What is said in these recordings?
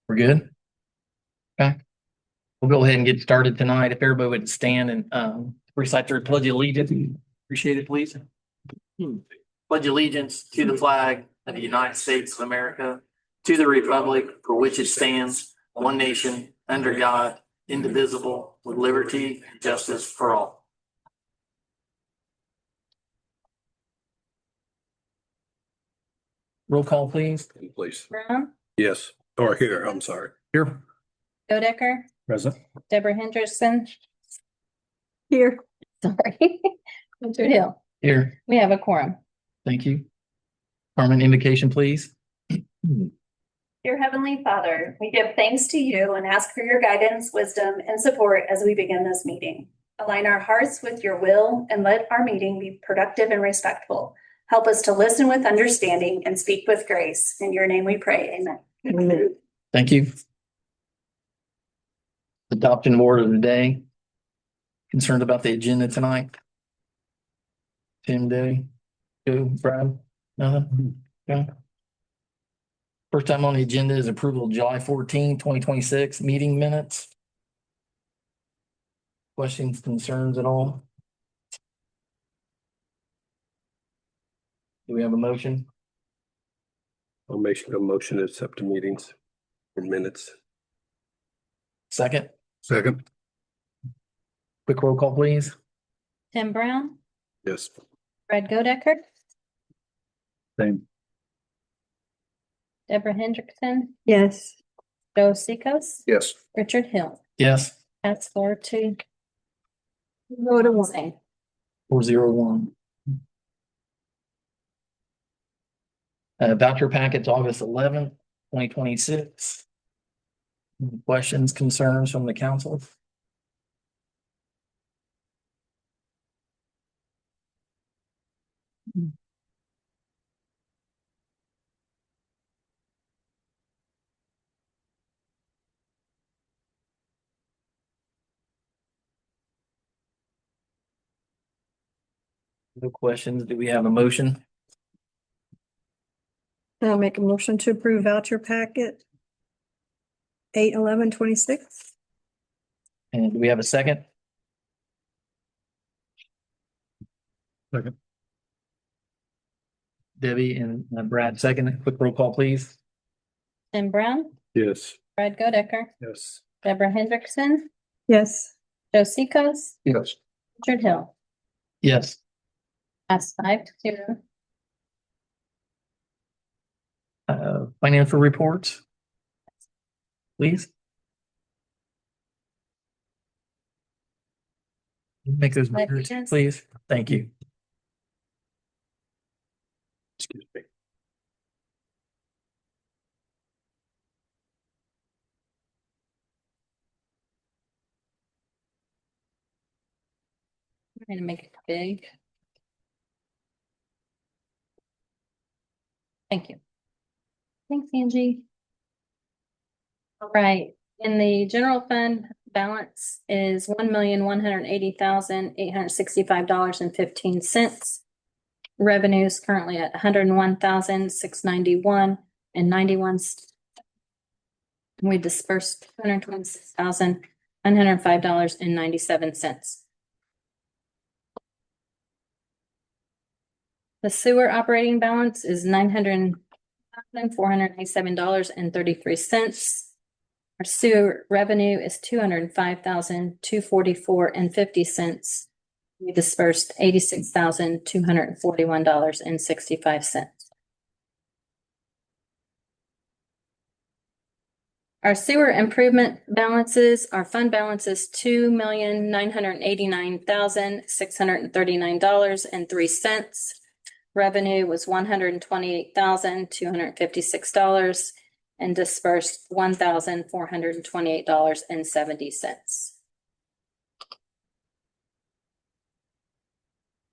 We're good? Okay. We'll go ahead and get started tonight. If everybody would stand and recite their pledge of allegiance. Appreciate it, please. Pledge allegiance to the flag of the United States of America, to the republic for which it stands, one nation, under God, indivisible, with liberty and justice for all. Roll call, please. Please. Brown, Yes. Or here, I'm sorry. Here. Godecker, Present. Deborah Hendrickson. Here. Sorry. Richard Hill. Here. We have a quorum. Thank you. Carmen, invocation, please. Dear Heavenly Father, we give thanks to you and ask for your guidance, wisdom, and support as we begin this meeting. Align our hearts with your will and let our meeting be productive and respectful. Help us to listen with understanding and speak with grace. In your name we pray. Amen. Amen. Thank you. Adoption of order of the day. Concerned about the agenda tonight? Tim, Debbie, Joe, Brad, nothing? Okay. First time on the agenda is approval of July 14, 2026 meeting minutes. Questions, concerns at all? Do we have a motion? I'll make a motion to accept the meetings in minutes. Second, Second. quick roll call, please. Tim Brown, Yes. Fred Godecker, Same. Deborah Hendrickson, Yes. Joe Sikos, Yes. Richard Hill. Yes, That's 4-2. Go to one. 401. Voucher packets, August 11th, 2026. Any questions, concerns from the council? No questions. Do we have a motion? I'll make a motion to approve voucher packet 8/11/26. And do we have a second? Second. Debbie and Brad second. Quick roll call, please. Tim Brown, Yes. Fred Godecker, Yes. Deborah Hendrickson, Yes. Joe Sikos, Yes. Richard Hill. Yes. That's 5-0. Financial reports. Please. Make those bigger, Yes. please. Thank you. Excuse me. I'm gonna make it big. Thank you. Thanks, Angie. All right, in the general fund, balance is $1,180,865.15. Revenue is currently at $101,691.91. We dispersed $226,905.97. The sewer operating balance is $900,497.33. Our sewer revenue is $205,244.50. We dispersed $86,241.65. Our sewer improvement balances, our fund balance is $2,989,639.03. Revenue was $128,256 and dispersed $1,428.70.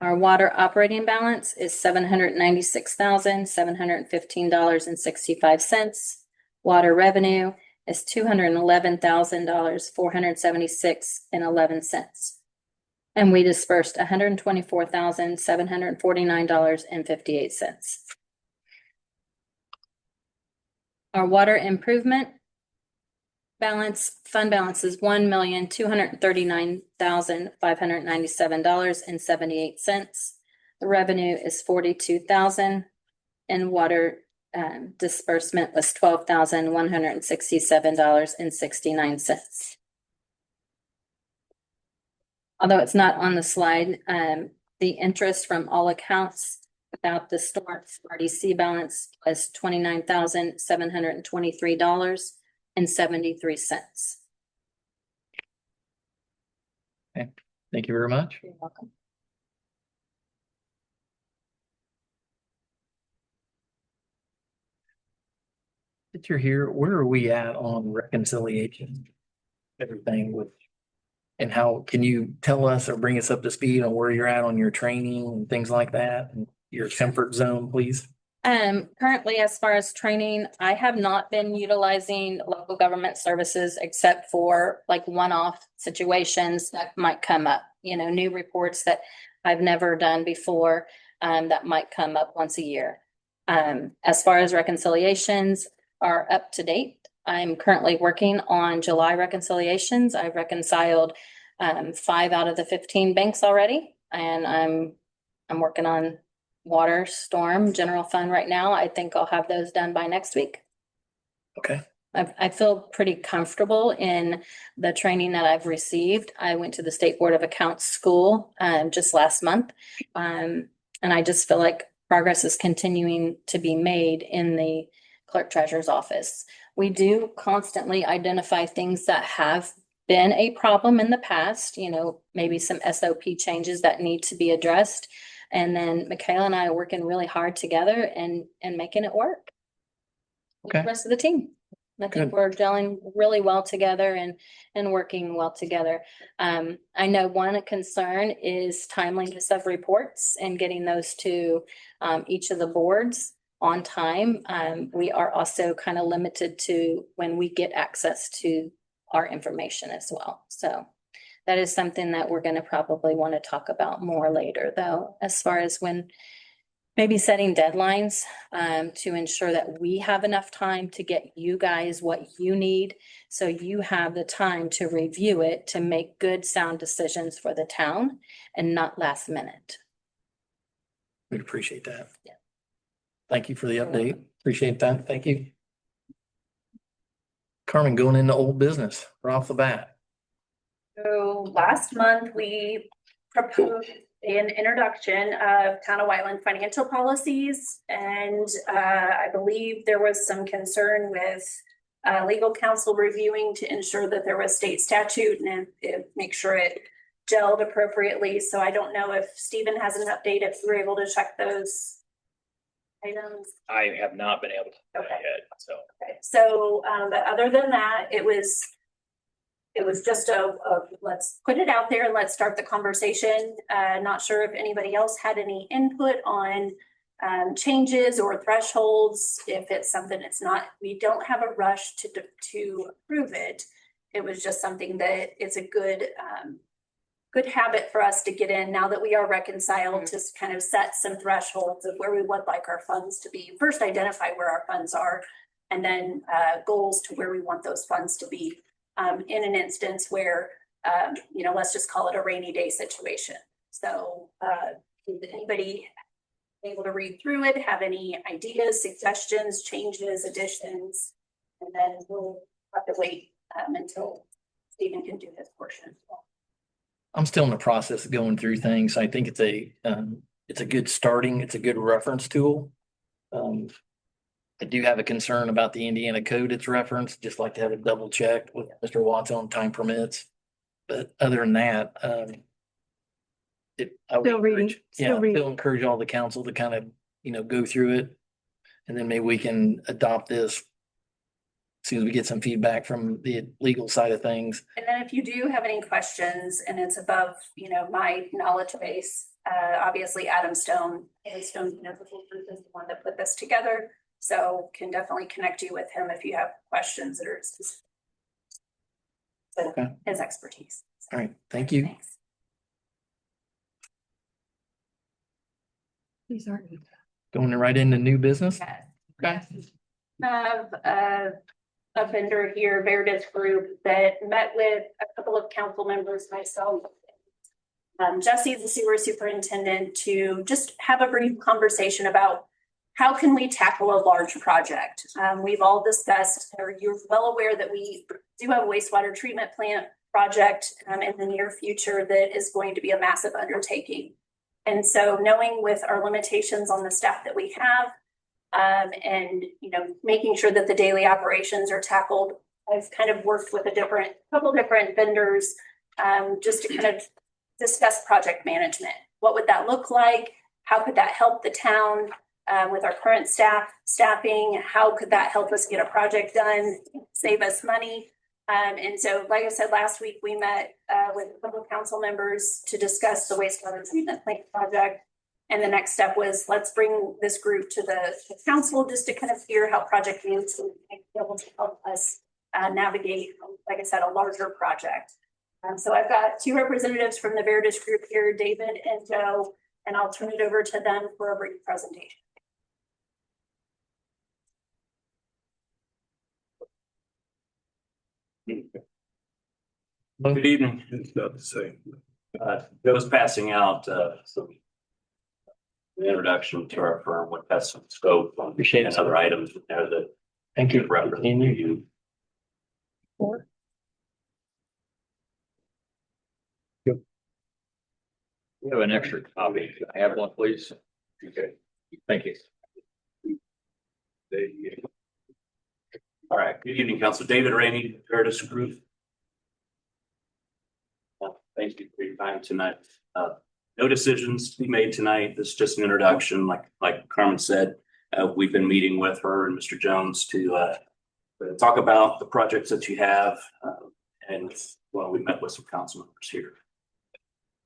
Our water operating balance is $796,715.65. Water revenue is $211,476.11. And we dispersed $124,749.58. Our water improvement fund balance is $1,239,597.78. The revenue is 42,000 and water disbursement was $12,167.69. Although it's not on the slide, the interest from all accounts without the RDC balance was $29,723.73. Thank you very much. You're welcome. That you're here, where are we at on reconciliation? Everything with, and how, can you tell us or bring us up to speed on where you're at on your training and things like that? And your comfort zone, please? Currently, as far as training, I have not been utilizing local government services except for like one-off situations that might come up, new reports that I've never done before, that might come up once a year. As far as reconciliations are up to date, I'm currently working on July reconciliations. I've reconciled 5 out of the 15 banks already, and I'm working on water, storm, general fund right now. I think I'll have those done by next week. Okay. I feel pretty comfortable in the training that I've received. I went to the State Board of Accounts school just last month. And I just feel like progress is continuing to be made in the clerk treasurer's office. We do constantly identify things that have been a problem in the past, maybe some SOP changes that need to be addressed. And then Michaela and I are working really hard together and making it work. Okay. The rest of the team. I think Good. we're gelling really well together and working well together. I know one concern is timeliness of reports and getting those to each of the boards on time. We are also kind of limited to when we get access to our information as well. So that is something that we're going to probably want to talk about more later, though, as far as when maybe setting deadlines to ensure that we have enough time to get you guys what you need. So you have the time to review it, to make good, sound decisions for the town and not last minute. We'd appreciate that. Yeah. Thank you for the update. Appreciate that. Thank you. Carmen, going into old business right off the bat. So last month, we proposed an introduction of Town of Whiteland financial policies. And I believe there was some concern with legal counsel reviewing to ensure that there was state statute and make sure it gelled appropriately. So I don't know if Stephen has an update, if you were able to check those items. I have not been able to do that Okay. yet, so. Okay. So, but other than that, it was just a let's put it out there and let's start the conversation. Not sure if anybody else had any input on changes or thresholds. If it's something it's not, we don't have a rush to approve it. It was just something that it's a good habit for us to get in now that we are reconciled, to kind of set some thresholds of where we would like our funds to be. First, identify where our funds are, and then goals to where we want those funds to be. In an instance where, let's just call it a rainy day situation. So, did anybody able to read through it, have any ideas, suggestions, changes, additions? And then we'll have to wait until Stephen can do his portion. I'm still in the process of going through things. I think it's a good starting, it's a good reference tool. I do have a concern about the Indiana code it's referenced, just like to have it double checked with Mr. Watts on time permits. But other than that, I would Still reading, encourage, still reading. still encourage all the council to kind of, go through it. And then maybe we can adopt this as soon as we get some feedback from the legal side of things. And then if you do have any questions and it's above, my knowledge base, obviously Adam Stone, Stone Municipal Group is the one that put this together. So can definitely connect you with him if you have questions that are specific to Okay. his expertise. All right, thank you. Thanks. These aren't. Going right into new business. Okay. Okay. Have a vendor here, Veritas Group, that met with a couple of council members, myself. Jesse is the sewer superintendent, to just have a brief conversation about how can we tackle a large project. We've all discussed, or you're well aware that we do have a wastewater treatment plant project in the near future that is going to be a massive undertaking. And so knowing with our limitations on the staff that we have, and, you know, making sure that the daily operations are tackled, I've kind of worked with couple different vendors, just to kind of discuss project management. What would that look like? How could that help the town with our current staffing? How could that help us get a project done, save us money? And so, like I said, last week we met with a couple of council members to discuss the wastewater treatment plant project. And the next step was, let's bring this group to the council just to kind of hear how project management might be able to help us navigate, like I said, a larger project. So I've got two representatives from the Veritas Group here, David and Joe, and I'll turn it over to them for a brief presentation. Good evening. It's not the same. Joe's passing out some introduction to our firm, what has some scope on Appreciate it. and other items in there that Thank you. reference to you. We have an extra copy. Can I have one, please? Okay, thank you. All right, good evening, Council. David Rainey, Veritas Group. Thank you for your time tonight. No decisions to be made tonight. This is just an introduction. Like Carmen said, we've been meeting with her and Mr. Jones to talk about the projects that you have. And well, we met with some council members here.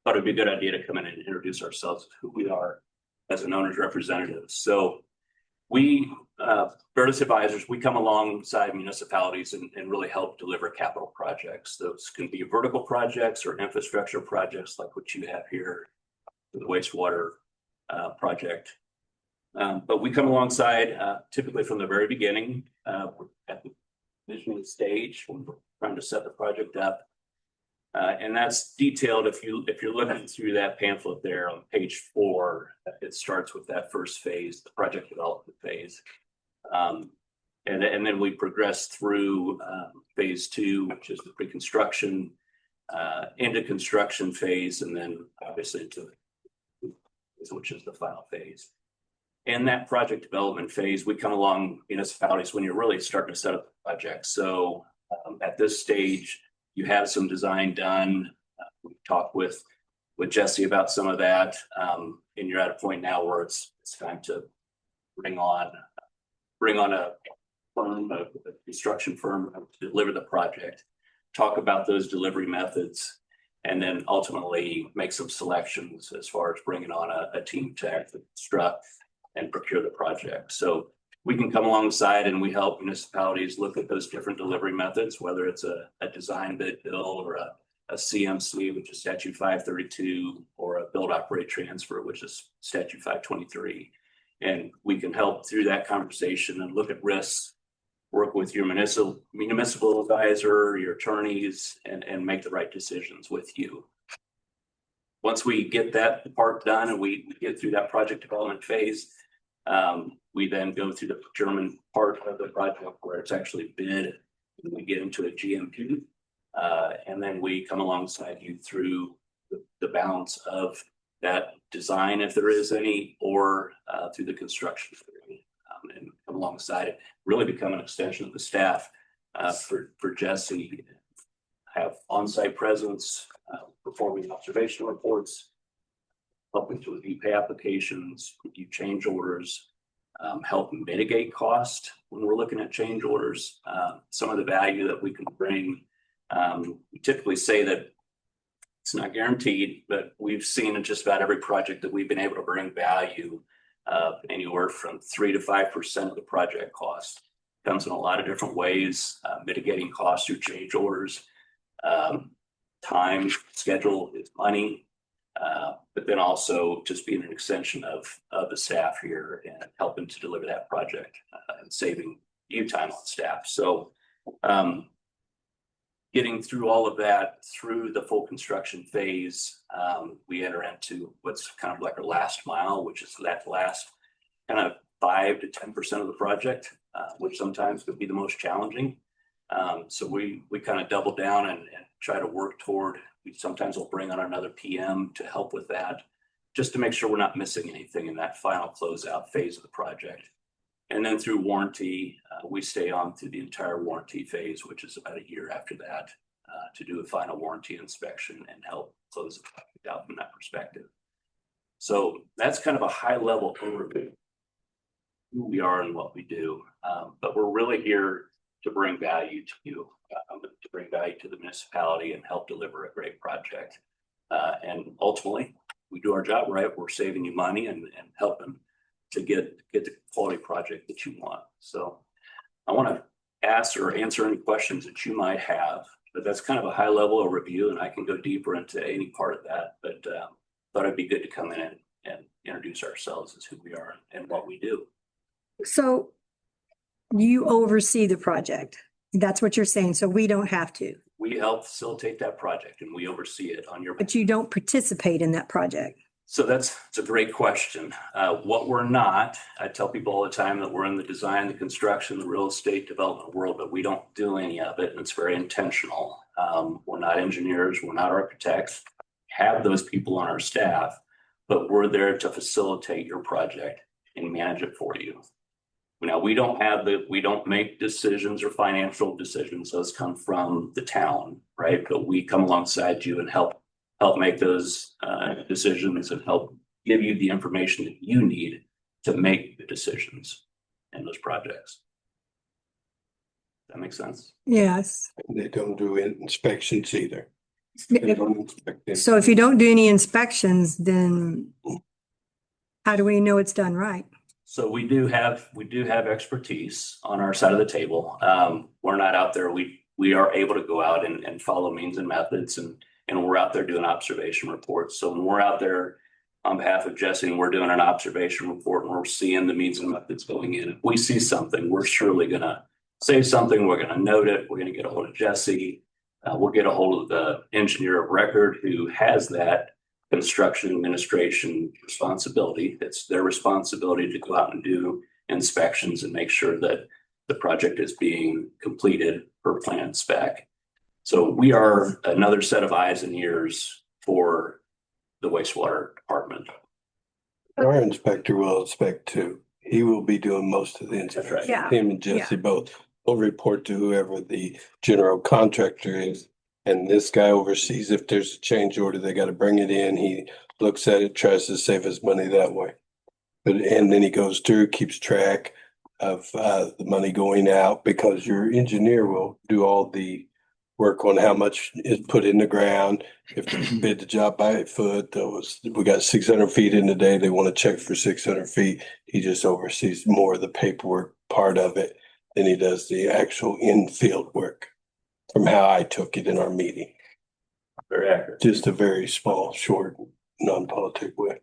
Thought it'd be a good idea to come in and introduce ourselves, who we are as an owner's representative. So we, Veritas Advisors, we come alongside municipalities and really help deliver capital projects. Those can be vertical projects or infrastructure projects like what you have here, the wastewater project. But we come alongside typically from the very beginning. We're at the visioning stage when we're trying to set the project up. And that's detailed if you're looking through that pamphlet there on page 4. It starts with that first phase, the project development phase. And then we progress through phase 2, which is the pre-construction, into construction phase, and then obviously into which is the final phase. In that project development phase, we come along municipalities when you're really starting to set up the project. So at this stage, you have some design done. We talked with Jesse about some of that, and you're at a point now where it's time to bring on a firm, a construction firm to deliver the project. Talk about those delivery methods, and then ultimately make some selections as far as bringing on a team to actually construct and procure the project. So we can come alongside and we help municipalities look at those different delivery methods, whether it's a design bid build or a CMC, which is statute 532, or a build operate transfer, which is statute 523. And we can help through that conversation and look at risks, work with your municipal advisor, your attorneys, and make the right decisions with you. Once we get that part done and we get through that project development phase, we then go through the procurement part of the project where it's actually bid, and we get into a GMP, and then we come alongside you through the balance of that design, if there is any, or through the construction, and come alongside it, really become an extension of the staff for Jesse, have on-site presence, performing observation reports, helping to review pay applications, review change orders, help mitigate cost when we're looking at change orders. Some of the value that we can bring, we typically say that it's not guaranteed, but we've seen in just about every project that we've been able to bring value anywhere from 3 to 5% of the project cost. Comes in a lot of different ways, mitigating costs through change orders. Time, schedule is money, but then also just being an extension of the staff here and helping to deliver that project and saving you time on staff. So Getting through all of that, through the full construction phase, we enter into what's kind of like our last mile, which is that last kind of 5 to 10% of the project, which sometimes could be the most challenging. So we kind of double down and try to work toward, we sometimes will bring on another PM to help with that, just to make sure we're not missing anything in that final closeout phase of the project. And then through warranty, we stay on through the entire warranty phase, which is about a year after that, to do a final warranty inspection and help close the project out from that perspective. So that's kind of a high level overview of who we are and what we do. But we're really here to bring value to you, to bring value to the municipality and help deliver a great project. And ultimately, we do our job right. We're saving you money and helping to get the quality project that you want. So I want to ask or answer any questions that you might have, but that's kind of a high level overview, and I can go deeper into any part of that. But thought it'd be good to come in and introduce ourselves as who we are and what we do. So you oversee the project. That's what you're saying. So we don't have to, We help facilitate that project and we oversee it on your. but you don't participate in that project. So it's a great question. What we're not, I tell people all the time that we're in the design, the construction, the real estate development world, but we don't do any of it. And it's very intentional. We're not engineers, we're not architects, have those people on our staff, but we're there to facilitate your project and manage it for you. Now, we don't make decisions or financial decisions. Those come from the town, right? But we come alongside you and help make those decisions and help give you the information that you need to make the decisions in those projects. That makes sense? Yes. They don't do inspections either. They don't inspect them. So if you don't do any inspections, then how do we know it's done right? So we do have expertise on our side of the table. We're not out there. We are able to go out and follow means and methods, and we're out there doing observation reports. So when we're out there on behalf of Jesse and we're doing an observation report and we're seeing the means and methods going in, if we see something, we're surely gonna say something. We're gonna note it. We're gonna get a hold of Jesse. We'll get a hold of the engineer of record who has that construction administration responsibility. It's their responsibility to go out and do inspections and make sure that the project is being completed per plan and spec. So we are another set of eyes and ears for the wastewater department. Our inspector will inspect too. He will be doing most of the inspection. right. Yeah. Him and Jesse both will report to whoever the general contractor is. And this guy oversees if there's a change order, they gotta bring it in. He looks at it, tries to save his money that way. And then he goes through, keeps track of the money going out, because your engineer will do all the work on how much is put in the ground. If they bid the job by foot, we got 600 feet in the day, they want to check for 600 feet. He just oversees more of the paperwork part of it than he does the actual in-field work, from how I took it in our meeting. Very accurate. Just a very small, short, non-politic way.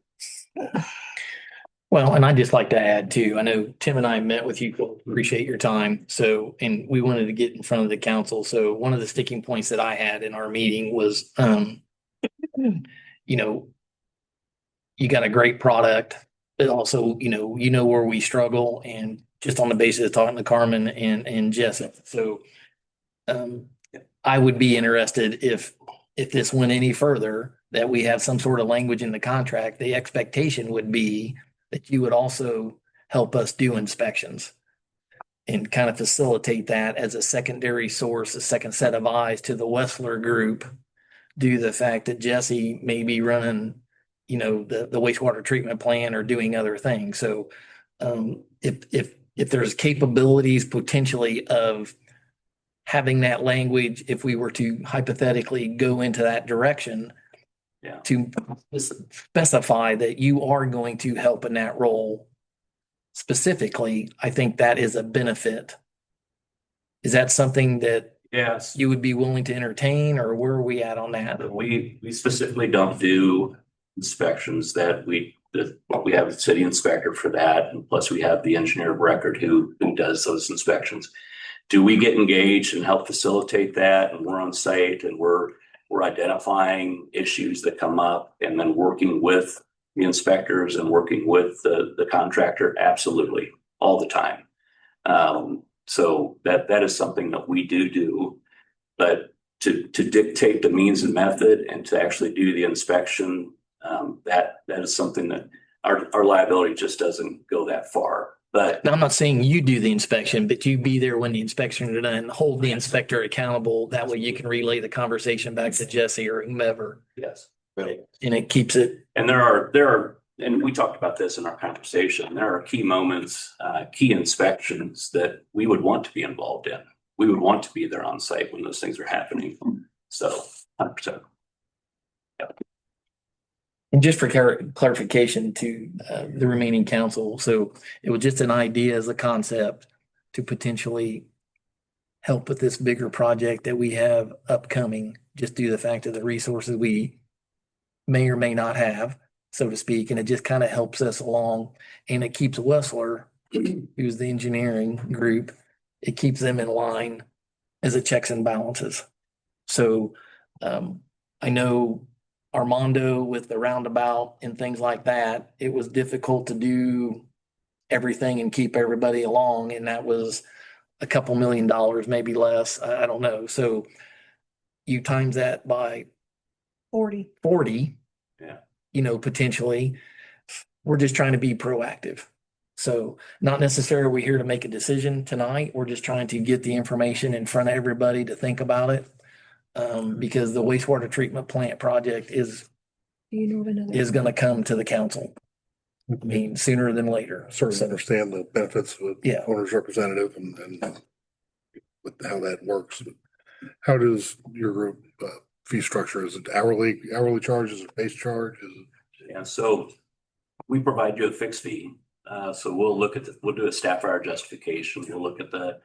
Well, and I'd just like to add too, I know Tim and I met with you, appreciate your time. So, and we wanted to get in front of the council. So one of the sticking points that I had in our meeting was, you know, you got a great product, but also, you know where we struggle, and just on the basis of talking to Carmen and Jessica. So, I would be interested if this went any further, that we have some sort of language in the contract. The expectation would be that you would also help us do inspections and kind of facilitate that as a secondary source, a second set of eyes to the Wessler group, due to the fact that Jesse may be running, the wastewater treatment plant or doing other things. So if there's capabilities potentially of having that language, if we were to hypothetically go into that direction, to specify that you are going to help in that role specifically, I think that is a benefit. Is that something that Yes. you would be willing to entertain, or where are we at on that? We specifically don't do inspections. That we have a city inspector for that, and plus we have the engineer of record who does those inspections. do we get engaged and help facilitate that? And we're on site and we're identifying issues that come up and then working with the inspectors and working with the contractor, absolutely, all the time. So that is something that we do, but to dictate the means and method and to actually do the inspection, that is something that our liability just doesn't go that far. But Now, I'm not saying you do the inspection, but you be there when the inspection is done, hold the inspector accountable. That way you can relay the conversation back to Jesse or whomever, yes. and it keeps it. And there are, and we talked about this in our conversation, there are key moments, key inspections that we would want to be involved in. We would want to be there on site when those things are happening. So 100%. And just for clarification to the remaining council, so it was just an idea as a concept to potentially help with this bigger project that we have upcoming, just due to the fact of the resources we may or may not have, so to speak, and it just kind of helps us along, and it keeps Wessler, who's the engineering group, it keeps them in line as it checks and balances. So I know Armando with the roundabout and things like that, it was difficult to do everything and keep everybody along, and that was a couple $1 million, maybe less, I don't know. So you times that by 40. 40, Yeah. Potentially, we're just trying to be proactive. So not necessarily we're here to make a decision tonight. We're just trying to get the information in front of everybody to think about it. Because the wastewater treatment plant project is Do you know of another? going to come to the council. I mean, sooner than later. Certainly So, understand the benefits of Yeah. owner's representative and with how that works. How does your group fee structure? Is it hourly charge? Is it base charge? Is it? Yeah, so we provide you a fixed fee. So we'll do a staff hour justification. We'll look at the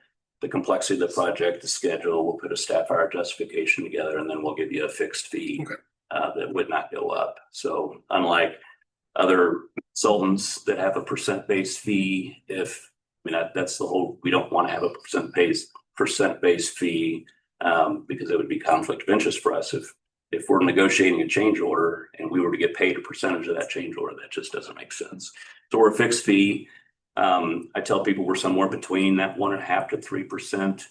complexity of the project, the schedule. We'll put a staff hour justification together, and then we'll give you a fixed fee Okay. that would not go up. So unlike other consultants that have a percent-based fee, that's the whole, we don't want to have a percent-based fee because it would be conflict of interest for us if we're negotiating a change order and we were to get paid a percentage of that change order. That just doesn't make sense. So we're a fixed fee. I tell people we're somewhere between that 1.5% to 3%.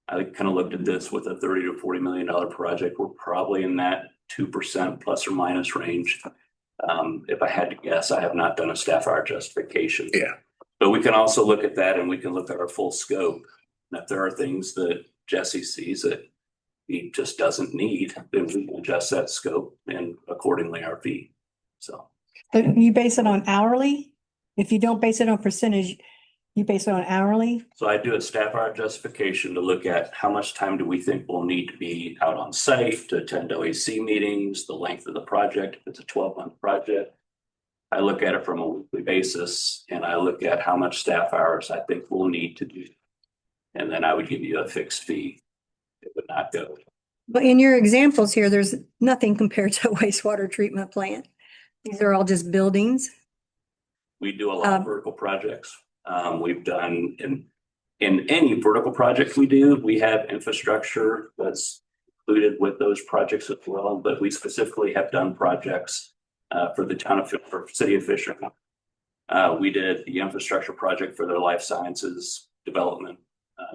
I kind of looked at this with a $30 to $40 million project. We're probably in that 2% plus or minus range. If I had to guess, I have not done a staff hour justification. Yeah. But we can also look at that and we can look at our full scope. And if there are things that Jesse sees that he just doesn't need, then we can adjust that scope and accordingly our fee. So. But you base it on hourly? If you don't base it on percentage, you base it on hourly? So I do a staff hour justification to look at how much time do we think we'll need to be out on site to attend OAC meetings, the length of the project, if it's a 12-month project. I look at it from a weekly basis and I look at how much staff hours I think we'll need to do. And then I would give you a fixed fee. It would not go. But in your examples here, there's nothing compared to a wastewater treatment plant. These are all just buildings. We do a lot of vertical projects. We've done in any vertical project we do, we have infrastructure that's included with those projects as well. But we specifically have done projects for the town of for City of Fisher. We did the infrastructure project for their life sciences development,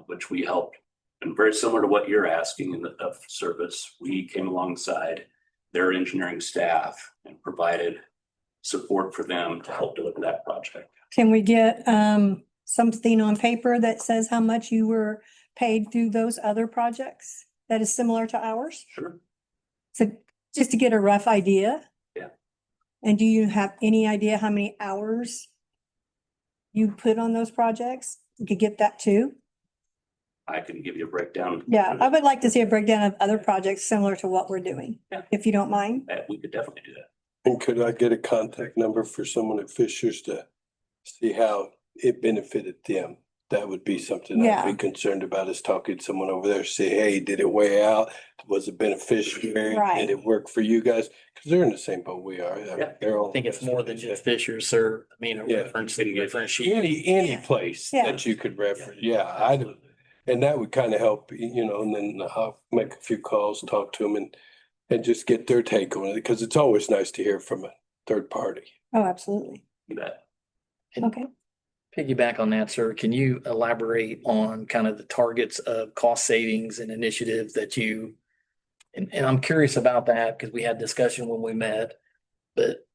which we helped. And very similar to what you're asking in the service, we came alongside their engineering staff and provided support for them to help deliver that project. Can we get something on paper that says how much you were paid through those other projects that is similar to ours? Sure. So just to get a rough idea. Yeah. And do you have any idea how many hours you put on those projects? You could get that too. I can give you a breakdown. Yeah, I would like to see a breakdown of other projects similar to what we're doing, Yeah. if you don't mind. We could definitely do that. And could I get a contact number for someone at Fisher's to see how it benefited them? That would be something I'd Yeah. be concerned about, is talking to someone over there, say, hey, did it weigh out? Was it beneficiary? Right. Did it work for you guys? Because they're in the same boat we are. Yeah. They're all. I think it's more than just Fishers, sir. I mean, a Yeah. reference to different sheet. Any place Yeah. that you could reference, yeah, And that would kind of help, you know, and then I'll make a few calls, talk to them and just get their take on it, because it's always nice to hear from a third party. Oh, absolutely. You bet. Okay. Piggyback on that, sir, can you elaborate on kind of the targets of cost savings and initiatives that you, and I'm curious about that because we had discussion when we met, but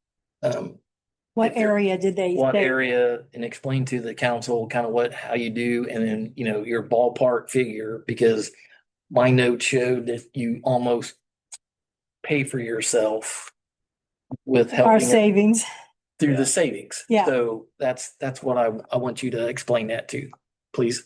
What If there- area did they? what say- area, and explain to the council kind of how you do, and then, you know, your ballpark figure, because my note showed that you almost pay for yourself with Our helping savings. through the savings. Yeah. So that's what I want you to explain that to, please.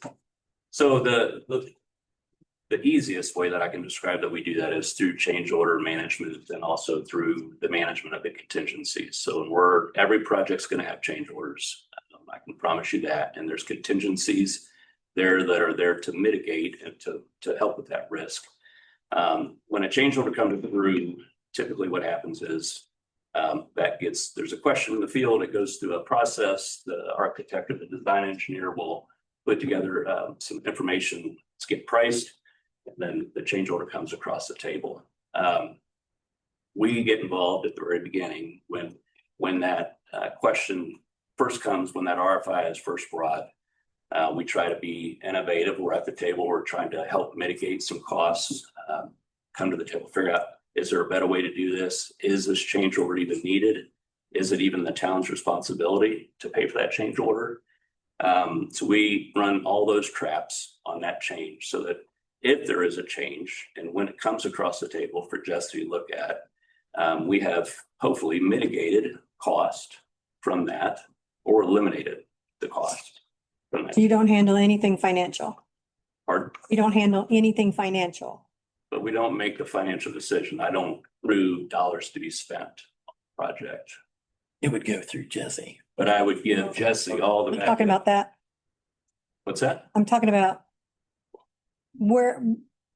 So the easiest way that I can describe that we do that is through change order management and also through the management of the contingencies. So every project's gonna have change orders. I can promise you that, and there's contingencies there that are there to mitigate and to help with that risk. When a change order comes through, typically what happens is there's a question in the field, it goes through a process, the architect or the design engineer will put together some information, it's get priced, and then the change order comes across the table. We get involved at the very beginning when that question first comes, when that RFI is first brought. We try to be innovative. We're at the table. We're trying to help mitigate some costs, come to the table, figure out, is there a better way to do this? Is this change order even needed? Is it even the town's responsibility to pay for that change order? So we run all those traps on that change so that if there is a change and when it comes across the table for Jesse to look at, we have hopefully mitigated cost from that or eliminated the cost from that. You don't handle anything financial. Pardon? You don't handle anything financial. But we don't make the financial decision. I don't approve dollars to be spent on the project. It would go through Jesse. But I would give Jesse all the. I'm talking about that. What's that? I'm talking about where,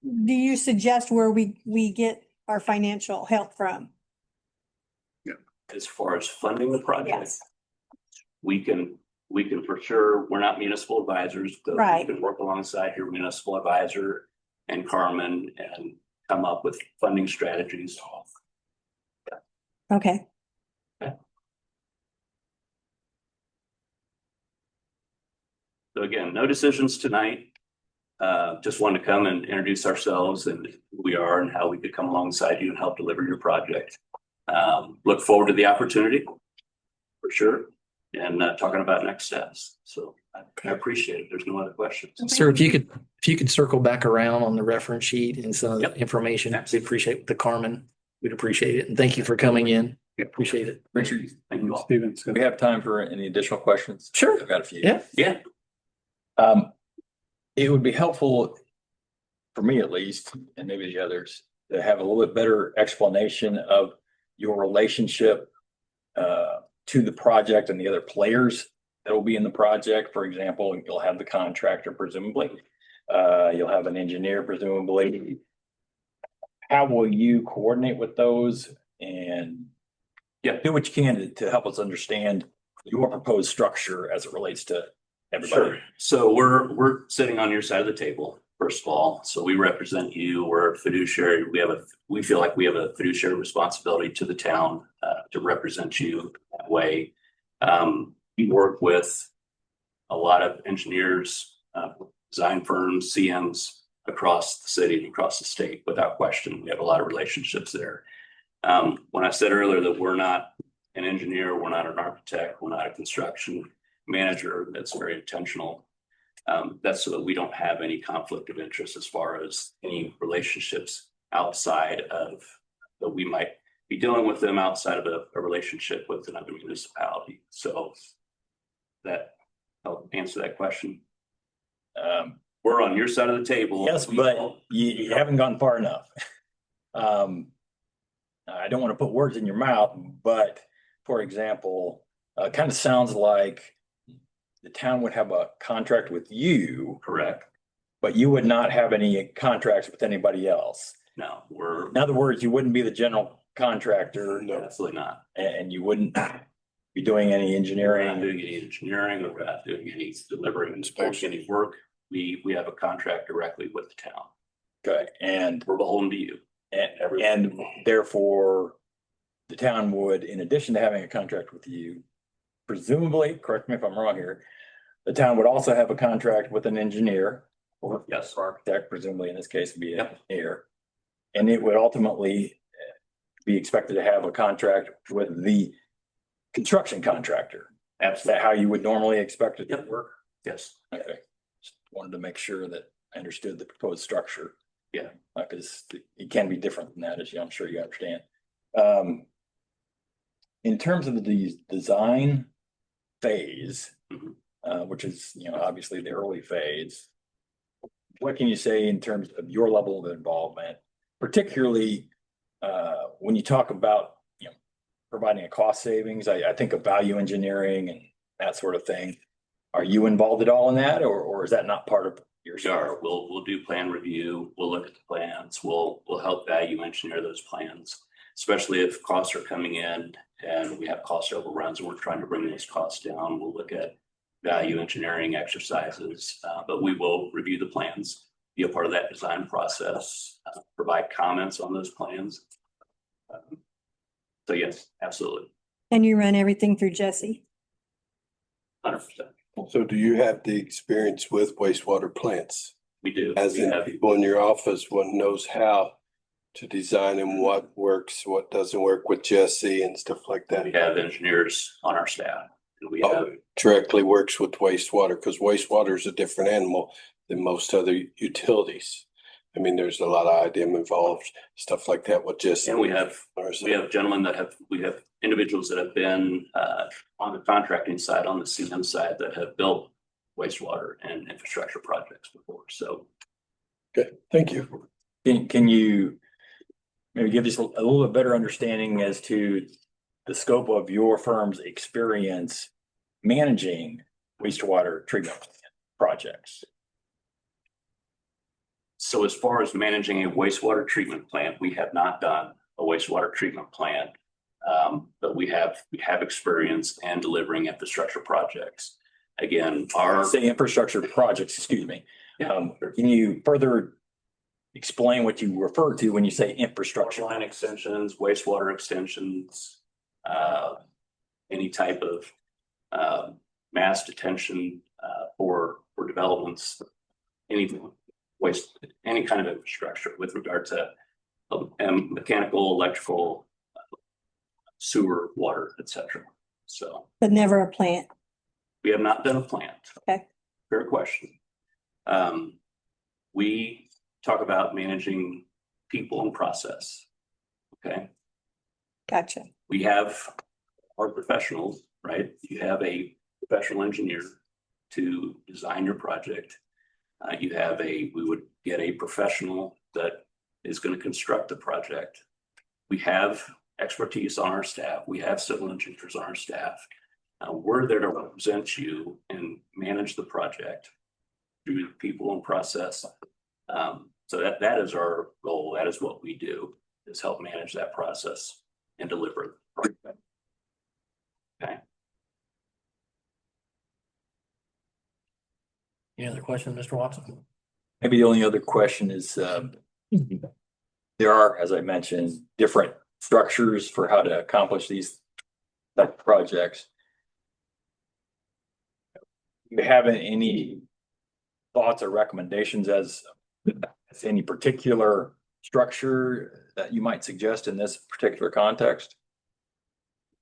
do you suggest where we get our financial help from? As far as funding the project, Yes. we can for sure, we're not municipal advisors, but Right. we can work alongside your municipal advisor and Carmen and come up with funding strategies. Okay. So again, no decisions tonight. Just wanted to come and introduce ourselves and who we are and how we could come alongside you and help deliver your project. Look forward to the opportunity for sure and talking about next steps. So I appreciate it. There's no other questions. Sir, if you could circle back around on the reference sheet and some of the Yep. information, we appreciate the Carmen. We'd appreciate it. And thank you for coming in. Appreciate it. Make sure Thank you all. Stevens. we have time for any additional questions. Sure. I've got a few. Yeah. Yeah, It would be helpful for me at least, and maybe the others, to have a little bit better explanation of your relationship to the project and the other players that will be in the project. For example, you'll have the contractor presumably, you'll have an engineer presumably. How will you coordinate with those and do what you can to help us understand your proposed structure as it relates to everybody? sure. So we're sitting on your side of the table, first of all. So we represent you. We're a fiduciary. We feel like we have a fiduciary responsibility to the town to represent you that way. We work with a lot of engineers, design firms, CMs across the city and across the state, without question. We have a lot of relationships there. When I said earlier that we're not an engineer, we're not an architect, we're not a construction manager, that's very intentional. That's so that we don't have any conflict of interest as far as any relationships outside of that we might be dealing with them outside of a relationship with another municipality. So that help answer that question. We're on your side of the table. Yes, but you haven't gone far enough. I don't want to put words in your mouth, but for example, it kind of sounds like the town would have a contract with you, Correct. but you would not have any contracts with anybody else. No, we're In other words, you wouldn't be the general contractor absolutely not. and you wouldn't be doing any We're not engineering. doing any engineering, we're not doing any delivering inspection, any work We have a contract directly with the town. Okay, and We're beholden to you. and therefore, the town would, in addition to having a contract with you, presumably, correct me if I'm wrong here, the town would also have a contract with an engineer or Yes. architect, presumably in this case would be an Yep. engineer. And it would ultimately be expected to have a contract with the construction contractor. Is that Absolutely. how you would normally expect it to Yep. work? Yes. Okay, just wanted to make sure that I understood the proposed structure. Yeah. Because it can be different than that, as I'm sure you understand. In terms of the design phase, Mhm. which is, obviously the early phase, what can you say in terms of your level of involvement, particularly when you talk about, providing a cost savings? I think of value engineering and that sort of thing. Are you involved at all in that, or is that not part of your? Sure, we'll do plan review, we'll look at the plans, we'll help value engineer those plans, especially if costs are coming in and we have cost overruns and we're trying to bring those costs down. We'll look at value engineering exercises, but we will review the plans, be a part of that design process, provide comments on those plans. So yes, absolutely, And you run everything through Jesse? 100%. So do you have the experience with wastewater plants? We do. As We in have- people in your office, one knows how to design and what works, what doesn't work with Jesse and stuff like We that. have engineers on our staff and we have, Directly works with wastewater, because wastewater is a different animal than most other utilities. I mean, there's a lot of IDM involved, stuff like that with Jesse. and we have gentlemen we have individuals that have been on the contracting side, on the CM side, that have built wastewater and infrastructure projects before. So Okay, thank you. Can you maybe give us a little bit better understanding as to the scope of your firm's experience managing wastewater treatment projects? so as far as managing a wastewater treatment plant, we have not done a wastewater treatment plant. But we have experience in delivering infrastructure projects. Again, Say infrastructure projects, excuse me. Yeah. Can you further explain what you refer to when you say infrastructure? line extensions, wastewater extensions, any type of mass detention for developments, anything, any kind of infrastructure with regard to mechanical, electrical, sewer, water, etc. So But never a plant? we have not done a plant. Okay. Fair question. We talk about managing people and process. Okay. Gotcha. We have our professionals, right? You have a professional engineer to design your project. We would get a professional that is going to construct the project. We have expertise on our staff. We have civil engineers on our staff. We're there to represent you and manage the project through people and process. So that is our goal. That is what we do, is help manage that process and deliver the project. Okay. Any other questions, Mr. Watson? Maybe the only other question is, there are, as I mentioned, different structures for how to accomplish these type of projects. You having any thoughts or recommendations as any particular structure that you might suggest in this particular context?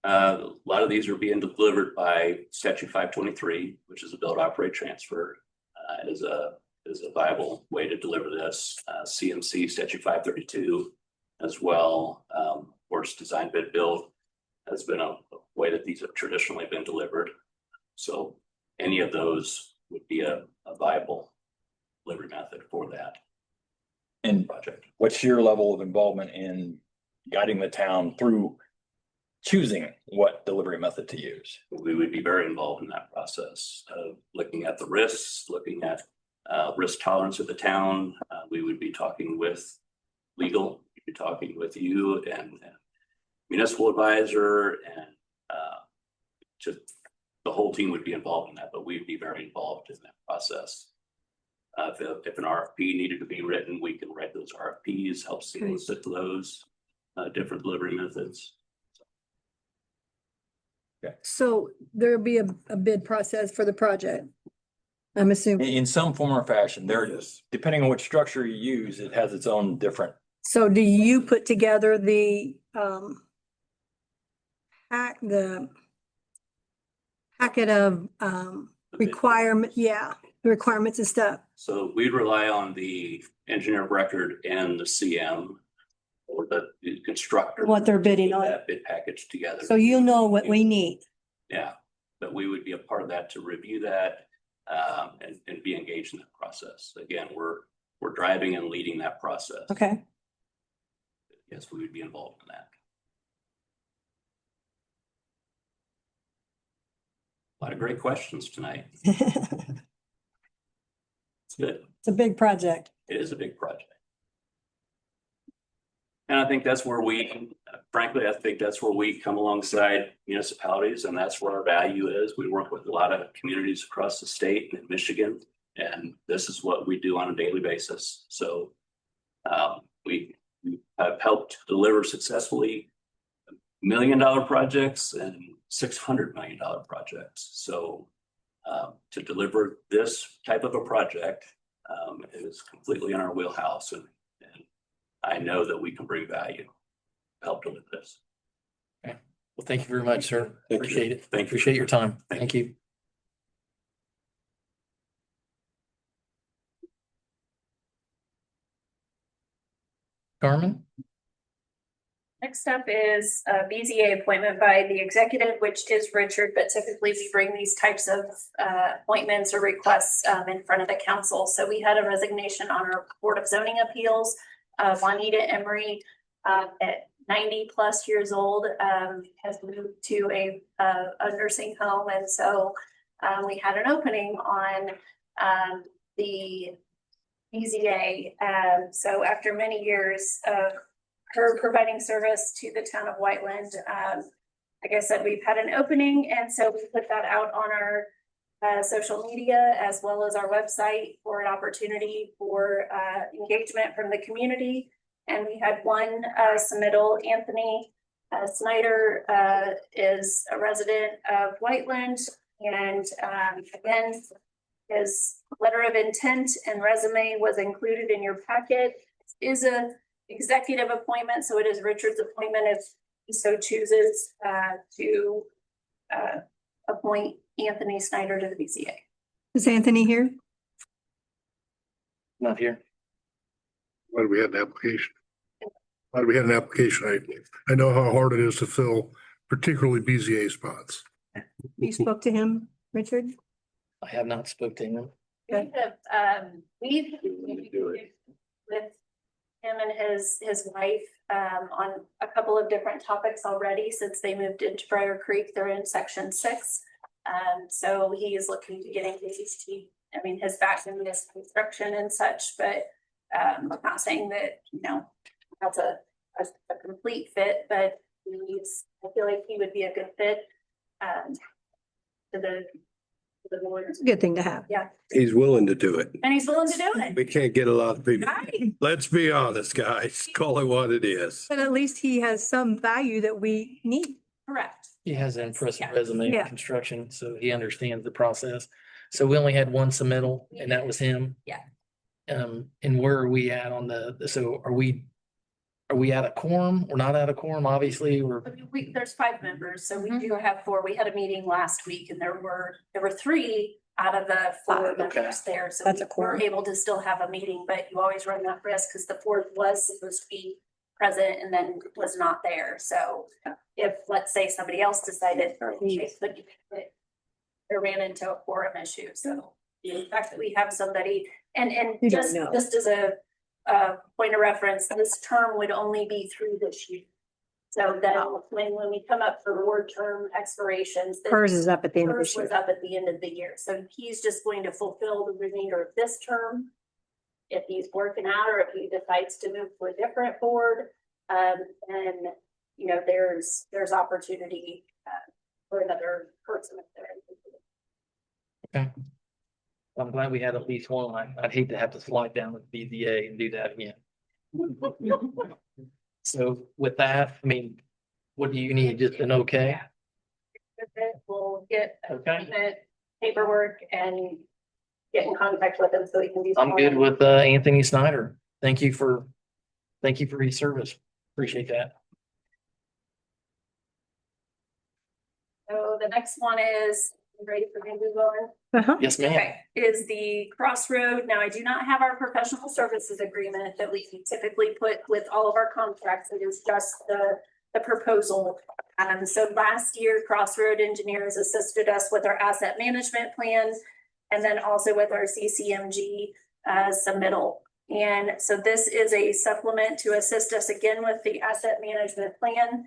A lot of these are being delivered by Statute 523, which is a build, operate, transfer, is a viable way to deliver this. CMC Statute 532 as well. Of course, design, bid, build has been a way that these have traditionally been delivered. So any of those would be a viable delivery method for that And project. what's your level of involvement in guiding the town through choosing what delivery method to use? We would be very involved in that process of looking at the risks, looking at risk tolerance of the town. We would be talking with legal, we'd be talking with you and municipal advisor, and just the whole team would be involved in that, but we'd be very involved in that process. If an RFP needed to be written, we can write those RFPs, help solicit those different delivery methods. So there'll be a bid process for the project. I'm assuming. In some form or fashion, there, Yes. depending on which structure you use, it has its own different. So do you put together the the packet of requirement, the requirements and stuff? So we'd rely on the engineer of record and the CM or the constructor. What they're bidding to put on. that bid package together. So you know what we need. Yeah, but we would be a part of that to review that and be engaged in that process. Again, we're driving and leading that process. Okay. Yes, we would be involved in that. A lot of great questions tonight. It's It's good. a big project. It is a big project. And I think that's where frankly, I think that's where we come alongside municipalities, and that's where our value is. We work with a lot of communities across the state and in Michigan, and this is what we do on a daily basis. So we have helped deliver successfully $1 million projects and $600 million projects. So to deliver this type of a project is completely in our wheelhouse, and I know that we can bring value, help deliver this. Well, thank you very much, sir. Thank you. Appreciate it. Thank you. Appreciate your time. Thank Thank you. Carmen? Next up is a BZA appointment by the executive, which is Richard, but typically we bring these types of appointments or requests in front of the council. So we had a resignation on our Board of Zoning Appeals. Juanita Emery, at 90+ years old, has moved to a nursing home. And so we had an opening on the BZA. So after many years of her providing service to the town of Whiteland, like I said, we've had an opening, and so we put that out on our social media as well as our website for an opportunity for engagement from the community. And we had one submittal. Anthony Snyder is a resident of Whiteland, and again, his letter of intent and resume was included in your packet. It is a executive appointment, so it is Richard's appointment if he so chooses to appoint Anthony Snyder to the BZA. Is Anthony here? Not here. Why do we have an application? Why do we have an application? I know how hard it is to fill particularly BZA spots. You spoke to him, Richard? I have not spoke to him. We have, we've with him and his wife on a couple of different topics already since they moved into Briar Creek. They're in section 6. So he is looking to get engaged. His background is construction and such, but I'm not saying that, that's a complete fit, but I feel like he would be a good fit to the board. It's a good thing to have. Yeah, He's willing to do it. and he's willing to do it. We can't get a lot of people. Right. Let's be honest, guys. Call it what it is. But at least he has some value that we need. Correct. He has an impressive Yeah. resume in Yeah. construction, so he understands the process. So we only had one submittal, and that was him. Yeah. And where are we at on so are we at a quorum? We're not at a quorum, obviously, There's 5 members, so we Mhm. do have 4. We had a meeting last week and there were 3 out of the 4 Five, members there. So That's a we quorum. were able to still have a meeting, but you always run that risk because the 4th was supposed to be present and then was not there. So if, let's say, somebody else decided they ran into a quorum issue. So the fact that we have somebody and You don't just know. as a point of reference, this term would only be through this year. So then when we come up for board term expirations. then Hers is up at the end of hers this year. was up at the end of the year. So he's just going to fulfill the remainder of this term. If he's working out or if he decides to move to a different board, then, there's opportunity for another person if they're interested. Okay. I'm glad we had at least one. I'd hate to have to slide down with BZA and do that again. So with that, I mean, what do you need? Just an okay? With it, we'll get Okay. the paperwork and get in contact with them so we can do. I'm good with Anthony Snyder. Thank you for your service. Appreciate that. So the next one is, you ready for me to move on? Uh-huh. Yes, ma'am. Okay, is the Crossroad. Now, I do not have our professional services agreement that we typically put with all of our contracts. It is just the proposal. So last year, Crossroad Engineers assisted us with our asset management plan and then also with our CCMG submittal. And so this is a supplement to assist us again with the asset management plan,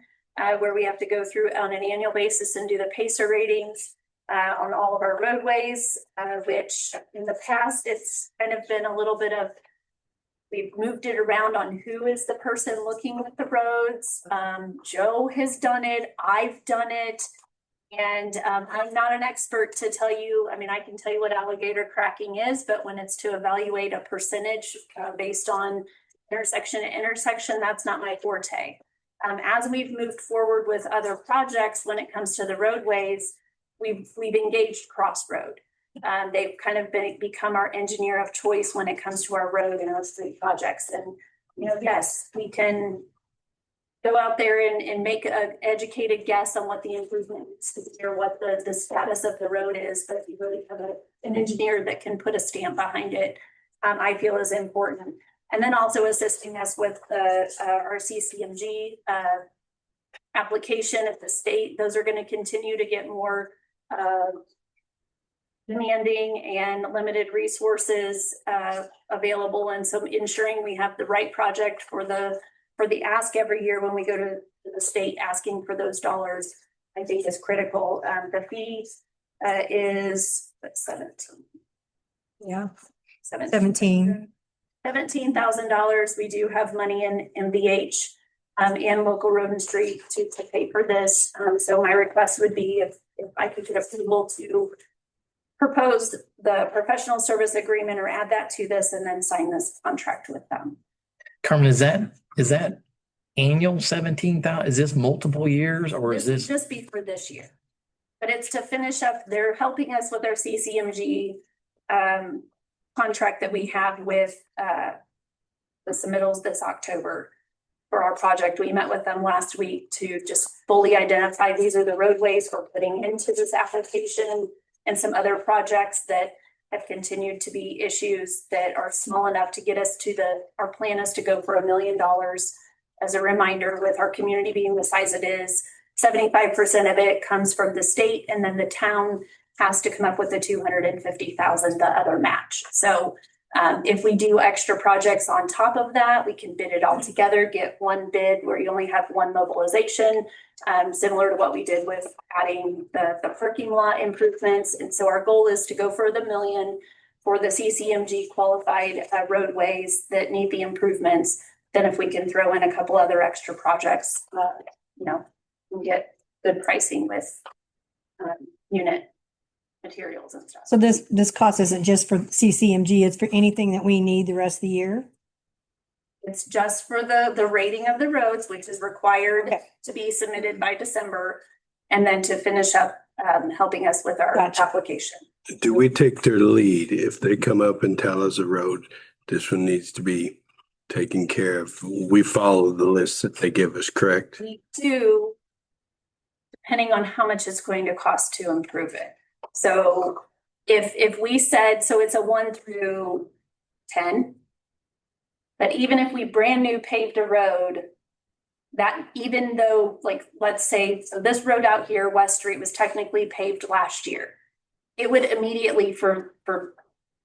where we have to go through on an annual basis and do the PACER ratings on all of our roadways, which in the past, it's kind of been a little bit of, we've moved it around on who is the person looking at the roads. Joe has done it, I've done it. And I'm not an expert to tell you, I mean, I can tell you what alligator cracking is, but when it's to evaluate a percentage based on intersection to intersection, that's not my forte. As we've moved forward with other projects, when it comes to the roadways, we've engaged Crossroad. They've kind of become our engineer of choice when it comes to our road and our street projects. And, you know, yes, we can go out there and make an educated guess on what the improvement is or what the status of the road is, but if you really have an engineer that can put a stamp behind it, I feel is important. And then also assisting us with our CCMG application at the state. Those are going to continue to get more demanding and limited resources available. And so ensuring we have the right project for the ask every year when we go to the state asking for those dollars, I think is critical. The fee is 17. Yeah, 17. $17,000. We do have money in MVH and local road and street to pay for this. So my request would be if I could get approval to propose the professional service agreement or add that to this and then sign this contract with them. Carmen, is that annual 17,000? Is this multiple years or is This this? would just be for this year. But it's to finish up, they're helping us with our CCMG contract that we have with the submittals this October for our project. We met with them last week to just fully identify these are the roadways we're putting into this application and some other projects that have continued to be issues that are small enough to get us to our plan is to go for $1 million. As a reminder, with our community being the size it is, 75% of it comes from the state, and then the town has to come up with the $250,000, the other match. So if we do extra projects on top of that, we can bid it all together, get one bid where you only have one mobilization, similar to what we did with adding the parking lot improvements. And so our goal is to go for the $1 million for the CCMG qualified roadways that need the improvements. Then if we can throw in a couple other extra projects, and get good pricing with unit materials and stuff. So this cost isn't just for CCMG, it's for anything that we need the rest of the year? It's just for the rating of the roads, which is required Okay. to be submitted by December, and then to finish up helping us with our Gotcha. application. Do we take their lead if they come up and tell us a road, this one needs to be taken care of? We follow the list that they give us, correct? We do, depending on how much it's going to cost to improve it. So if we said, so it's a 1 through 10, but even if we brand new paved a road, that even though, like, let's say, so this road out here, West Street, was technically paved last year, it would immediately for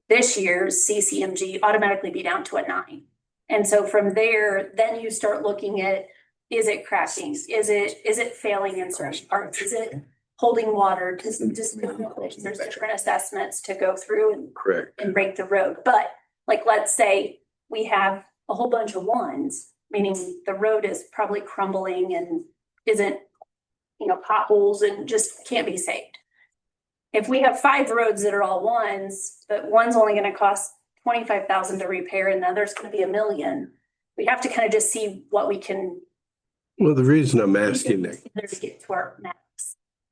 this year's CCMG automatically be down to a 9. And so from there, then you start looking at, is it cracking? Is it failing in certain parts? Is it holding water? There's different assessments to go through Correct. and break the road. But like, let's say we have a whole bunch of 1s, meaning the road is probably crumbling and isn't, potholes and just can't be saved. if we have 5 roads that are all ones, but one's only gonna cost 25,000 to repair and the other's gonna be $1 million. We have to kind of just see what we can. Well, the reason I'm asking that, To get to our max.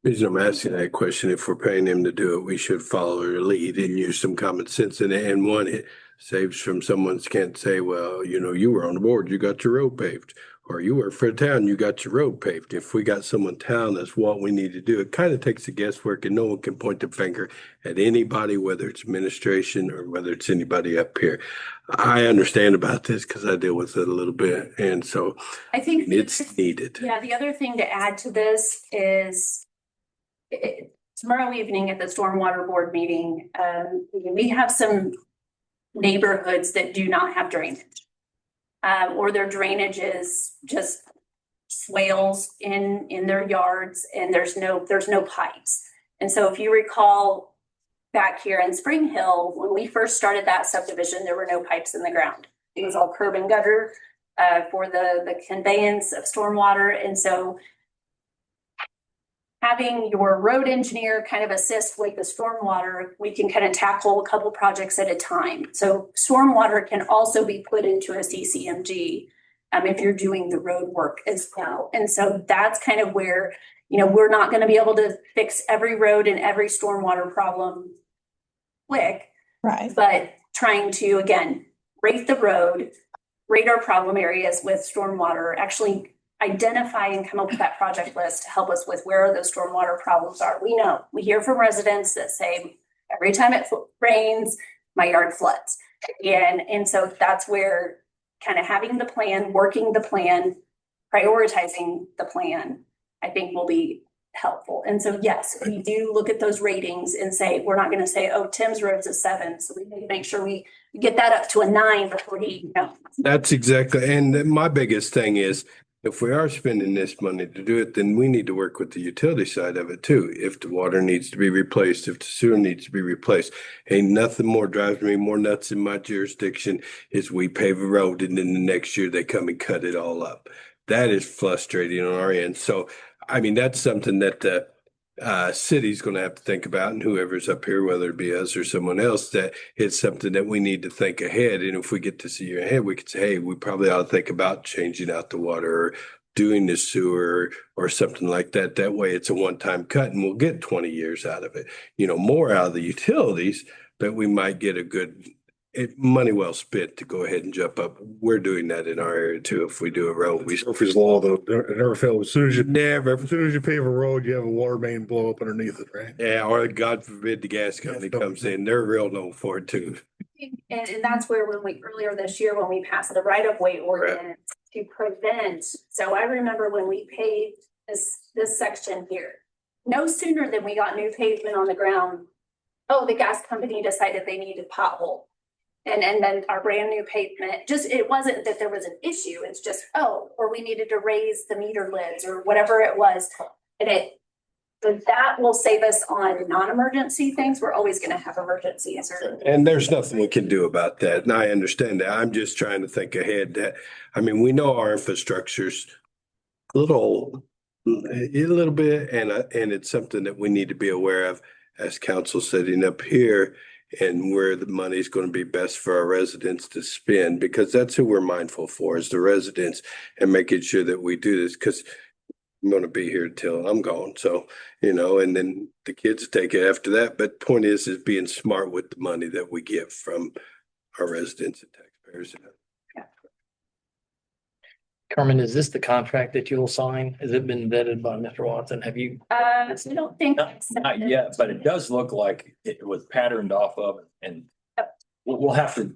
reason I'm asking that question, if we're paying him to do it, we should follow her lead and use some common sense in it. And one, it saves from someone's can't say, well, you know, you were on the board, you got your road paved. Or you work for a town, you got your road paved. If we got someone town, that's what we need to do. It kind of takes the guesswork and no one can point the finger at anybody, whether it's administration or whether it's anybody up here. I understand about this because I deal with it a little bit. And so I think. it's needed. Yeah, the other thing to add to this is tomorrow evening at the Stormwater Board meeting, we have some neighborhoods that do not have drainage. Or their drainage is just swales in their yards and there's no pipes. And so if you recall back here in Spring Hill, when we first started that subdivision, there were no pipes in the ground. It was all curb and gutter for the conveyance of stormwater. And so having your road engineer kind of assist with the stormwater, we can kind of tackle a couple projects at a time. So stormwater can also be put into a CCMG if you're doing the road work as well. And so that's kind of where, you know, we're not going to be able to fix every road and every stormwater problem quick, Right. but trying to, again, rate the road, rate our problem areas with stormwater, actually identify and come up with that project list to help us with where those stormwater problems are. We know, we hear from residents that say, every time it rains, my yard floods. And so that's where kind of having the plan, working the plan, prioritizing the plan, I think will be helpful. And so, yes, we do look at those ratings and say, we're not going to say, oh, Tim's road's a 7. So we need to make sure we get that up to a 9 before he, you know. That's exactly. And my biggest thing is, if we are spending this money to do it, then we need to work with the utility side of it too. If the water needs to be replaced, if the sewer needs to be replaced, ain't nothing more drives me more nuts in my jurisdiction is we pave a road and then the next year they come and cut it all up. That is frustrating on our end. So, I mean, that's something that the city's going to have to think about, and whoever's up here, whether it be us or someone else, that it's something that we need to think ahead. And if we get to see year ahead, we could say, hey, we probably ought to think about changing out the water or doing the sewer or something like that. That way it's a one-time cut and we'll get 20 years out of it, you know, more out of the utilities, but we might get a good money well spent to go ahead and jump up. We're doing that in our area too. If we do a road, we Murphy's Law, though, it never fails. As soon as never, you pave a road, you have a water main blow up underneath it, right? yeah, or God forbid the gas company comes in, they're real known for it too. And that's where when we, earlier this year, when we passed the right of way ordinance to prevent. So I remember when we paved this section here, no sooner than we got new pavement on the ground, oh, the gas company decided they needed pothole. And then our brand new pavement, just, it wasn't that there was an issue. It's just, oh, or we needed to raise the meter lids or whatever it was. And that will save us on non-emergency things. We're always going to have emergencies. And there's nothing we can do about that. And I understand that. I'm just trying to think ahead that, I mean, we know our infrastructure's a little bit, and it's something that we need to be aware of as council sitting up here and where the money is going to be best for our residents to spend, because that's who we're mindful for, is the residents, and making sure that we do this, because I'm going to be here till I'm gone. So, you know, and then the kids take it after that. But point is being smart with the money that we get from our residents and taxpayers. Carmen, is this the contract that you'll sign? Has it been vetted by Mr. Watson? Have you? I don't think. Not yet, but it does look like it was patterned off of, and we'll have to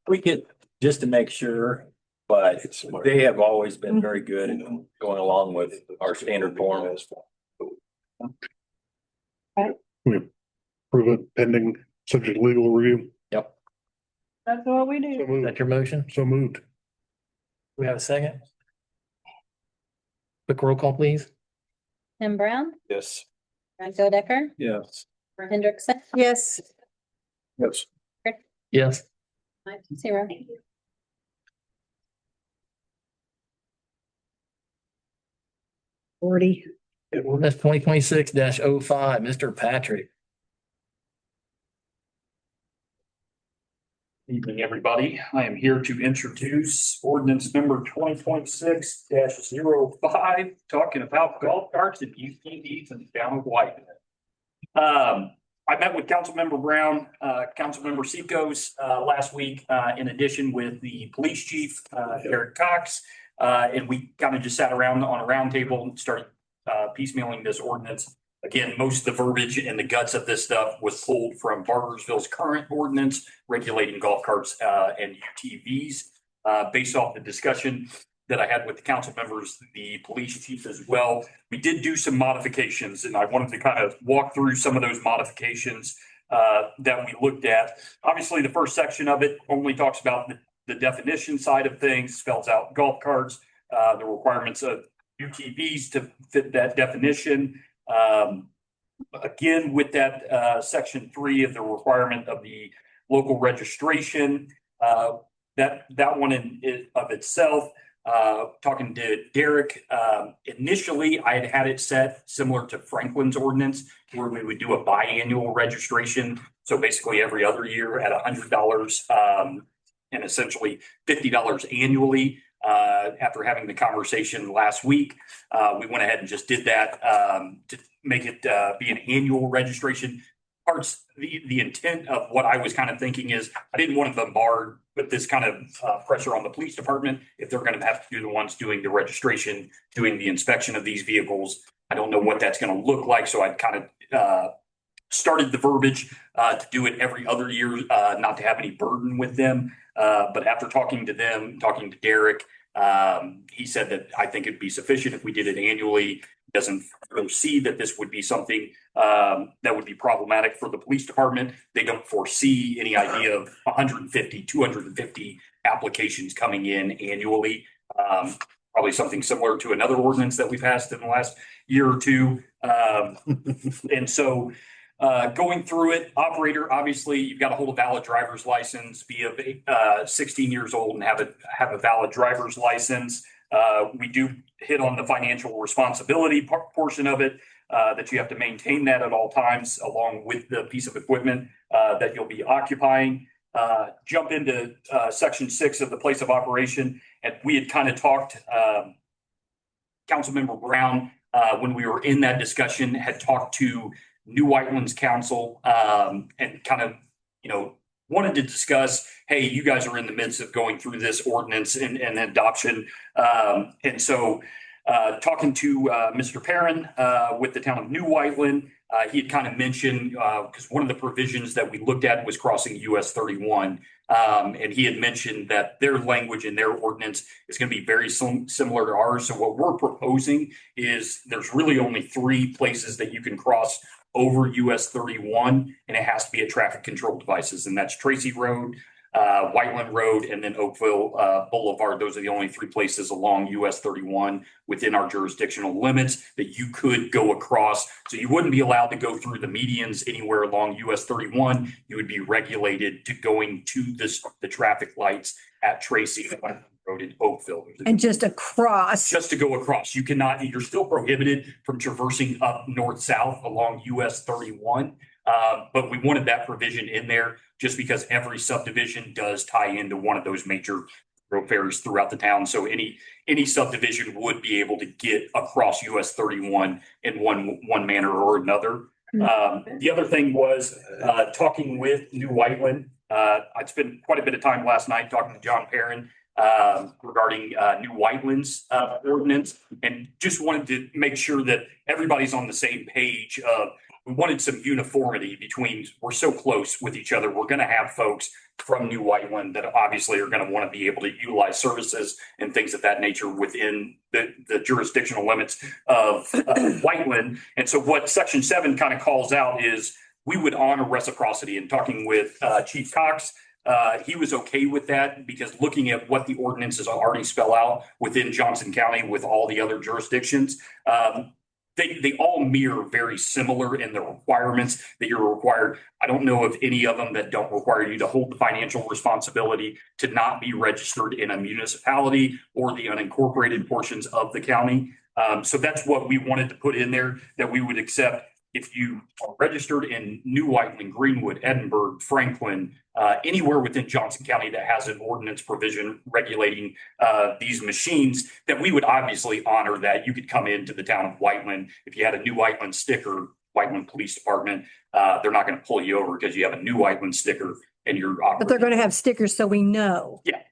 tweak it just to make sure. But It's smart. they have always been very good at going along with our standard form. Prove it pending subject to legal review. Yep. That's what we So do. Is moved. that your motion? So moved. We have a second? Quick roll call, please. Tim Brown, Yes. Brad Godecker, Yes. Hendrickson, Yes. Yes. Yes. 5-0. Ordinance 2026-05, Mr. Patrick. Evening, everybody. I am here to introduce ordinance number 2026-05, talking about golf carts and UTVs in the town of Whiteman. I met with Councilmember Brown, Councilmember Seacos, last week, in addition with the police chief, Eric Cox. And we kind of just sat around on a round table and started piecemealing this ordinance. Again, most of the verbiage and the guts of this stuff was pulled from Barbersville's current ordinance regulating golf carts and UTVs. Based off the discussion that I had with the council members, the police chief as well, we did do some modifications, and I wanted to kind of walk through some of those modifications that we looked at. Obviously, the first section of it only talks about the definition side of things, spells out golf carts, the requirements of UTVs to fit that definition. Again, with that section 3 of the requirement of the local registration, that one of itself, talking to Derek, initially I had it set similar to Franklin's ordinance where we would do a biannual registration. So basically every other year at $100 and essentially $50 annually. After having the conversation last week, we went ahead and just did that to make it be an annual registration. The intent of what I was kind of thinking is I didn't want to bombard with this kind of pressure on the police department if they're going to have to be the ones doing the registration, doing the inspection of these vehicles. I don't know what that's going to look like, so I kind of started the verbiage to do it every other year, not to have any burden with them. But after talking to them, talking to Derek, he said that I think it'd be sufficient if we did it annually. Doesn't foresee that this would be something that would be problematic for the police department. They don't foresee any idea of 150, 250 applications coming in annually. Probably something similar to another ordinance that we've passed in the last year or two. And so going through it, operator, obviously you've got to hold a valid driver's license, be of 16 years old and have a valid driver's license. We do hit on the financial responsibility portion of it, that you have to maintain that at all times along with the piece of equipment that you'll be occupying. Jump into section 6 of the place of operation. And we had kind of talked, Councilmember Brown, when we were in that discussion, had talked to New Whitelands Council and kind of, wanted to discuss, hey, you guys are in the midst of going through this ordinance and adoption. And so talking to Mr. Perrin with the town of New Whiteland, he had kind of mentioned, because one of the provisions that we looked at was crossing US 31. And he had mentioned that their language and their ordinance is going to be very similar to ours. So what we're proposing is there's really only 3 places that you can cross over US 31, and it has to be at traffic control devices. And that's Tracy Road, Whiteland Road, and then Oakville Boulevard. Those are the only 3 places along US 31 within our jurisdictional limits that you could go across. So you wouldn't be allowed to go through the medians anywhere along US 31. You would be regulated to going to the traffic lights at Tracy Road in Oakville. And just across. Just to go across. You cannot, you're still prohibited from traversing up north-south along US 31. But we wanted that provision in there just because every subdivision does tie into one of those major thoroughfares throughout the town. So any subdivision would be able to get across US 31 in one manner or another. The other thing was talking with New Whiteland. I'd spent quite a bit of time last night talking to John Perrin regarding New Whiteland's ordinance, and just wanted to make sure that everybody's on the same page of we wanted some uniformity between, we're so close with each other. We're going to have folks from New Whiteland that obviously are going to want to be able to utilize services and things of that nature within the jurisdictional limits of Whiteland. And so what section 7 kind of calls out is we would honor reciprocity. And talking with Chief Cox, he was okay with that because looking at what the ordinances already spell out within Johnson County with all the other jurisdictions, they all mirror very similar in the requirements that you're required. I don't know of any of them that don't require you to hold the financial responsibility to not be registered in a municipality or the unincorporated portions of the county. So that's what we wanted to put in there, that we would accept if you are registered in New Whiteland, Greenwood, Edinburgh, Franklin, anywhere within Johnson County that has an ordinance provision regulating these machines, that we would obviously honor that. You could come into the town of Whiteland. If you had a New Whiteland sticker, Whiteland Police Department, they're not going to pull you over because you have a New Whiteland sticker and you're But they're operating. going to have stickers so we know. Yeah,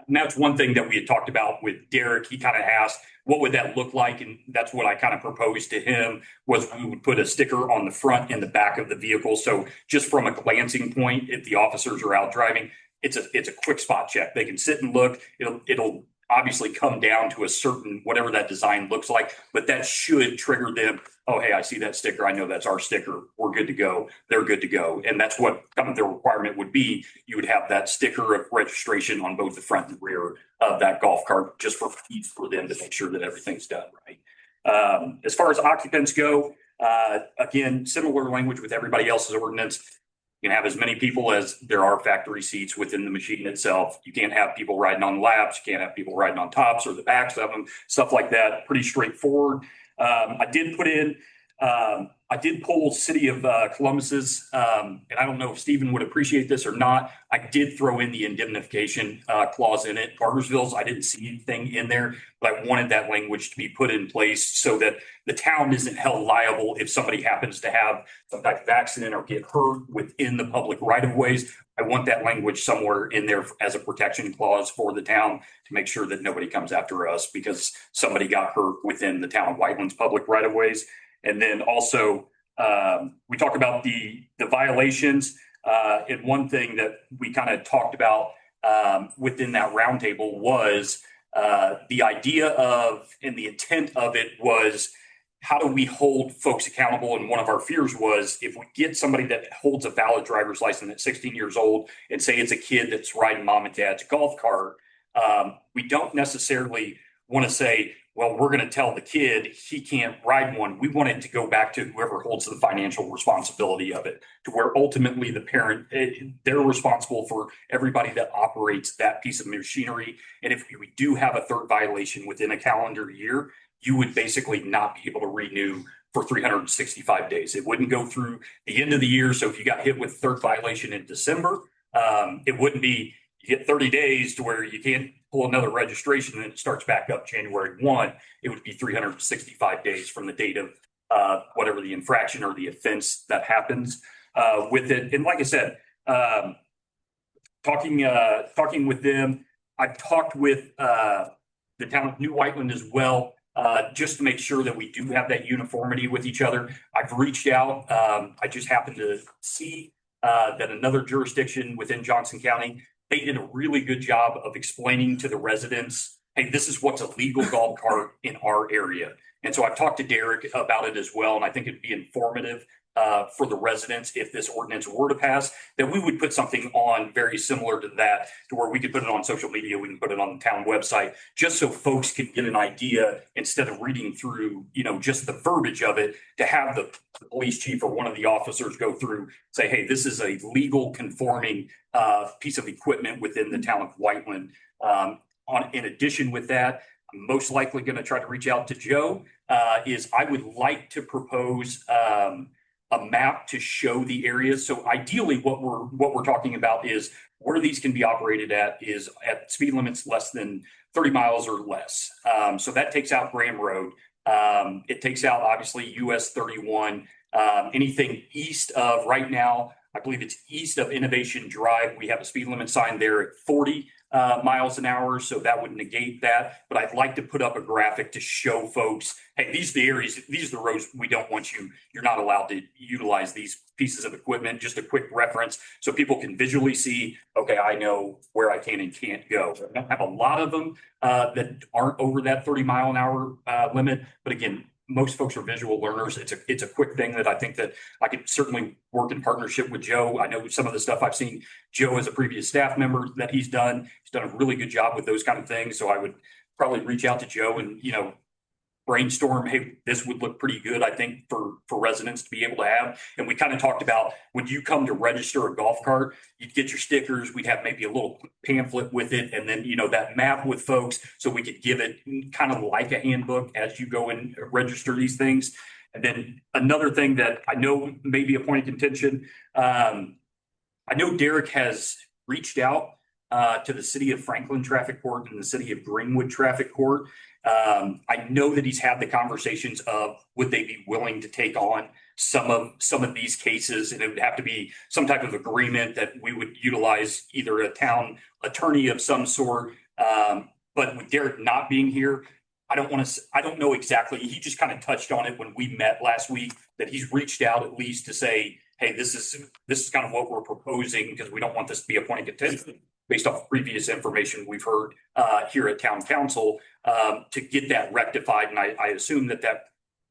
and that's one thing that we had talked about with Derek. He kind of asked, what would that look like? And that's what I kind of proposed to him, was we would put a sticker on the front and the back of the vehicle. So just from a glancing point, if the officers are out driving, it's a quick spot check. They can sit and look. It'll obviously come down to a certain, whatever that design looks like, but that should trigger them. Oh, hey, I see that sticker. I know that's our sticker. We're good to go. They're good to go. And that's what kind of the requirement would be. You would have that sticker of registration on both the front and rear of that golf cart, just for them to make sure that everything's done right. As far as occupants go, again, similar language with everybody else's ordinance. You can have as many people as there are factory seats within the machine itself. You can't have people riding on laps. You can't have people riding on tops or the backs of them, stuff like that. Pretty straightforward. I did pull City of Columbus's, and I don't know if Stephen would appreciate this or not. I did throw in the indemnification clause in it. Cartersville's, I didn't see anything in there, but I wanted that language to be put in place so that the town isn't held liable if somebody happens to have some type of accident or get hurt within the public right of ways. I want that language somewhere in there as a protection clause for the town to make sure that nobody comes after us because somebody got hurt within the town of Whiteland's public right of ways. And then also, we talk about the violations. And one thing that we kind of talked about within that roundtable was the idea of, and the intent of it was, how do we hold folks accountable? And one of our fears was, if we get somebody that holds a valid driver's license at 16 years old and say it's a kid that's riding mom and dad's golf cart, we don't necessarily want to say, well, we're going to tell the kid he can't ride one. We want it to go back to whoever holds the financial responsibility of it, to where ultimately the parent, they're responsible for everybody that operates that piece of machinery. And if we do have a third violation within a calendar year, you would basically not be able to renew for 365 days. It wouldn't go through the end of the year. So if you got hit with third violation in December, it wouldn't be, you get 30 days to where you can't pull another registration and it starts back up January 1. It would be 365 days from the date of whatever the infraction or the offense that happens with it. And like I said, talking with them, I've talked with the town of New Whiteland as well, just to make sure that we do have that uniformity with each other. I've reached out. I just happened to see that another jurisdiction within Johnson County, they did a really good job of explaining to the residents, hey, this is what's a legal golf cart in our area. And so I've talked to Derek about it as well. And I think it'd be informative for the residents, if this ordinance were to pass, that we would put something on very similar to that, to where we could put it on social media, we can put it on the town website, just so folks can get an idea instead of reading through, just the verbiage of it, to have the police chief or one of the officers go through, say, hey, this is a legal conforming piece of equipment within the town of Whiteland. In addition with that, I'm most likely going to try to reach out to Joe, is I would like to propose a map to show the areas. So ideally what we're talking about is where these can be operated at is at speed limits less than 30 miles or less. So that takes out Graham Road. It takes out obviously US 31, anything east of, right now, I believe it's east of Innovation Drive. We have a speed limit sign there at 40 miles an hour. So that would negate that. But I'd like to put up a graphic to show folks, hey, these are the areas, these are the roads we don't want you're not allowed to utilize these pieces of equipment. Just a quick reference so people can visually see, okay, I know where I can and can't go. I don't have a lot of them that aren't over that 30 mile an hour limit. But again, most folks are visual learners. It's a quick thing that I think that I could certainly work in partnership with Joe. I know some of the stuff I've seen Joe as a previous staff member that he's done a really good job with those kind of things. So I would probably reach out to Joe and, brainstorm, hey, this would look pretty good, I think, for residents to be able to have. And we kind of talked about when you come to register a golf cart, you'd get your stickers, we'd have maybe a little pamphlet with it, and then, that map with folks, so we could give it kind of like a handbook as you go and register these things. And then another thing that I know may be a point of contention, I know Derek has reached out to the city of Franklin Traffic Court and the city of Greenwood Traffic Court. I know that he's had the conversations of would they be willing to take on some of these cases, and it would have to be some type of agreement that we would utilize either a town attorney of some sort. But with Derek not being here, I don't know exactly. He just kind of touched on it when we met last week, that he's reached out at least to say, hey, this is kind of what we're proposing, because we don't want this to be a point of contention based off previous information we've heard here at town council, to get that rectified. And I assume that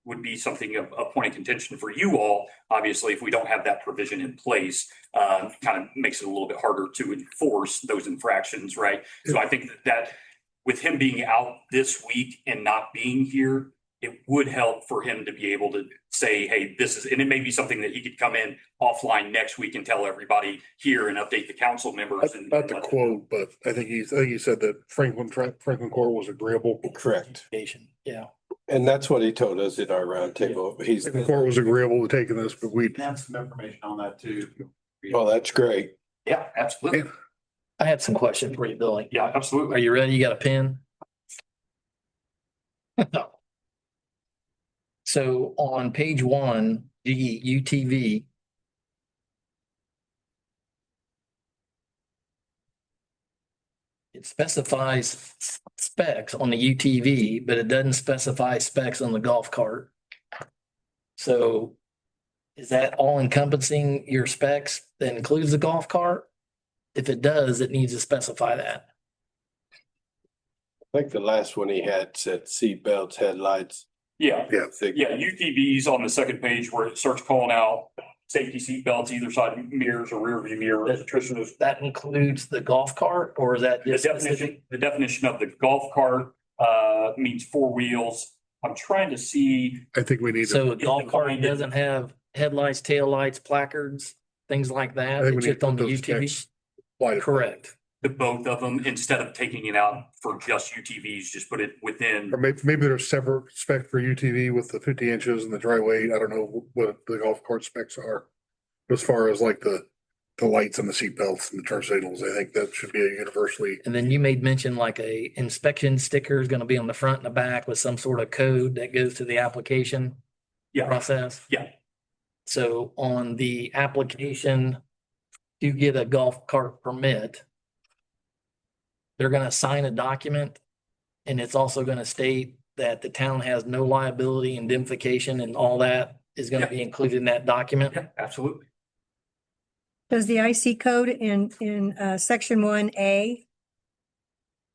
would be something of a point of contention for you all. Obviously, if we don't have that provision in place, kind of makes it a little bit harder to enforce those infractions, right? So I think that with him being out this week and not being here, it would help for him to be able to say, hey, and it may be something that he could come in offline next week and tell everybody here and update the council members. Not to quote, but I think he said that Franklin Court was agreeable. Correct. Yeah. And that's what he told us at our roundtable. Franklin Court was agreeable to taking this, but we Have some information on that too. well, that's great. Yeah, absolutely. I had some questions for you, Billy. Yeah, Are absolutely. you ready? You got a pen? So on page 1, G, UTV. It specifies specs on the UTV, but it doesn't specify specs on the golf cart. So is that all encompassing your specs that includes the golf cart? If it does, it needs to specify that. I think the last one he had said seat belts, headlights. Yeah, Yeah. yeah, UTVs on the second page where it starts calling out safety seat belts, either side mirrors or rear view mirrors. Tricia, That includes the golf cart, or is that the just definition of the golf cart means 4 wheels. I'm trying to see. I think we need to, So a golf cart defined it. doesn't have headlights, taillights, placards, things like I that? think we It's need just to on put the those UTV? specs. Why? Correct. The both of them, instead of taking it out for just UTVs, just put it within. Or maybe there's separate spec for UTV with the 50 inches and the dry weight. I don't know what the golf cart specs are. As far as like the lights and the seat belts and the turn signals, I think that should be a universally. And then you made mention like a inspection sticker is gonna be on the front and the back with some sort of code that goes to the application Yeah, process. yeah, So on the application to get a golf cart permit, they're gonna sign a document, and it's also gonna state that the town has no liability, indemnification, and all that is gonna be included in that document. yeah, absolutely. Does the IC code in section 1A,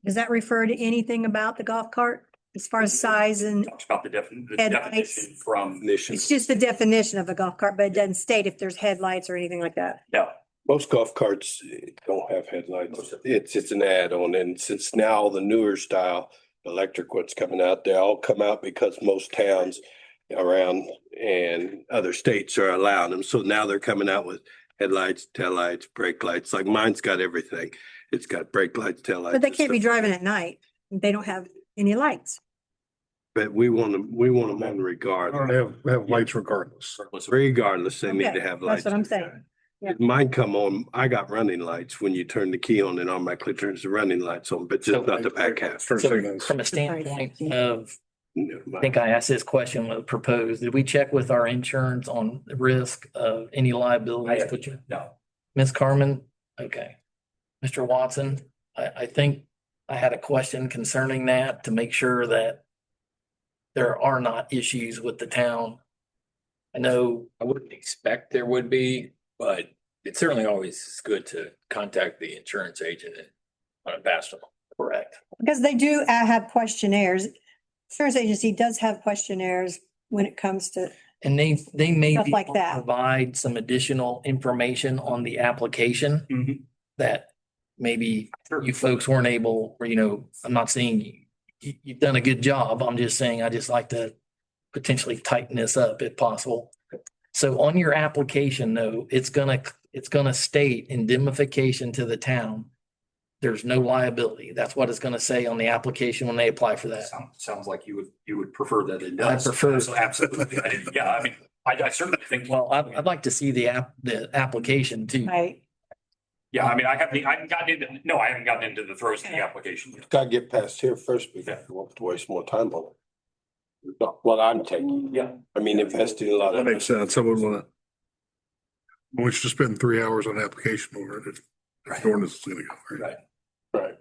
does that refer to anything about the golf cart as far as size and Talks about the Headlights. definition from, Ignition. it's just the definition of a golf cart, but it doesn't state if there's headlights or anything like that? no, Most golf carts don't have headlights. It's an add-on, and since now the newer style electric ones coming out, they all come out because most towns around and other states are allowing them. So now they're coming out with headlights, taillights, brake lights. Like mine's got everything. It's got brake lights, taillights. But they and can't be stuff. driving at night. They don't have any lights. But we want them on I don't regardless. have lights regardless. Regardless, they need Okay, to have that's lights. what I'm saying. Yeah. Mine come on, I got running lights. When you turn the key on, it automatically turns the running lights on, but just not the back half. Turn So signals. from a standpoint of, Never I mind. think I asked this question when it proposed, did we check with our insurance on the risk of any liability? no. Ms. Carmen? Okay. Mr. Watson, I think I had a question concerning that to make sure that there are not issues with the town. I know, I wouldn't expect there would be, but it certainly always is good to contact the insurance agent and run it past them. correct. Because they do have questionnaires. Insurance agency does have questionnaires when it comes to, And they may Stuff be like able to that. provide some additional information on the application Mhm. that maybe Sure. you folks weren't able, or, I'm not saying you you've done a good job. I'm just saying, I just like to potentially tighten this up if possible. So on your application though, it's gonna state indemnification to the town. There's no liability. That's what it's gonna say on the application when they apply for that. Sounds like you would prefer that it I does. prefer- So absolutely. Yeah, I mean, I certainly think, Well, I'd like to see the application too. Right. yeah, I mean, I haven't gotten into the throes of the application yet. Gotta get past here first before we want to waste more time on it. Not what I'm taking. Yeah. I mean, investing a lot That of. makes sense. I wouldn't wanna. We should spend 3 hours on application over it. If the ordinance is gonna go. Right. Right.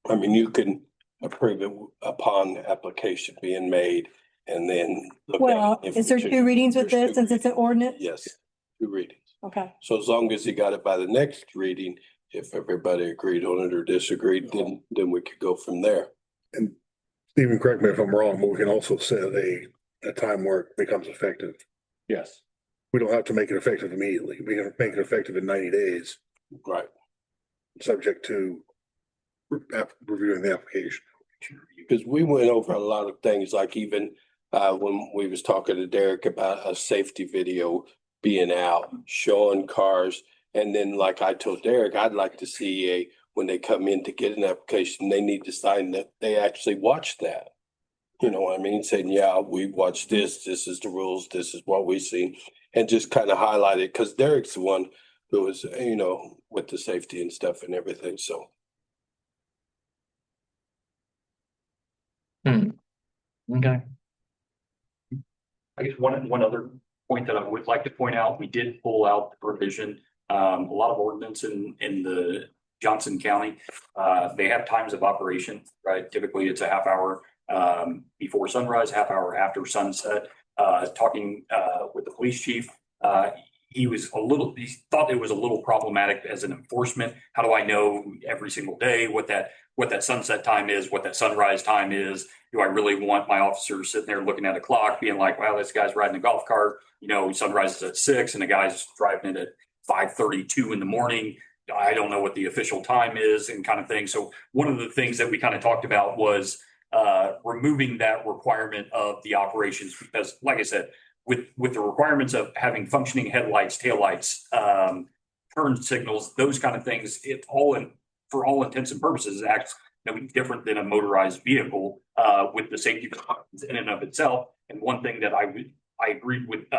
I mean, you can approve it upon application being made and then. look at Well, if is there it's- 2 readings with there's this two since it's an ordinance? Yes, 2 readings. Okay. So as long as he got it by the next reading, if everybody agreed on it or disagreed, then we could go from there. Stephen, correct me if I'm wrong, but we can also set a time where it becomes effective. Yes. We don't have to make it effective immediately. We can make it effective in 90 days, Right. subject to reviewing the application. Because we went over a lot of things, like even when we was talking to Derek about a safety video being out, showing cars. And then like I told Derek, I'd like to see when they come in to get an application, they need to sign that they actually watched that. You know what I mean? Saying, yeah, we watched this is the rules, this is what we seen. And just kind of highlight it, because Derek's the one who was, with the safety and stuff and everything, so. Okay. I guess one other point that I would like to point out, we did pull out the provision, a lot of ordinance in the Johnson County. They have times of operation, right? Typically it's a half hour before sunrise, half hour after sunset. Talking with the police chief, he thought it was a little problematic as an enforcement. How do I know every single day what that sunset time is, what that sunrise time is? Do I really want my officers sitting there looking at a clock being like, wow, this guy's riding a golf cart, sunrise is at 6 and the guy's driving it at 5:32 in the morning. I don't know what the official time is and kind of thing. So one of the things that we kind of talked about was removing that requirement of the operations, because like I said, with the requirements of having functioning headlights, taillights, turn signals, those kind of things, for all intents and purposes, acts different than a motorized vehicle with the safety requirements in and of itself. And one thing that I agreed with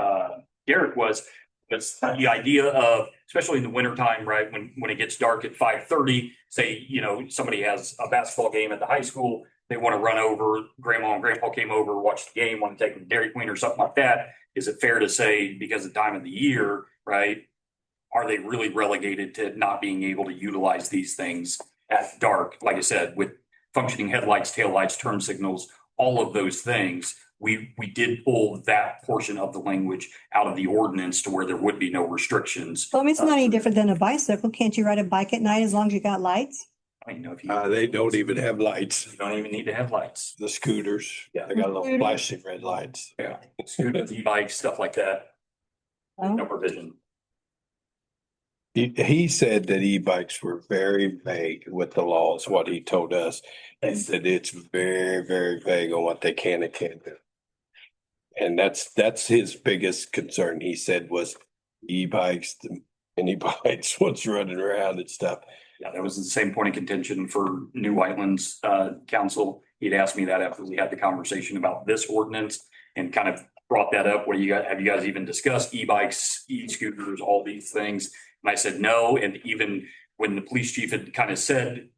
Derek was the idea of, especially in the wintertime, right, when it gets dark at 5:30, say, somebody has a basketball game at the high school, they want to run over, grandma and grandpa came over, watched the game, want to take them to Dairy Queen or something like that. Is it fair to say, because of the time of the year, right, are they really relegated to not being able to utilize these things at dark? Like I said, with functioning headlights, taillights, turn signals, all of those things, we did pull that portion of the language out of the ordinance to where there would be no restrictions. Well, I mean, it's not any different than a bicycle. Can't you ride a bike at night as long as you got lights? I mean, if They don't even have lights, you don't even need to have lights. the scooters. Yeah. They got little flashing red lights. Yeah. Scooters, e-bikes, stuff like that. Oh. No provision. He said that e-bikes were very vague with the laws, what he told us. He said it's very, very vague on what they can and can't do. And that's his biggest concern, he said, was e-bikes, the mini bikes, what's running around and stuff. Yeah, that was the same point of contention for New Whitelands Council. He'd asked me that after we had the conversation about this ordinance and kind of brought that up. Have you guys even discussed e-bikes, e-scooters, all these things? And I said no. And even when the police chief had kind of said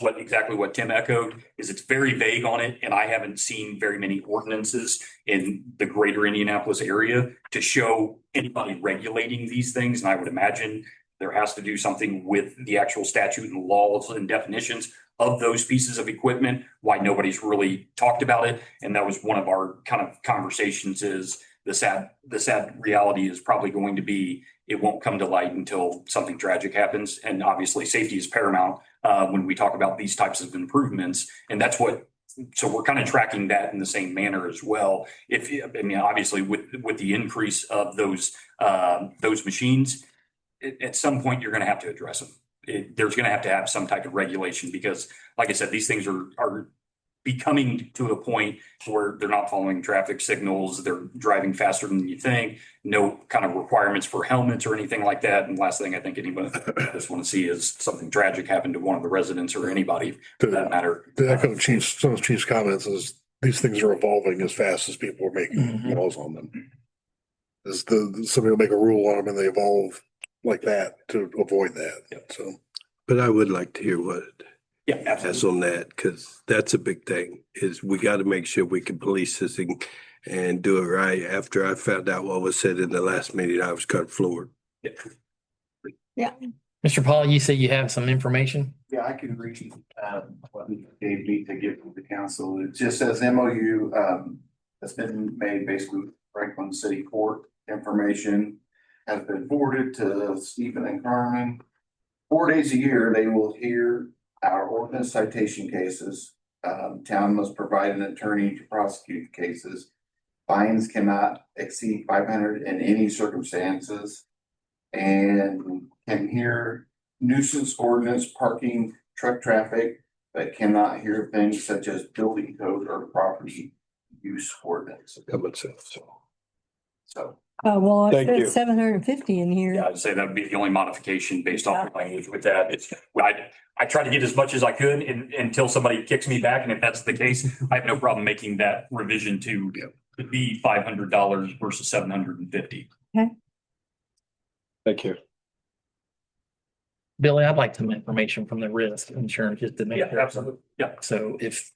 exactly what Tim echoed, is it's very vague on it. And I haven't seen very many ordinances in the greater Indianapolis area to show anybody regulating these things. And I would imagine there has to do something with the actual statute and laws and definitions of those pieces of equipment, why nobody's really talked about it. And that was one of our kind of conversations. Is the sad reality is probably going to be, it won't come to light until something tragic happens. And obviously safety is paramount when we talk about these types of improvements. And so we're kind of tracking that in the same manner as well. Obviously with the increase of those machines, at some point you're going to have to address them. There's going to have some type of regulation, because like I said, these things are becoming to a point where they're not following traffic signals, they're driving faster than you think, no kind of requirements for helmets or anything like that. And last thing I think anybody just want to see is something tragic happen to one of the residents or anybody for that matter. The echo chief's, some of the chief's comments is these things are evolving as fast as people are making Mhm. laws on them. Somebody will make a rule on them and they evolve like that to avoid that. So. But I would like to hear what Yeah, that's absolutely. on that, because that's a big thing, is we got to make sure we can police this and do it right. After I found out what was said in the last meeting, I was kind of floored. Mr. Paul, you say you have some information? Yeah, I can read what he gave me to give to the council. It just says MOU that's been made basically with Franklin City Court. Information has been forwarded to Stephen and Carmen. 4 days a year, they will hear our ordinance citation cases. Town must provide an attorney to prosecute cases. Fines cannot exceed 500 in any circumstances. And can hear nuisance ordinance, parking, truck traffic, but cannot hear things such as building code or property use ordinance. Common sense. So Oh, well, it Thank you. says 750 in here. Yeah, I'd say that would be the only modification based off the language with that. I try to get as much as I could until somebody kicks me back. And if that's the case, I have no problem making that revision to be $500 versus $750. Thank you. Billy, I'd like some information from the risk insurance just to make Yeah, sure. absolutely. Yeah. So if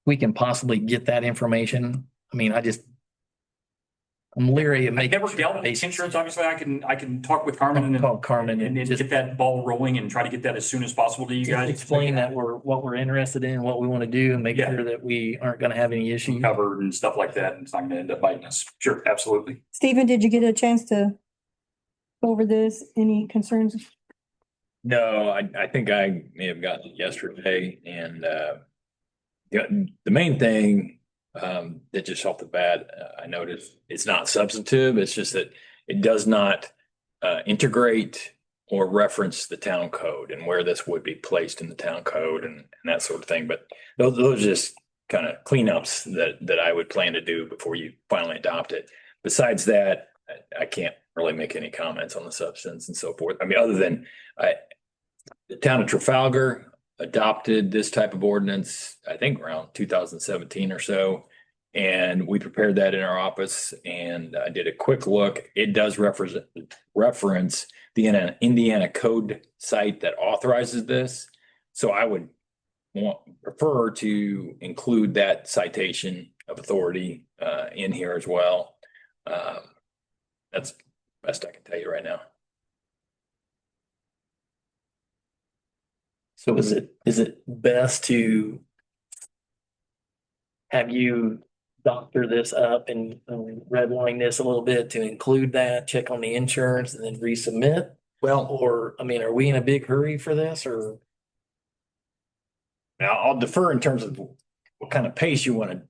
we can possibly get that information, I mean, I'm leery of I making. never dealt with insurance. Obviously, I can talk with Carmen and Call Carmen and and just just get that ball rolling and try to get that as soon as possible to you guys. explain that what we're interested in, what we want to do, and make Yeah. sure that we aren't going to have any issues. Covered and stuff like that. And it's not going to end up biting us. Sure, absolutely. Stephen, did you get a chance to go over this? Any concerns? No, I think I may have gotten it yesterday and the main thing that just off the bat, I noticed it's not substantive. It's just that it does not integrate or reference the town code and where this would be placed in the town code and that sort of thing. But those are just kind of cleanups that I would plan to do before you finally adopt it. Besides that, I can't really make any comments on the substance and so forth. I mean, other than the town of Trafalgar adopted this type of ordinance, I think around 2017 or so. And we prepared that in our office and I did a quick look. It does reference the Indiana code site that authorizes this. So I would prefer to include that citation of authority in here as well. That's the best I can tell you right now. So is it best to have you doctor this up and redline this a little bit to include that, check on the insurance and then resubmit? Well, Or, I mean, are we in a big hurry for this or? now I'll defer in terms of what kind of pace you want to,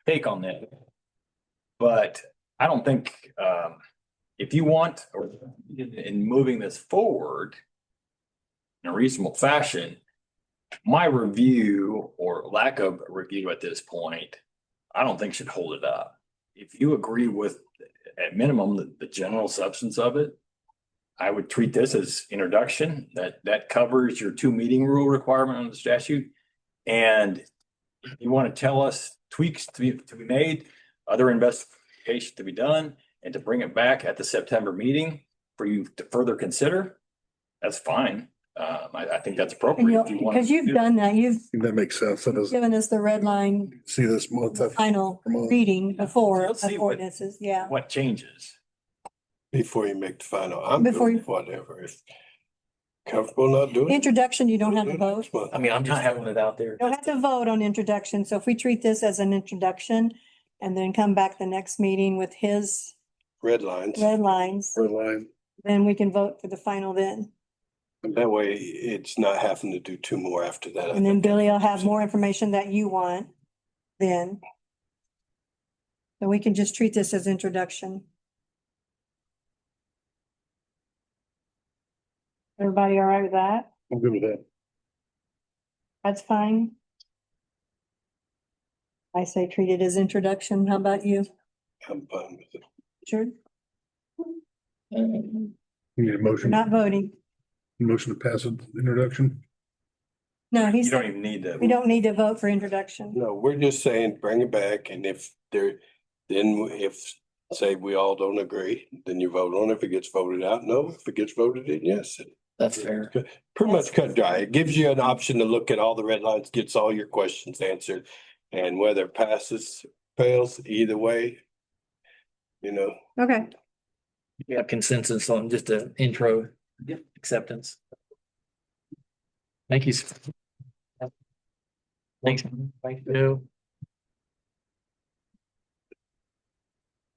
take on that. But I don't think, if you want, or in moving this forward in a reasonable fashion, my review or lack of review at this point, I don't think should hold it up. If you agree with, at minimum, the general substance of it, I would treat this as introduction. That covers your 2 meeting rule requirement on the statute. And if you want to tell us tweaks to be made, other investigation to be done, and to bring it back at the September meeting for you to further consider, that's fine. I think that's appropriate. if you want Because to you've do that. done that. You've That makes sense. That doesn't given us the red line see this month. final reading before Let's see of what- ordinances. Yeah. What changes? Before you make the final, I'm Before good with whatever. If comfortable not doing it. Introduction, you don't have to vote. next month. I mean, I'm just having it out there. You don't have to vote on introduction. So if we treat this as an introduction and then come back the next meeting with his Red lines. red lines, Red line. then we can vote for the final then. That way it's not having to do 2 more after that. And then Billy will have more information that you want then. So we can just treat this as introduction. Everybody all right with that? I'm good with that. That's fine. I say treat it as introduction. How about you, I'm fine with it. Richard? You need a We're motion, not voting. motion to pass it, introduction. No, You don't even need we to. don't need to vote for introduction. No, we're just saying, bring it back, and if there, then if, say, we all don't agree, then you vote on it. If it gets voted out, no. If it gets voted in, yes. That's fair. Pretty much cut dry. It gives you an option to look at all the red lines, gets all your questions answered. And whether it passes, fails, either way, you know, Okay, We have consensus on just an intro acceptance. Thank you. Sir. Thanks. Thank you.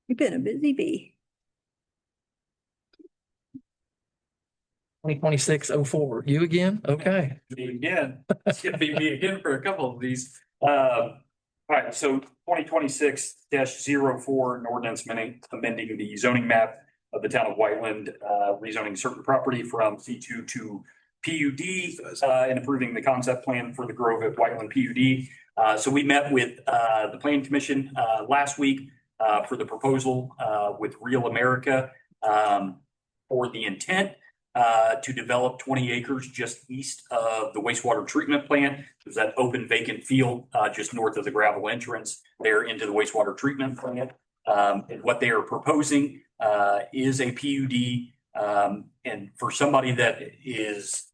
you've been a busy bee. 2026-04. You again? Okay. Me again. It's gonna be me again for a couple of these. All right, so 2026-04, an ordinance amending the zoning map of the town of Whiteland, rezoning certain property from C2 to PUD, and approving the concept plan for the Grove at Whiteland PUD. So we met with the Planning Commission last week for the proposal with Real America for the intent to develop 20 acres just east of the wastewater treatment plant. There's that open vacant field just north of the gravel entrance there into the wastewater treatment plant. And what they are proposing is a PUD. And for somebody that is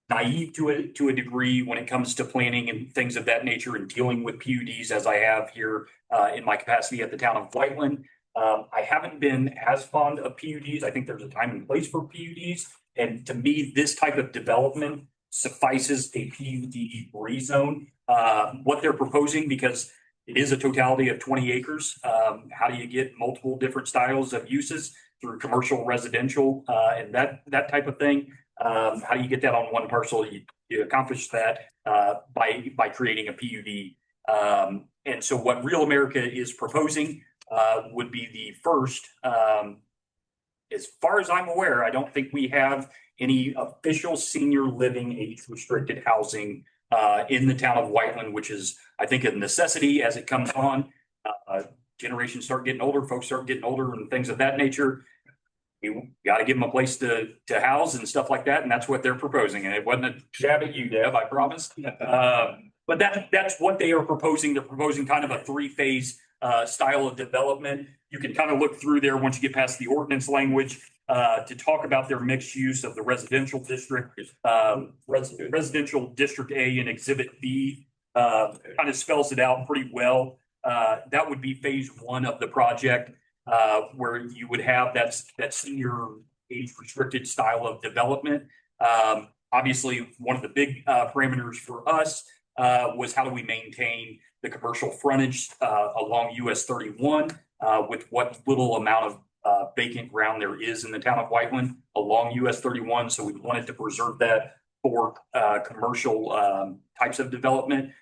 naive to a degree when it comes to planning and things of that nature and dealing with PUDs, as I have here in my capacity at the town of Whiteland, I haven't been as fond of PUDs. I think there's a time and place for PUDs. And to me, this type of development suffices a PUD rezone. What they're proposing, because it is a totality of 20 acres. How do you get multiple different styles of uses through commercial, residential, and that type of thing? How do you get that on one parcel? You accomplish that by creating a PUD. And so what Real America is proposing would be the first. As far as I'm aware, I don't think we have any official senior living age restricted housing in the town of Whiteland, which is, I think, a necessity as it comes on. Generations start getting older, folks start getting older and things of that nature. You got to give them a place to house and stuff like that. And that's what they're proposing. And it wasn't a jab at you, Deb, I promise. But that's what they are proposing. They're proposing kind of a three-phase style of development. You can kind of look through there once you get past the ordinance language to talk about their mixed use of the residential district, residential district A and exhibit B, kind of spells it out pretty well. That would be phase one of the project, where you would have that senior age restricted style of development. Obviously, one of the big parameters for us was how do we maintain the commercial frontage along US 31 with what little amount of vacant ground there is in the town of Whiteland along US 31. So we wanted to preserve that for commercial types of development.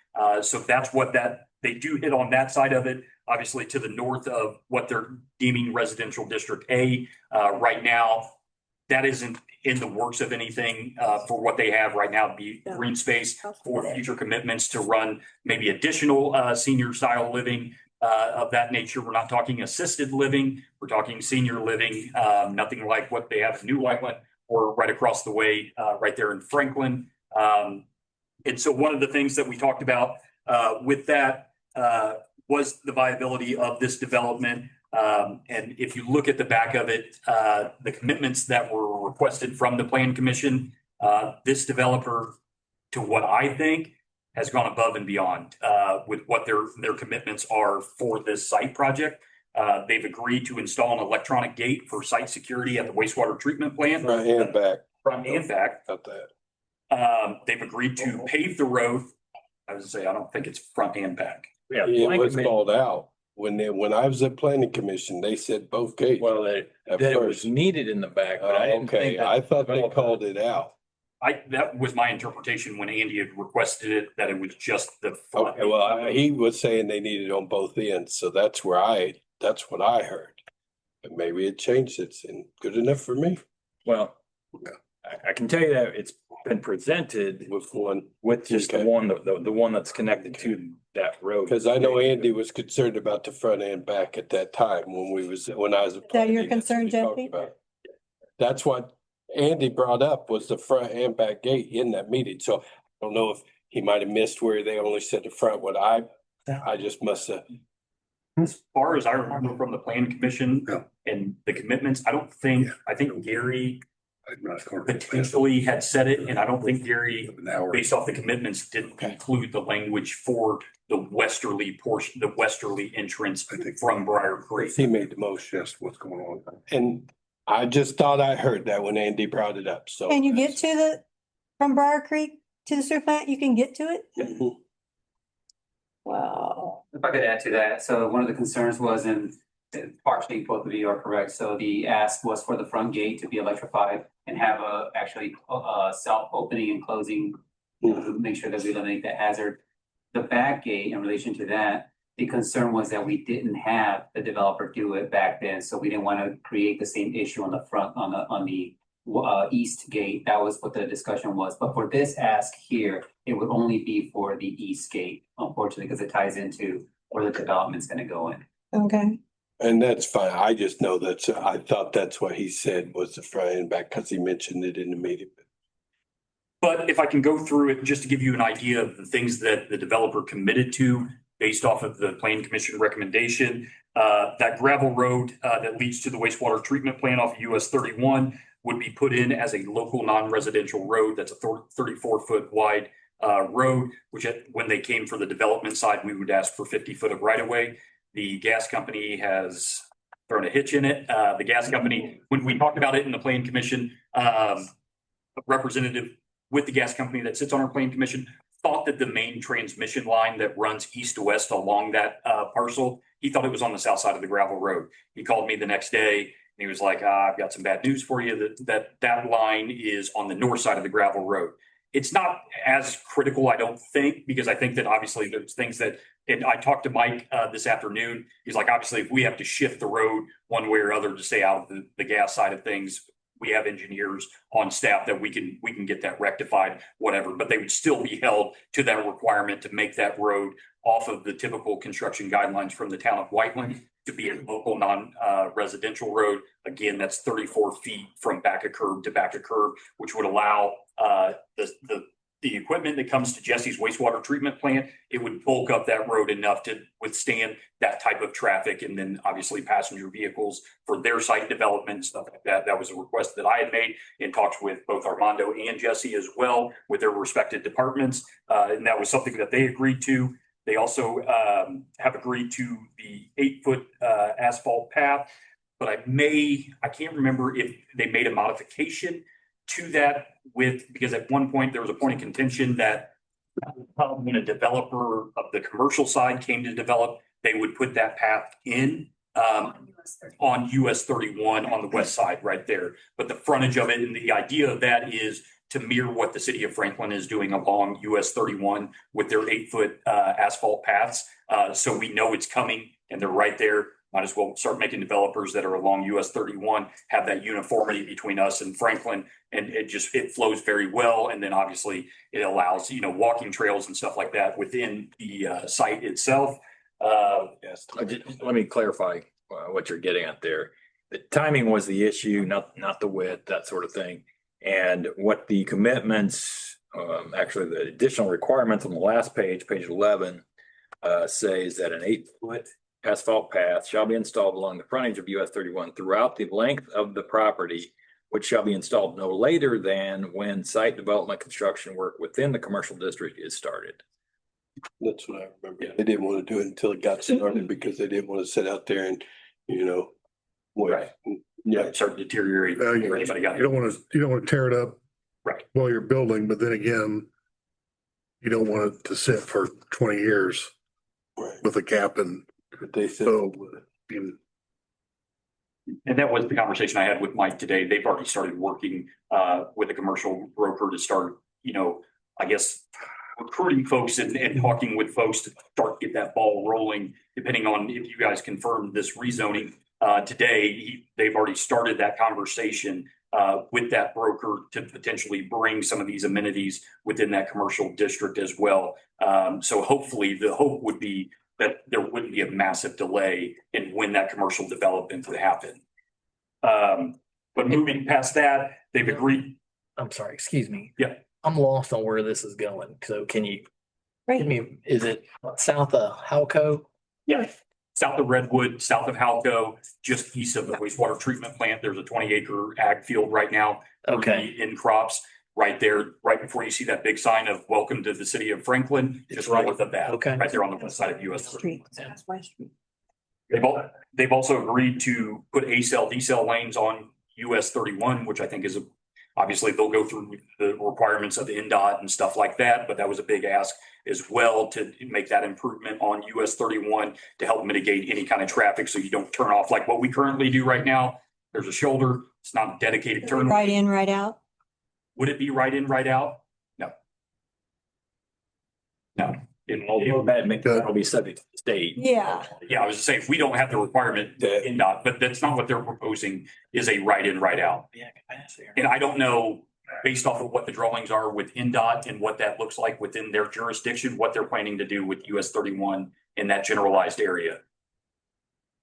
So that's what they do hit on that side of it. Obviously, to the north of what they're deeming residential district A right now, that isn't in the works of anything for what they have right now, be green space for future commitments to run maybe additional senior style living of that nature. We're not talking assisted living. We're talking senior living, nothing like what they have in New Whiteland or right across the way, right there in Franklin. And so one of the things that we talked about with that was the viability of this development. And if you look at the back of it, the commitments that were requested from the Plan Commission, this developer, to what I think, has gone above and beyond with what their commitments are for this site project. They've agreed to install an electronic gate for site security at the wastewater treatment plant. front and back. Front and back. About that. They've agreed to pave the road. I was gonna say, I don't think it's front and back. Yeah. It was called out. When I was at planning commission, they said both gates. Well, at that it was first. needed in the back, but I didn't Okay, think that. I thought they developer- called it out. That was my interpretation when Andy had requested it, that it was just the front. Okay, well, he was saying they needed it on both ends, so that's what I heard. But maybe it changed, it's good enough for me. Well, I can tell you that been presented with one. with just the Okay. one, the one that's connected to that road. Cause I know Andy was concerned about the front and back at that time when I was. that your planning, that's what concern, we talked Jeffy? about. That's what Andy brought up was the front and back gate in that meeting. So I don't know if he might have missed where they only said the front. I just must have. As far as I remember from the plan commission Yeah. and the commitments, I think Gary I'm not sure. potentially had said it, and I don't think Gary, An hour. based off the commitments, didn't include the language for the westerly portion, the westerly entrance I think from Briar Creek. He made the motion. just what's going on. And I just thought I heard that when Andy brought it up. So. Can you get to from Briar Creek to the sewer plant? You can get to it? Mhm. Wow. If I could add to that, so one of the concerns was partially both of you are correct, so the ask was for the front gate to be electrified and have a self-opening and closing to make sure that we eliminate that hazard. The back gate, in relation to that, the concern was that we didn't have the developer do it back then, so we didn't want to create the same issue on the front, on the east gate. That was what the discussion was, but for this ask here, it would only be for the east gate, unfortunately, because it ties into where the development's gonna go in. Okay. And that's fine. I just know I thought that's what he said was the front and back because he mentioned it in the meeting. But if I can go through it, just to give you an idea of the things that the developer committed to based off of the plan commission recommendation, that gravel road that leads to the wastewater treatment plant off of US 31 would be put in as a local non-residential road. That's a 34-foot wide road, which when they came for the development side, we would ask for 50 foot of right of way. The gas company has thrown a hitch in it. The gas company, when we talked about it in the plan commission, a representative with the gas company that sits on our plan commission thought that the main transmission line that runs east to west along that parcel, he thought it was on the south side of the gravel road. He called me the next day and he was like, I've got some bad news for you, that line is on the north side of the gravel road. It's not as critical, I don't think, because I think that obviously there's things that, and I talked to Mike this afternoon. He's like, obviously, if we have to shift the road one way or other to stay out of the gas side of things, we have engineers on staff that we can get that rectified, whatever, but they would still be held to that requirement to make that road off of the typical construction guidelines from the town of Whiteland to be a local non-residential road. Again, that's 34 feet from back of curb to back of curb, which would allow the equipment that comes to Jesse's wastewater treatment plant. It would bulk up that road enough to withstand that type of traffic. And then obviously passenger vehicles for their site development, stuff like that. That was a request that I had made in talks with both Armando and Jesse as well with their respective departments. And that was something that they agreed to. They also have agreed to the 8-foot asphalt path, but I can't remember if they made a modification to that because at one point there was a point of contention that when a developer of the commercial side came to develop, they would put that path in on US 31 on the west side right there. But the frontage of it and the idea of that is to mirror what the city of Franklin is doing along US 31 with their 8-foot asphalt paths. So we know it's coming and they're right there. Might as well start making developers that are along US 31 have that uniformity between us and Franklin, and it flows very well. And then obviously it allows, walking trails and stuff like that within the site itself. Yes, let me clarify what you're getting at there. The timing was the issue, not the width, that sort of thing. And what the commitments, actually the additional requirements on the last page 11, says that an 8-foot asphalt path shall be installed along the frontage of US 31 throughout the length of the property, which shall be installed no later than when site development construction work within the commercial district is started. That's what I remember. Yeah. They didn't want to do it until it got started because they didn't want to sit out there and, wait. Right. Yeah. Start deteriorating. You don't want to tear it up. Right. While you're building, but then again, you don't want it to sit for 20 years Right. with a cap and But they said. so. And that was the conversation I had with Mike today. They've already started working with a commercial broker to start, I guess, recruiting folks and talking with folks to start to get that ball rolling, depending on if you guys confirm this rezoning today. They've already started that conversation with that broker to potentially bring some of these amenities within that commercial district as well. So hopefully the hope would be that there wouldn't be a massive delay in when that commercial development would happen. But moving past that, they've agreed. I'm sorry, excuse me. Yeah. I'm lost on where this is going. So can you Right. give me, is it south of Halco? Yeah. South of Redwood, south of Halco, just east of the wastewater treatment plant. There's a 20-acre ag field right now. Okay. In crops, right there, right before you see that big sign of welcome to the city of Franklin, just right. north of that. Okay. Right there on the west side of US. Street. West Street. They've also agreed to put A-cell, D-cell lanes on US 31, which I think is obviously they'll go through the requirements of the NDOT and stuff like that, but that was a big ask as well to make that improvement on US 31 to help mitigate any kind of traffic so you don't turn off like what we currently do right now. There's a shoulder, it's not a dedicated turn. Right in, right out. Would it be right in, right out? No. No. Although that'll be subject to the state. Yeah. Yeah, I was just saying, if we don't have the requirement, the NDOT, but that's not what they're proposing, is a right in, right out. Yeah, capacity. And I don't know, based off of what the drawings are with NDOT and what that looks like within their jurisdiction, what they're planning to do with US 31 in that generalized area.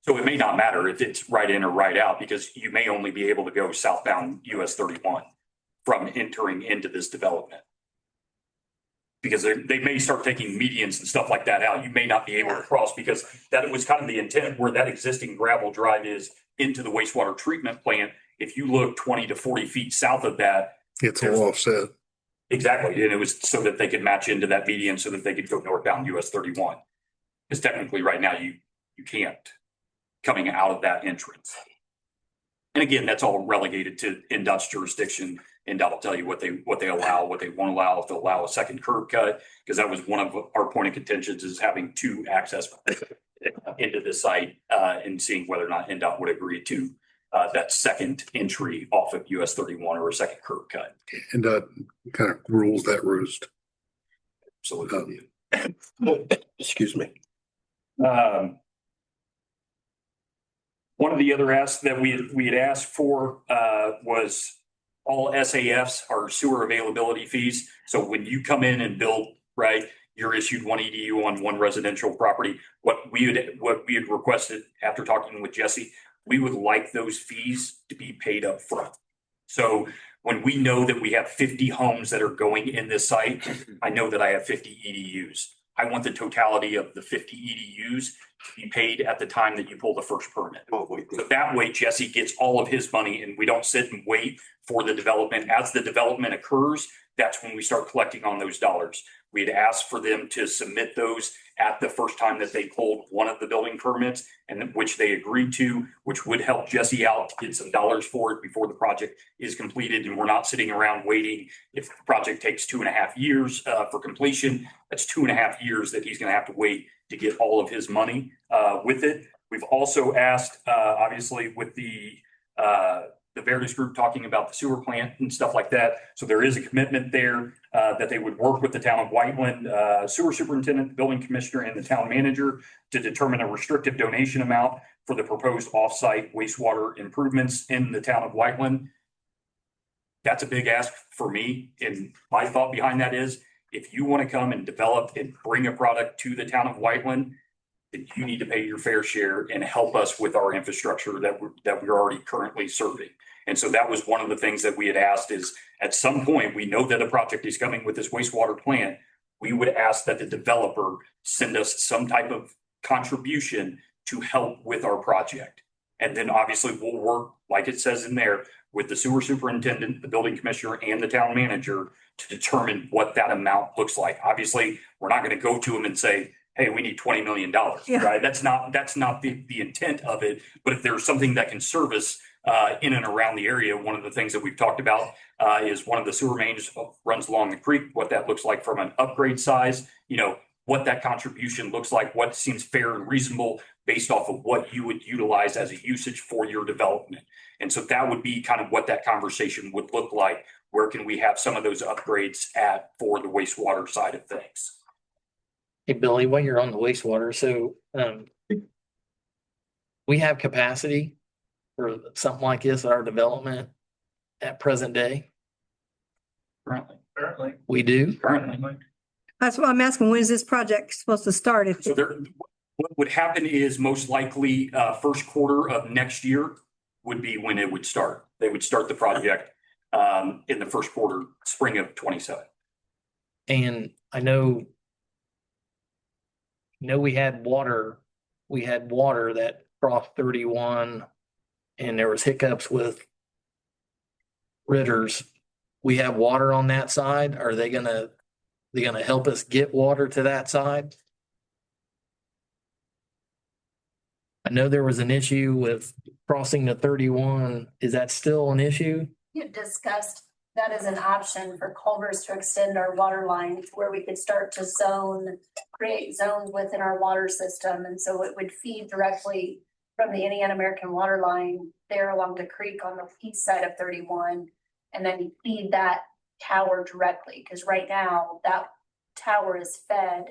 So it may not matter if it's right in or right out, because you may only be able to go southbound US 31 from entering into this development. Because they may start taking medians and stuff like that out. You may not be able to cross, because that was kind of the intent where that existing gravel drive is into the wastewater treatment plant. If you look 20 to 40 feet south of that. It's all offset. Exactly. And it was so that they could match into that median so that they could go northbound US 31. Because technically right now you can't coming out of that entrance. And again, that's all relegated to NDOT's jurisdiction. NDOT will tell you what they allow, what they won't allow, if they'll allow a second curb cut, because that was one of our point of contentions, is having two access into the site and seeing whether or not NDOT would agree to that second entry off of US 31 or a second curb cut. And kind of rules that roost. Absolutely. Excuse me. One of the other asks that we had asked for was all SAFs are sewer availability fees. So when you come in and build, right, you're issued one EDU on one residential property. What we had requested after talking with Jesse, we would like those fees to be paid up front. So when we know that we have 50 homes that are going in this site, I know that I have 50 EDUs. I want the totality of the 50 EDUs to be paid at the time that you pull the first permit. So that way Jesse gets all of his money and we don't sit and wait for the development. As the development occurs, that's when we start collecting on those dollars. We had asked for them to submit those at the first time that they pulled one of the building permits, and which they agreed to, which would help Jesse out to get some dollars for it before the project is completed. And we're not sitting around waiting. If the project takes 2.5 years for completion, that's 2.5 years that he's going to have to wait to get all of his money with it. We've also asked, obviously, with the Veritas Group talking about the sewer plant and stuff like that. So there is a commitment there that they would work with the town of Whiteland, sewer superintendent, the building commissioner, and the town manager to determine a restrictive donation amount for the proposed offsite wastewater improvements in the town of Whiteland. That's a big ask for me. And my thought behind that is, if you want to come and develop and bring a product to the town of Whiteland, then you need to pay your fair share and help us with our infrastructure that we're already currently serving. And so that was one of the things that we had asked is, at some point, we know that a project is coming with this wastewater plant. We would ask that the developer send us some type of contribution to help with our project. And then obviously we'll work, like it says in there, with the sewer superintendent, the building commissioner, and the town manager to determine what that amount looks like. Obviously, we're not going to go to them and say, hey, we need $20 million, right? That's not the intent of it. But if there's something that can service in and around the area, one of the things that we've talked about is one of the sewer mains runs along the creek, what that looks like from an upgrade size, what that contribution looks like, what seems fair and reasonable based off of what you would utilize as a usage for your development. And so that would be kind of what that conversation would look like. Where can we have some of those upgrades at for the wastewater side of things? Hey, Billy, while you're on the wastewater, so we have capacity for something like this at our development. at present day? Currently. We do. Currently. That's what I'm asking. When is this project supposed to start? If, So there, what would happen is most likely, first quarter of next year would be when it would start. They would start the project, in the first quarter, spring of 27. And I know we had water that crossed 31 and there was hiccups with Ritters. We have water on that side. Are they gonna help us get water to that side? I know there was an issue with crossing the 31. Is that still an issue? You've discussed that as an option for Culvers to extend our water line to where we could start to create zones within our water system. And so it would feed directly from the Indiana American water line there along the creek on the east side of 31. And then feed that tower directly, because right now that tower is fed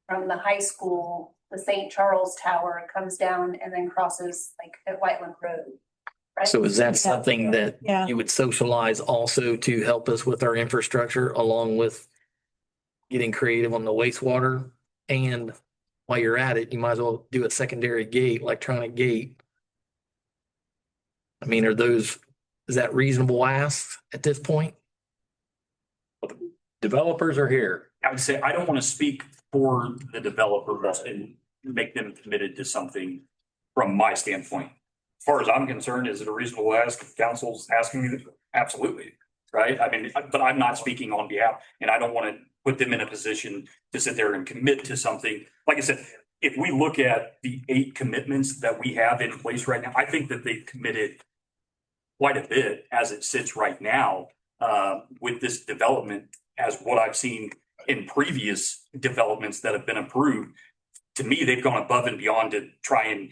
from the high school, the St. Charles Tower, comes down and then crosses like at Whiteland Road. Right? So is that something that Yeah. you would socialize also to help us with our infrastructure along with getting creative on the wastewater? And while you're at it, you might as well do a secondary gate, electronic gate. I mean, is that reasonable ask at this point? Developers are here. I would say, I don't want to speak for the developers and make them committed to something from my standpoint. As far as I'm concerned, is it a reasonable ask if council's asking me? Absolutely, right? I mean, but I'm not speaking on behalf, and I don't want to put them in a position to sit there and commit to something. Like I said, if we look at the 8 commitments that we have in place right now, I think that they've committed quite a bit as it sits right now, with this development, as what I've seen in previous developments that have been approved. To me, they've gone above and beyond to try and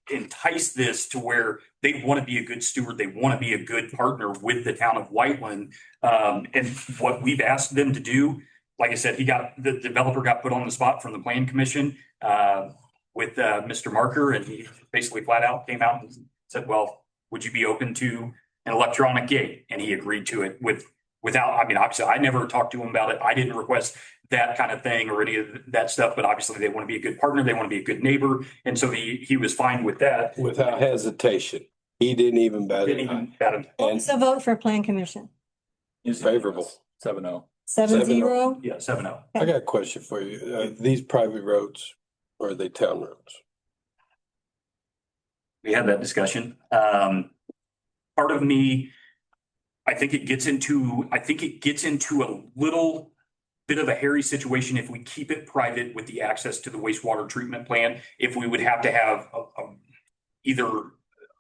entice this to where they want to be a good steward. They want to be a good partner with the town of Whiteland. And what we've asked them to do, like I said, the developer got put on the spot from the plan commission, with, Mr. Marker, and he basically flat out came out and said, well, would you be open to an electronic gate? And he agreed to it without, I mean, obviously I never talked to him about it. I didn't request that kind of thing or any of that stuff, but obviously they want to be a good partner. They want to be a good neighbor. And so he was fine with that. Without hesitation. He didn't even bat Didn't an eye. even bat him. And so vote for plan commission. favorable. 7-0. 7-0. Yeah, 7-0. I got a question for you. These private roads, or are they town roads? We had that discussion. Part of me, I think it gets into a little bit of a hairy situation if we keep it private with the access to the wastewater treatment plant. If we would have to have either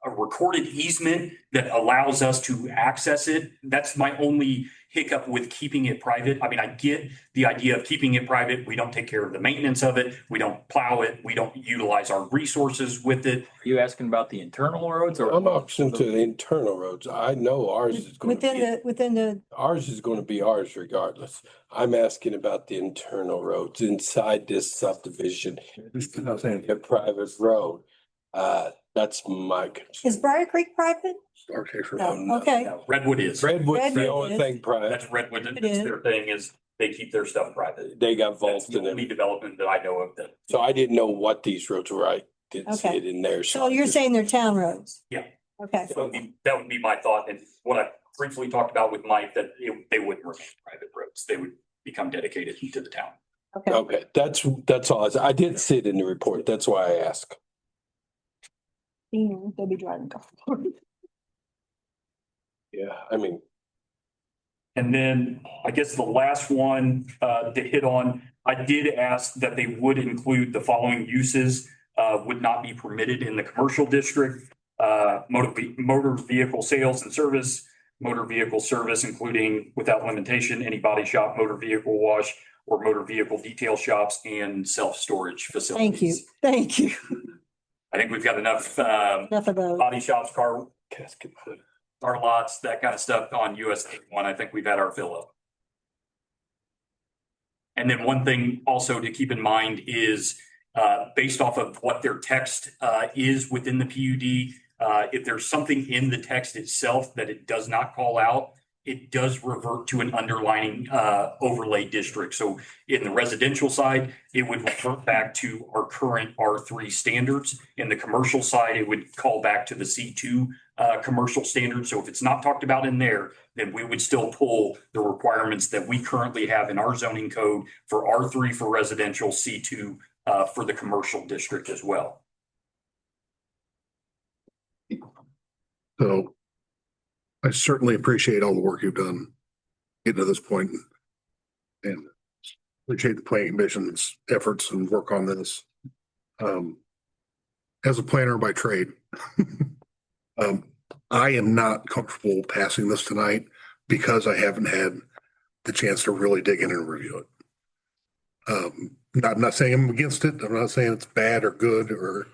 a recorded easement that allows us to access it. That's my only hiccup with keeping it private. I mean, I get the idea of keeping it private. We don't take care of the maintenance of it. We don't plow it. We don't utilize our resources with it. Are you asking about the internal roads or? I'm option to the internal roads. I know ours is going to be, Within the, ours is going to be ours regardless. I'm asking about the internal roads inside this subdivision. A private road. That's my concern. is Briar Creek private? No, No, okay. No, Redwood is. Redwood's the Redwood only is. thing private. That's Redwood. It That's is. their thing is they keep their stuff private. They got That's vaults the in only them. development that I know of that. So I didn't know what these roads were. I didn't see Okay. it in there. So you're saying they're town roads? Yeah. Okay. That would be my thought. And what I briefly talked about with Mike, that they wouldn't remain private roads. They would become dedicated to the town. Okay. Okay, that's all. I did see it in the report. That's why I asked. They'll be driving. Yeah, I mean, And then I guess the last one to hit on, I did ask that they would include the following uses would not be permitted in the commercial district. Motor vehicle sales and service, motor vehicle service, including without limitation, any body shop, motor vehicle wash, or motor vehicle detail shops and self-storage facilities. Thank you. I think we've got enough Enough of those. body shops, car casket. lots, that kind of stuff on US 81. I think we've had our fill up. And then one thing also to keep in mind is based off of what their text is within the PUD, If there's something in the text itself that it does not call out, it does revert to an underlining overlay district. So in the residential side, it would revert back to our current R3 standards. In the commercial side, it would call back to the C2 commercial standards. So if it's not talked about in there, then we would still pull the requirements that we currently have in our zoning code for R3 for residential, C2 for the commercial district as well. So I certainly appreciate all the work you've done getting to this point, and appreciate the planning commission's efforts and work on this. As a planner by trade, I am not comfortable passing this tonight because I haven't had the chance to really dig in and review it. I'm not saying I'm against it. I'm not saying it's bad or good, or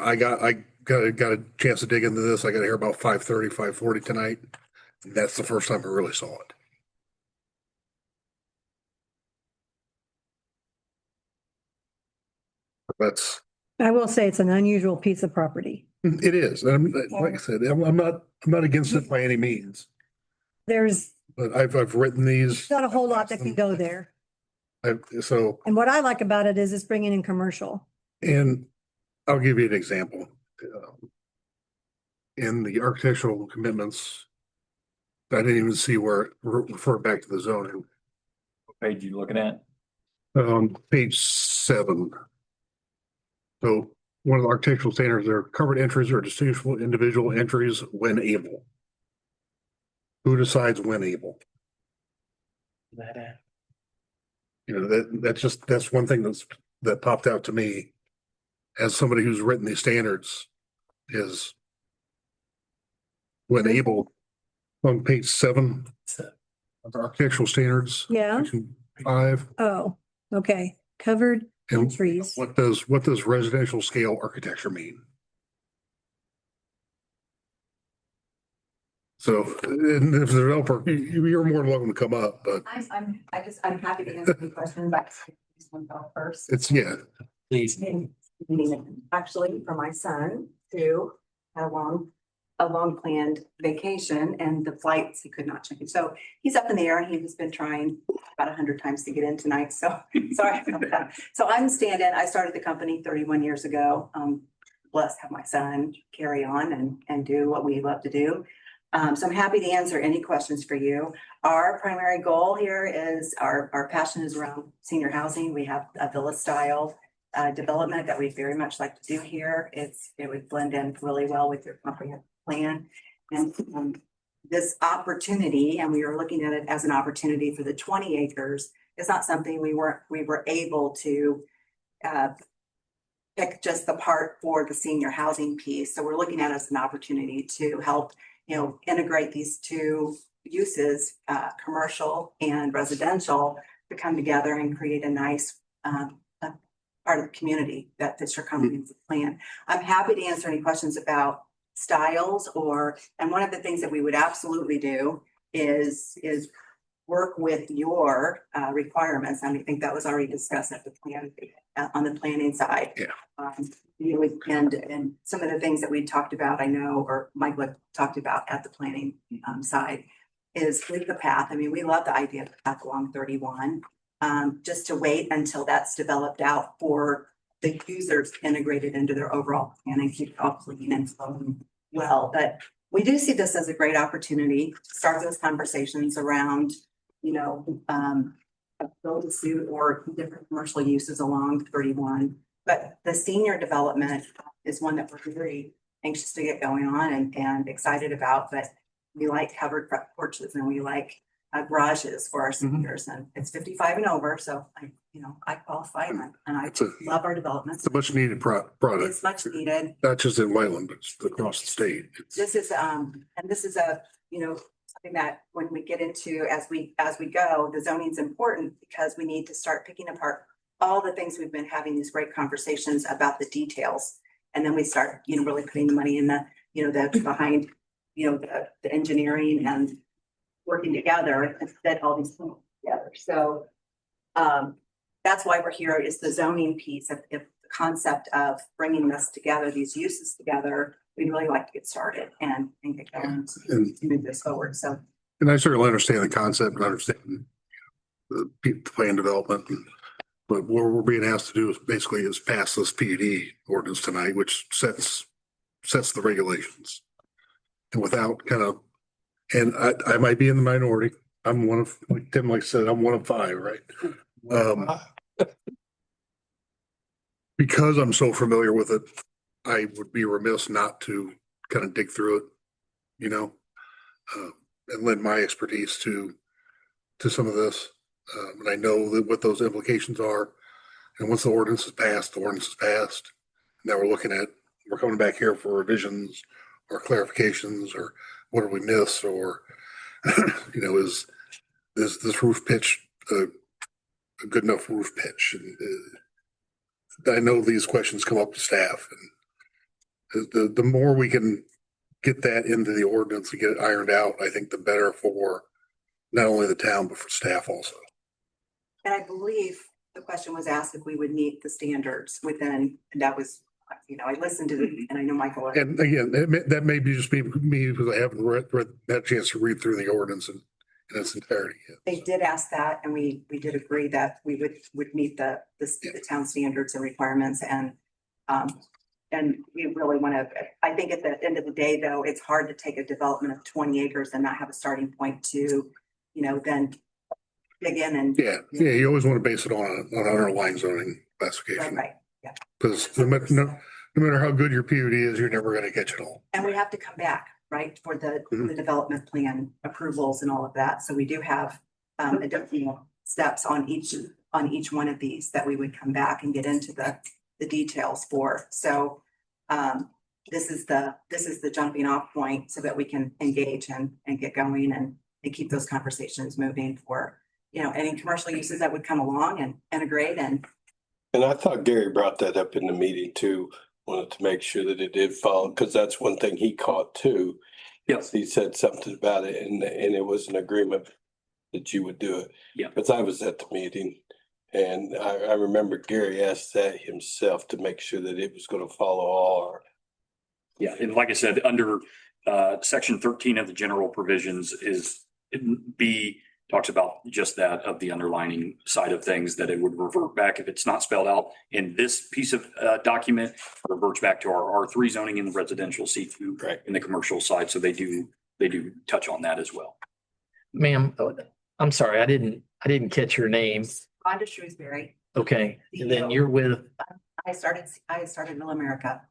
I got a chance to dig into this. I got here about 5:30, 5:40 tonight. And that's the first time I really saw it. That's, I will say it's an unusual piece of property. it is. And like I said, I'm not against it by any means, There's but I've written these. not a whole lot that can go there. So, And what I like about it is it's bringing in commercial. and I'll give you an example. In the architectural commitments, I didn't even see where it refer back to the zoning. What page you looking at? On page 7. So one of the architectural standards are covered entries or distinguishable individual entries when able. Who decides when able? You know, that's one thing that popped out to me as somebody who's written these standards is when able on page 7 of the architectural standards. Yeah. Section 5. Oh, okay. Covered And trees. what does residential scale architecture mean? So, and if the developer, you're more than welcome to come up, but I'm happy to answer any questions, but this one fell first. it's, yeah, Please. Actually, for my son, who had a long planned vacation and the flights, he could not change. So he's up in the air and he has been trying about 100 times to get in tonight. So sorry about that. So I'm stand-in. I started the company 31 years ago. Blessed to have my son carry on and do what we love to do. So I'm happy to answer any questions for you. Our primary goal here is our passion is around senior housing. We have a villa style development that we very much like to do here. It would blend in really well with your comprehensive plan. And this opportunity, and we are looking at it as an opportunity for the 20 acres, is not something we were able to pick just the part for the senior housing piece. So we're looking at it as an opportunity to help, integrate these two uses, commercial and residential, to come together and create a nice part of the community that fits your comprehensive plan. I'm happy to answer any questions about styles and one of the things that we would absolutely do is work with your requirements. And I think that was already discussed at the plan on the planning side. Yeah. And some of the things that we talked about, I know, or Michael talked about at the planning side, is with the path. I mean, we love the idea of the path along 31. Just to wait until that's developed out for the users integrated into their overall plan and keep it all clean and flowing well. But we do see this as a great opportunity to start those conversations around, a build to suit or different commercial uses along 31. But the senior development is one that we're very anxious to get going on and excited about. But we like covered front porches and we like garages for our seniors, and it's 55 and over. So I qualify and I love our developments. it's a much needed product. It's much needed. Not just in Whiteland, but across the state. This is and this is something that when we get into as we go, the zoning is important because we need to start picking apart all the things we've been having these great conversations about the details, and then we start really putting the money in the the behind the engineering and working together and fit all these things together. So that's why we're here, is the zoning piece of the concept of bringing this together, these uses together, we'd really like to get started and get going And, to move this forward. So and I certainly understand the concept and understand the plan development. But what we're being asked to do is basically is pass this PUD ordinance tonight, which sets the regulations. And without kind of, and I might be in the minority. I'm one of, like Tim said, I'm one of 5, right? Because I'm so familiar with it, I would be remiss not to kind of dig through it, you know, and lend my expertise to some of this. And I know that what those implications are. And once the ordinance is passed, the ordinance is passed. Now we're coming back here for revisions or clarifications or what did we miss or, you know, is this roof pitch a good enough roof pitch? And I know these questions come up to staff, and the more we can get that into the ordinance and get it ironed out, I think the better for not only the town, but for staff also. and I believe the question was asked if we would meet the standards within, and that was, you know, I listened to it and I know Michael. And again, that may be just me because I haven't read that chance to read through the ordinance in its entirety yet. They did ask that, and we did agree that we would meet the town standards and requirements, and we really want to, I think at the end of the day, though, it's hard to take a development of 20 acres and not have a starting point to, you know, then dig in and. Yeah, you always want to base it on an underlying zoning classification. Right, yeah. Because no matter how good your PUD is, you're never going to catch it all. And we have to come back, right, for the development plan approvals and all of that. So we do have additional steps on each one of these that we would come back and get into the details for. So this is the jumping off point so that we can engage and get going and keep those conversations moving for, you know, any commercial uses that would come along and integrate and. And I thought Gary brought that up in the meeting too, wanted to make sure that it did follow, because that's one thing he caught too. Yes. He said something about it and it was an agreement that you would do it. Yeah. Because I was at the meeting and I remember Gary asked that himself to make sure that it was going to follow all our. Yeah, and like I said, under section 13 of the general provisions is B talks about just that of the underlining side of things, that it would revert back if it's not spelled out in this piece of document, reverts back to our R3 zoning in the residential, C2 Right. in the commercial side. So they do touch on that as well. Ma'am, I'm sorry, I didn't catch your name. Rhonda Shrewsbury. Okay, and then you're with, I started Mill America.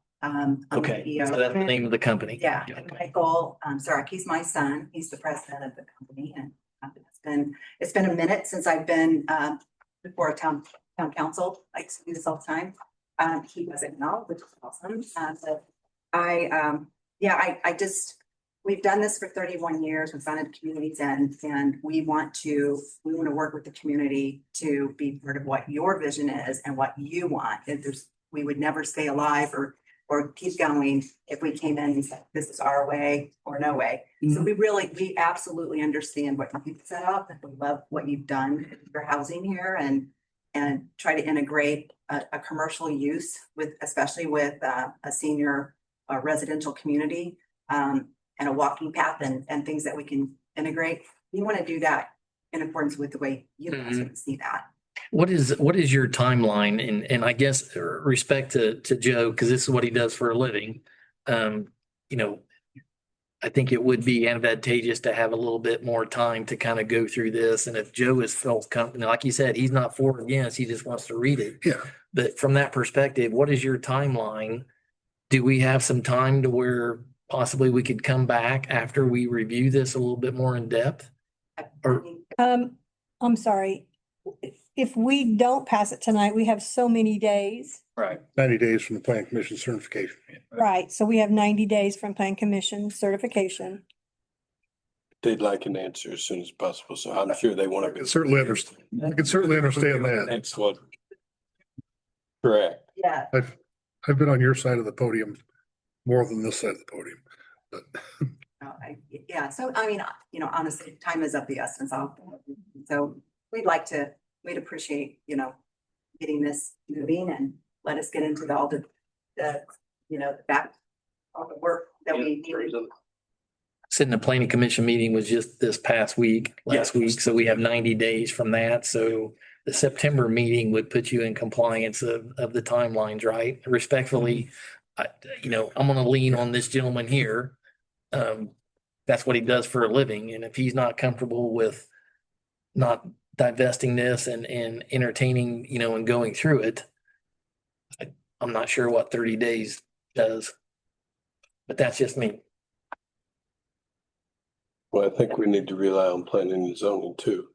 okay, so that's the name of the company. Yeah, and Michael, Sarek, he's my son. He's the president of the company, and it's been a minute since I've been before a town council. I used to do this all the time. He wasn't now, which is awesome. But I just, we've done this for 31 years. We've founded communities and we want to work with the community to be part of what your vision is and what you want. We would never stay alive or keep going if we came in and said, this is our way or no way. So we absolutely understand what you've set up, and we love what you've done for housing here and try to integrate a commercial use especially with a senior residential community and a walking path and things that we can integrate. We want to do that in accordance with the way you guys would see that. What is your timeline? And I guess respect to Joe, because this is what he does for a living. You know, I think it would be advantageous to have a little bit more time to kind of go through this. And if Joe is felt comfortable, like you said, he's not for or against, he just wants to read it. Yeah. But from that perspective, what is your timeline? Do we have some time to where possibly we could come back after we review this a little bit more in depth? Or I'm sorry. If we don't pass it tonight, we have so many days. right. 90 days from the plan commission certification. Right, so we have 90 days from plan commission certification. They'd like an answer as soon as possible, so I'm sure they want I can to. certainly understand. I can certainly understand that. Next one. Correct. Yeah, I've been on your side of the podium more than this side of the podium. But yeah. So, I mean, you know, honestly, time is of the essence. So we'd appreciate, you know, getting this moving and let us get into all the all the work that we need. Sitting the planning commission meeting was just this past week, last Yes. week, so we have 90 days from that. So the September meeting would put you in compliance of the timelines, right? Respectfully, I'm gonna lean on this gentleman here. That's what he does for a living, and if he's not comfortable with not divesting this and entertaining, and going through it, I'm not sure what 30 days does. But that's just me. Well, I think we need to rely on planning and zoning too.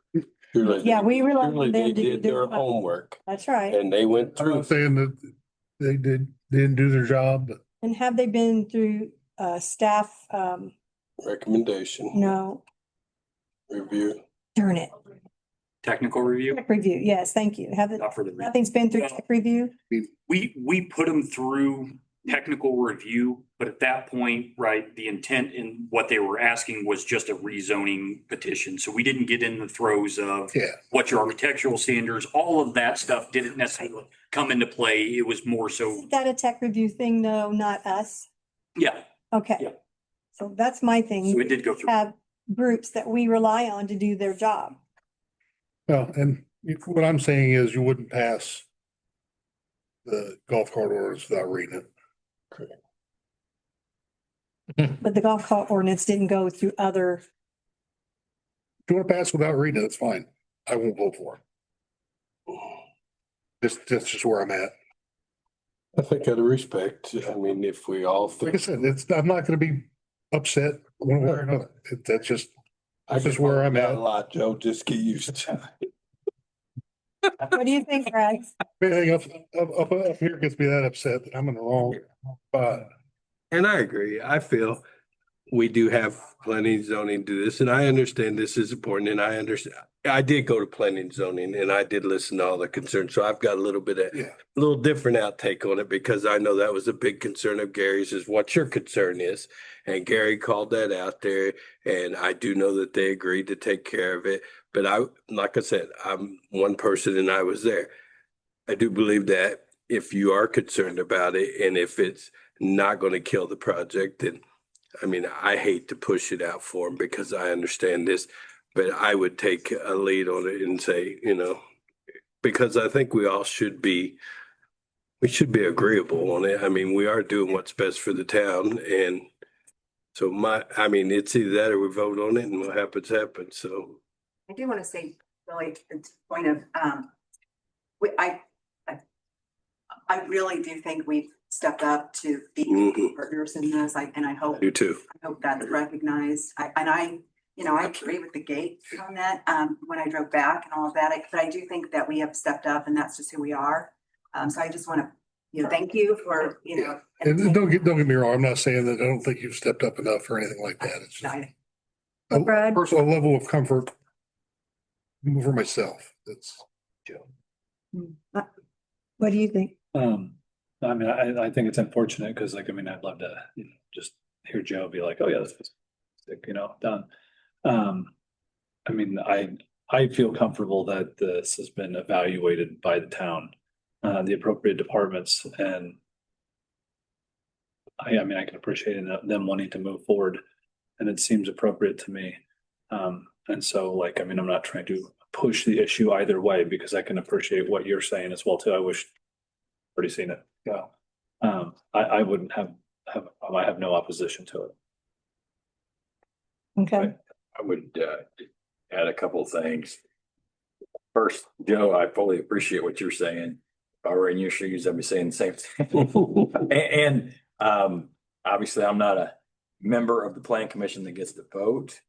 Surely Yeah, we rely surely on they them to do did their their. homework That's right. and they went I'm through. not saying that they didn't do their job, but And have they been through staff, Recommendation, no, review. darn it, Technical review, tech review, yes, thank you. Have it, not for the. nothing's been through tech review? We put them through technical review, but at that point, right, the intent in what they were asking was just a rezoning petition. So we didn't get in the throes of yeah. what's your architectural standards, all of that stuff didn't necessarily come into play. It was more so, Is that a tech review thing though, not us? yeah, Okay. Yeah. So that's my so thing. it did go through. Have groups that we rely on to do their job. Well, and what I'm saying is you wouldn't pass the golf cart orders without reading it. But the golf cart ordinance didn't go through other, If you want to pass without reading it, that's fine. I won't vote for it. That's just where I'm at. I think out of respect, I mean, if we all Like I think. said, I'm not gonna be upset one way or another. That's just I This is just where I'm at. A lot, Joe, just get used to it. what do you think, Brad? anything up here gets me that upset that I'm in the wrong spot. And I agree. I feel we do have planning and zoning do this, and I understand this is important, and I understand. I did go to planning and zoning and I did listen to all the concerns, so I've got a little bit of, Yeah. a little different outtake on it because I know that was a big concern of Gary's is what your concern is. And Gary called that out there, and I do know that they agreed to take care of it. But like I said, I'm one person and I was there. I do believe that if you are concerned about it and if it's not going to kill the project, then I mean, I hate to push it out for them because I understand this, but I would take a lead on it and say, because I think we all should be agreeable on it. I mean, we are doing what's best for the town. And so it's either that or we vote on it and what happens, happens. So. I do want to say, really, to the point of, I really do think we've stepped up to be Mhm. partners in this, and I hope. You too. I hope that's recognized. I agree with the gate on that, when I drove back and all of that, but I do think that we have stepped up and that's just who we are. So I just want to, thank you for, And don't get me wrong, I'm not saying that I don't think you've stepped up enough or anything like that. It's just a Brad? personal level of comfort for myself. That's. What do you think? I mean, I think it's unfortunate because I'd love to just hear Joe be like, oh yeah, this is done. I feel comfortable that this has been evaluated by the town, the appropriate departments, and I can appreciate them wanting to move forward, and it seems appropriate to me. And so I'm not trying to push the issue either way because I can appreciate what you're saying as well too. I wish I'd already seen it go. I wouldn't I have no opposition to it. Okay. I would add a couple of things. First, Joe, I fully appreciate what you're saying. If I were in your shoes, I'd be saying the same thing. And obviously, I'm not a member of the Plan Commission that gets to vote,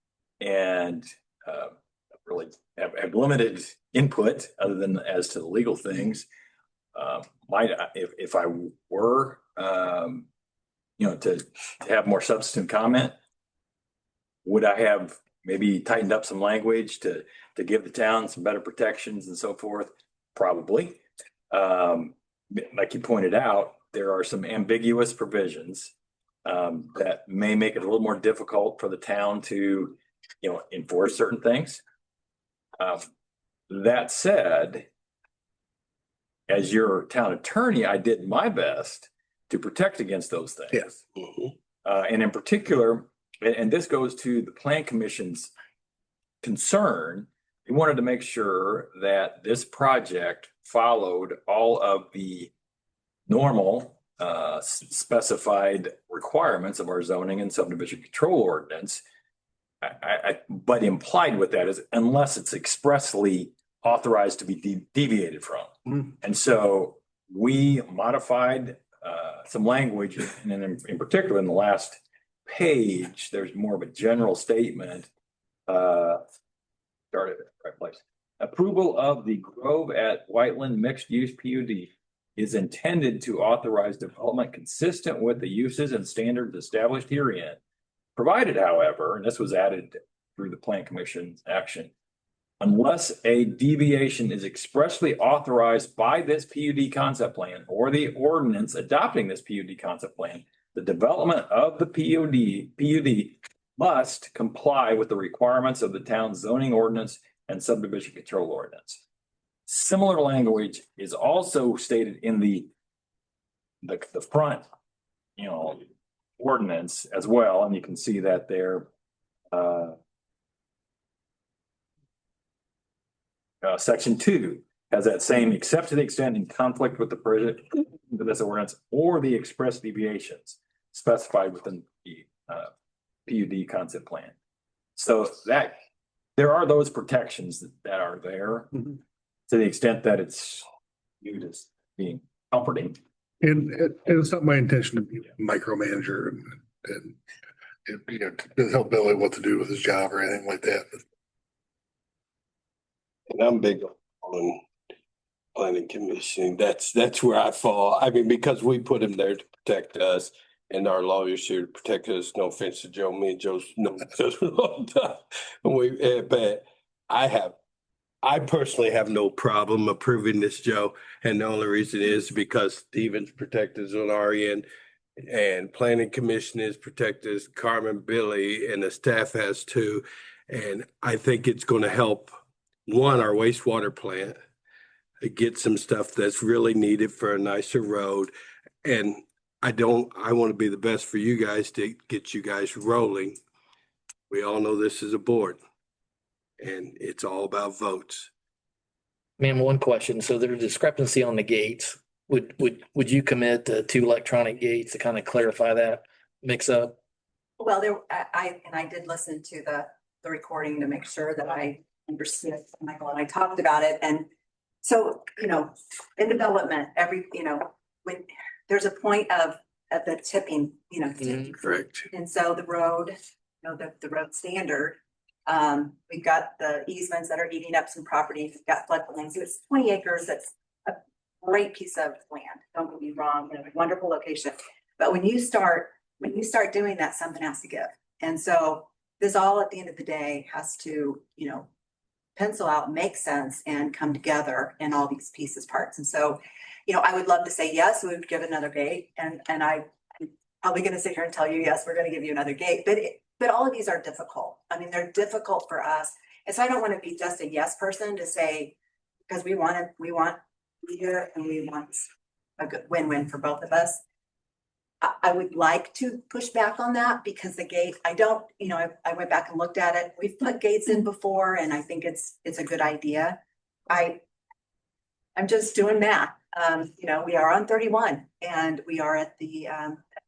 and really have limited input other than as to the legal things. If I were, to have more substantive comment, would I have maybe tightened up some language to give the town some better protections and so forth? Probably. Like you pointed out, there are some ambiguous provisions that may make it a little more difficult for the town to, enforce certain things. That said, as your town attorney, I did my best to protect against those things. Yes. And in particular, and this goes to the Plan Commission's concern, we wanted to make sure that this project followed all of the normal specified requirements of our zoning and subdivision control ordinance. But implied with that is unless it's expressly authorized to be deviated from. And so we modified some language, and in particular, in the last page, there's more of a general statement. Started at the right place. Approval of the Grove at Whiteland mixed use PUD is intended to authorize development consistent with the uses and standards established herein. Provided, however, and this was added through the Plan Commission's action, unless a deviation is expressly authorized by this PUD concept plan or the ordinance adopting this PUD concept plan, the development of the PUD must comply with the requirements of the town's zoning ordinance and subdivision control ordinance. Similar language is also stated in the front, ordinance as well, and you can see that there. Section 2 has that same, except to the extent in conflict with the project, this ordinance, or the express deviations specified within the PUD concept plan. So that there are those protections that are there to the extent that it's viewed as being comforting. And it's not my intention to be a micromanager and to tell Billy what to do with his job or anything like that. And I'm big on planning commission. That's where I fall. I mean, because we put him there to protect us and our lawyers here to protect us. No offense to Joe, me and Joe's known each other a long time. But I personally have no problem approving this, Joe. And the only reason is because Stevens protected us on our end and planning commission is protected us, Carmen, Billy, and the staff has too. And I think it's going to help our wastewater plant, get some stuff that's really needed for a nicer road. And I want to be the best for you guys to get you guys rolling. We all know this is a board and it's all about votes. Ma'am, one question. So there's a discrepancy on the gates. Would you commit to 2 electronic gates to kind of clarify that mix up? Well, I did listen to the recording to make sure that I understood. Michael and I talked about it. And so, in development, when there's a point of the tipping, Correct. And so the road, the road standard, we've got the easements that are eating up some property. We've got floodplains. So it's 20 acres. That's a great piece of land. Don't get me wrong, wonderful location. But when you start doing that, something has to give. And so this all at the end of the day has to, pencil out, make sense, and come together in all these pieces, parts. And so, I would love to say, yes, we would give another gate. And I'm probably going to sit here and tell you, yes, we're going to give you another gate. But all of these are difficult. I mean, they're difficult for us. And so I don't want to be just a yes person to say, because we want here and we want a good win-win for both of us. I would like to push back on that because the gate, I went back and looked at it. We've put gates in before and I think it's a good idea. I'm just doing math. We are on 31 and we are at the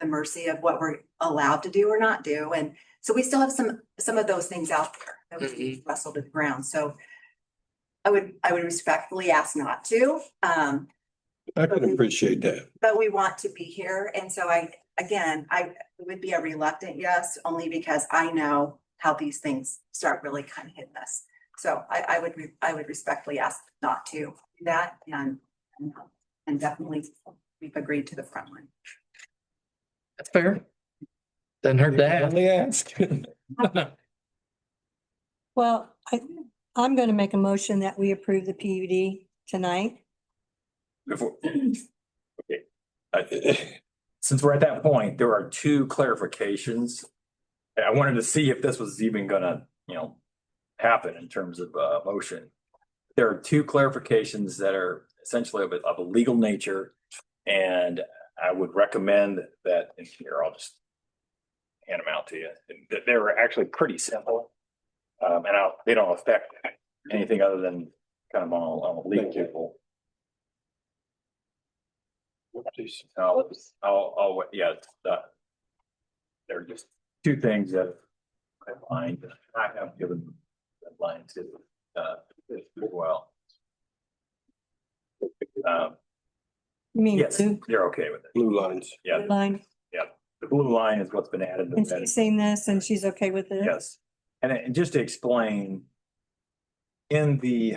mercy of what we're allowed to do or not do. And so we still have some of those things out there that we wrestle to the ground. So I would respectfully ask not to. I can appreciate that. But we want to be here. And so I would be a reluctant yes, only because I know how these things start really kind of hitting us. So I would respectfully ask not to do that. And definitely we've agreed to the front line. That's fair. Doesn't hurt to ask. Only ask. Well, I'm going to make a motion that we approve the PUD tonight. Since we're at that point, there are 2 clarifications. I wanted to see if this was even gonna, happen in terms of motion. There are 2 clarifications that are essentially of a legal nature, and I would recommend that in here, I'll just hand them out to you. They were actually pretty simple. They don't affect anything other than kind of on a legal level. Yeah, there are just two things that I find that I have given that line to, as well. You mean Yes, blue they're okay with it. Blue lines. Yeah, line? the blue line is what's been added. to And that. she's seen this and she's okay with it? Yes, and just to explain, in the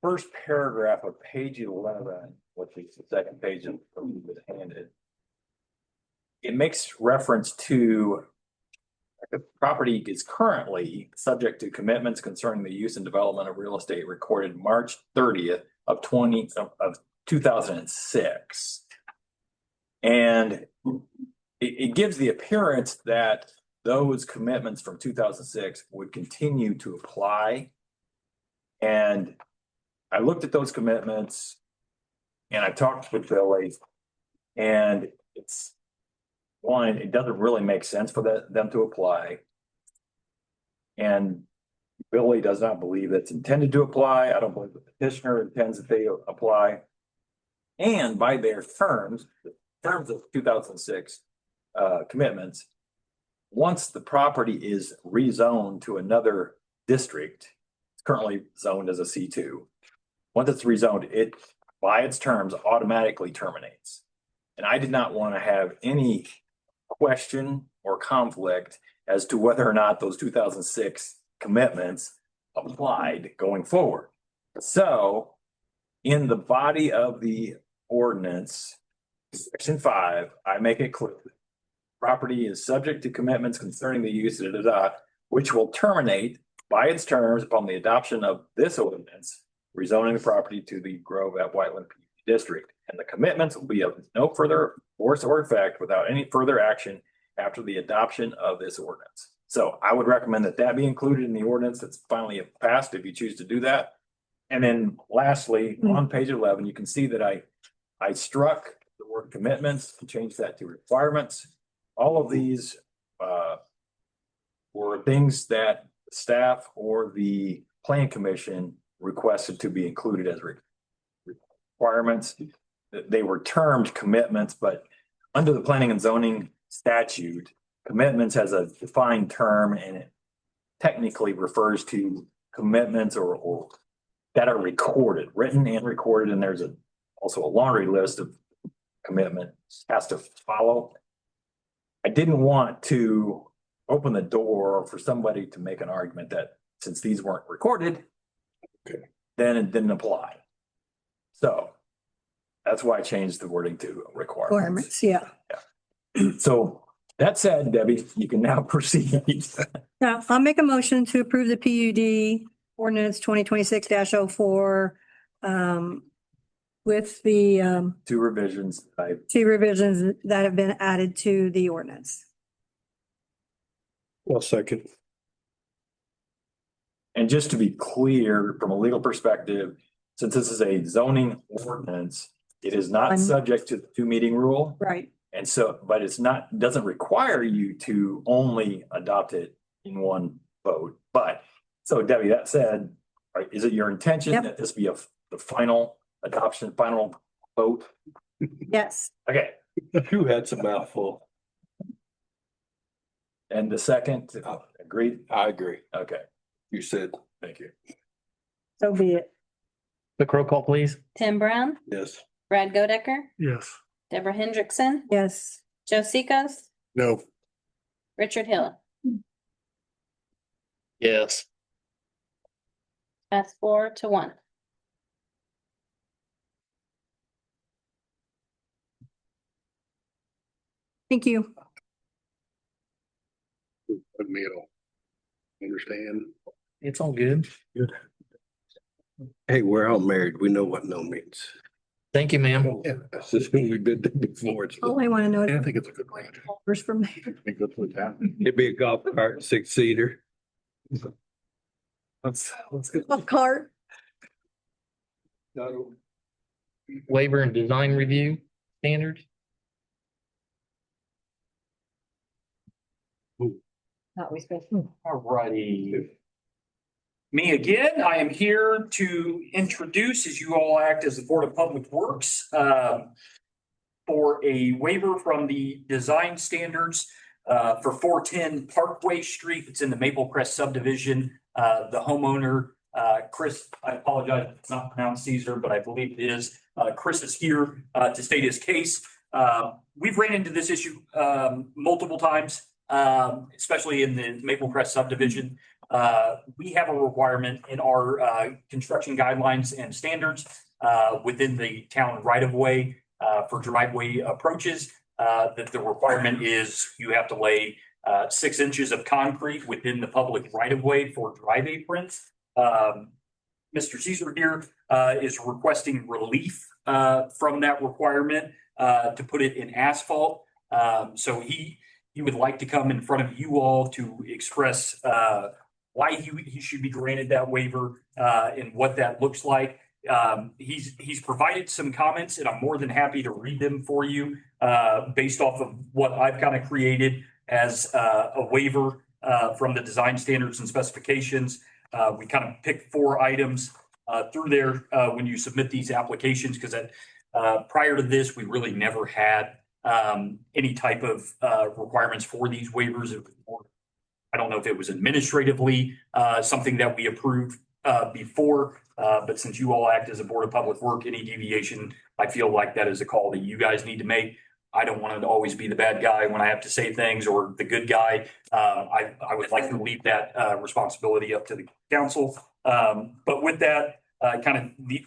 first paragraph of page 11, which is the second page of the handed, it makes reference to the property is currently subject to commitments concerning the use and development of real estate recorded March 30th of 2006. And it gives the appearance that those commitments from 2006 would continue to apply. And I looked at those commitments and I talked with Billy, and it's one, it doesn't really make sense for them to apply. And Billy does not believe it's intended to apply. I don't believe the petitioner intends that they apply. And by their terms, the terms of 2006 commitments, once the property is rezoned to another district, it's currently zoned as a C2. Once it's rezoned, it, by its terms, automatically terminates. And I did not want to have any question or conflict as to whether or not those 2006 commitments applied going forward. So in the body of the ordinance, section 5, I make it clear property is subject to commitments concerning the use of which will terminate by its terms upon the adoption of this ordinance, rezoning the property to the Grove at Whiteland District. And the commitments will be of no further force or effect without any further action after the adoption of this ordinance. So I would recommend that that be included in the ordinance that's finally passed if you choose to do that. And then lastly, on page 11, you can see that I struck the word commitments and changed that to requirements. All of these were things that staff or the plan commission requested to be included as requirements. They were termed commitments, but under the planning and zoning statute, commitments has a defined term, and it technically refers to commitments or that are recorded, written and recorded. And there's also a laundry list of commitments has to follow. I didn't want to open the door for somebody to make an argument that since these weren't recorded, then it didn't apply. So that's why I changed the wording to requirements. Requirements, yeah. So that said, Debbie, you can now proceed. Now, I'll make a motion to approve the PUD ordinance 2026-04 with the Two revisions. two revisions that have been added to the ordinance. Well, second. And just to be clear, from a legal perspective, since this is a zoning ordinance, it is not subject to the 2-meeting rule. Right. And so, but it's not, doesn't require you to only adopt it in one vote. But, so Debbie, that said, is it your intention that this be the final adoption, final vote? Yes. Okay. You had some mouthful. And the second, agreed? I agree. Okay, You said, thank you. So be it. Quick roll call, please. Tim Brown, yes. Brad Godecker, Yes. Deborah Hendrickson, Yes. Joe Secos, No. Richard Hill. Yes. Pass 4-1. Thank you. Put me at all. Understand? It's all good. Good. Hey, we're all married. We know what no means. Thank you, ma'am. Yeah, That's just when we've been there before. All I want to know I is think it's a good range. first from there. I think that's what's happening. It'd be a golf cart, 6-seater. Let's get. Golf cart. Waiver and design review standards. Thought we spent. All righty. Me again, I am here to introduce, as you all act as the Board of Public Works, for a waiver from the design standards for 410 Parkway Street. It's in the Maple Crest subdivision. The homeowner, Chris, I apologize if it's not pronounced Caesar, but I believe it is. Chris is here to state his case. We've ran into this issue multiple times, especially in the Maple Crest subdivision. We have a requirement in our construction guidelines and standards within the town right of way for driveway approaches, that the requirement is you have to lay 6 inches of concrete within the public right of way for drive aprons. Mr. Caesar here is requesting relief from that requirement to put it in asphalt. So he would like to come in front of you all to express why he should be granted that waiver and what that looks like. He's provided some comments, and I'm more than happy to read them for you based off of what I've kind of created as a waiver from the design standards and specifications. We kind of picked 4 items through there when you submit these applications, because prior to this, we really never had any type of requirements for these waivers. I don't know if it was administratively something that we approved before, but since you all act as a Board of Public Work, any deviation, I feel like that is a call that you guys need to make. I don't want to always be the bad guy when I have to say things, or the good guy. I would like to leave that responsibility up to the council. But with that,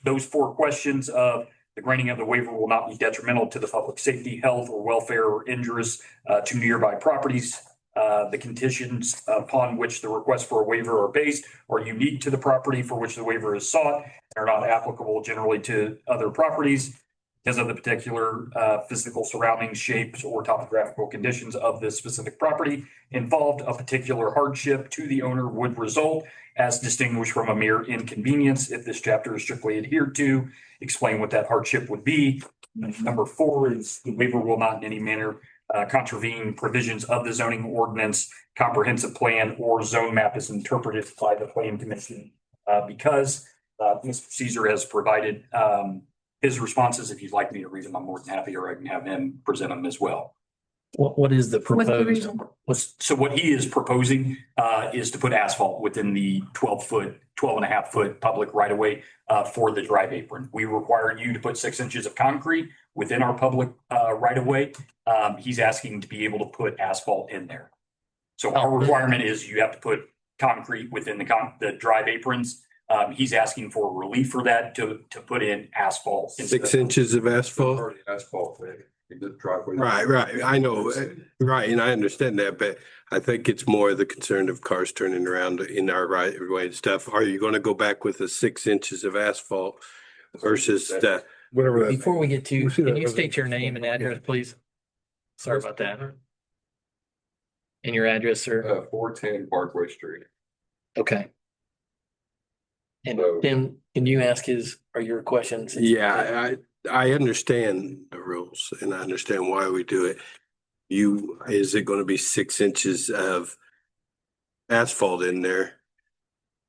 those 4 questions of the granting of the waiver will not be detrimental to the public safety, health, or welfare, or injurious to nearby properties. The conditions upon which the request for a waiver are based are unique to the property for which the waiver is sought and are not applicable generally to other properties because of the particular physical surroundings, shapes, or topographical conditions of this specific property involved. A particular hardship to the owner would result as distinguished from a mere inconvenience if this chapter is strictly adhered to. Explain what that hardship would be. Number 4 is the waiver will not in any manner contravene provisions of the zoning ordinance, comprehensive plan, or zone map as interpreted by the Plan Commission. Because Mr. Caesar has provided his responses. If you'd like me to read them, I'm more than happy, or I can have him present them as well. What is the What's the proposed? reason? So what he is proposing is to put asphalt within the 12.5 foot public right of way for the drive apron. We require you to put 6 inches of concrete within our public right of way. He's asking to be able to put asphalt in there. So our requirement is you have to put concrete within the drive aprons. He's asking for relief for that to put in asphalt. 6 inches of asphalt? Already asphalt, right? The driveway. Right. I know, right, and I understand that, but I think it's more the concern of cars turning around in our right of way and stuff. Are you gonna go back with the 6 inches of asphalt versus the? Whatever that. Before we get to, We see can that you state your resolution. name and address, please? Sorry about that. And your address, sir? 410 Parkway Street. Okay. And So- Tim, can you ask your questions? Yeah, I understand the rules and I understand why we do it. Is it gonna be 6 inches of asphalt in there?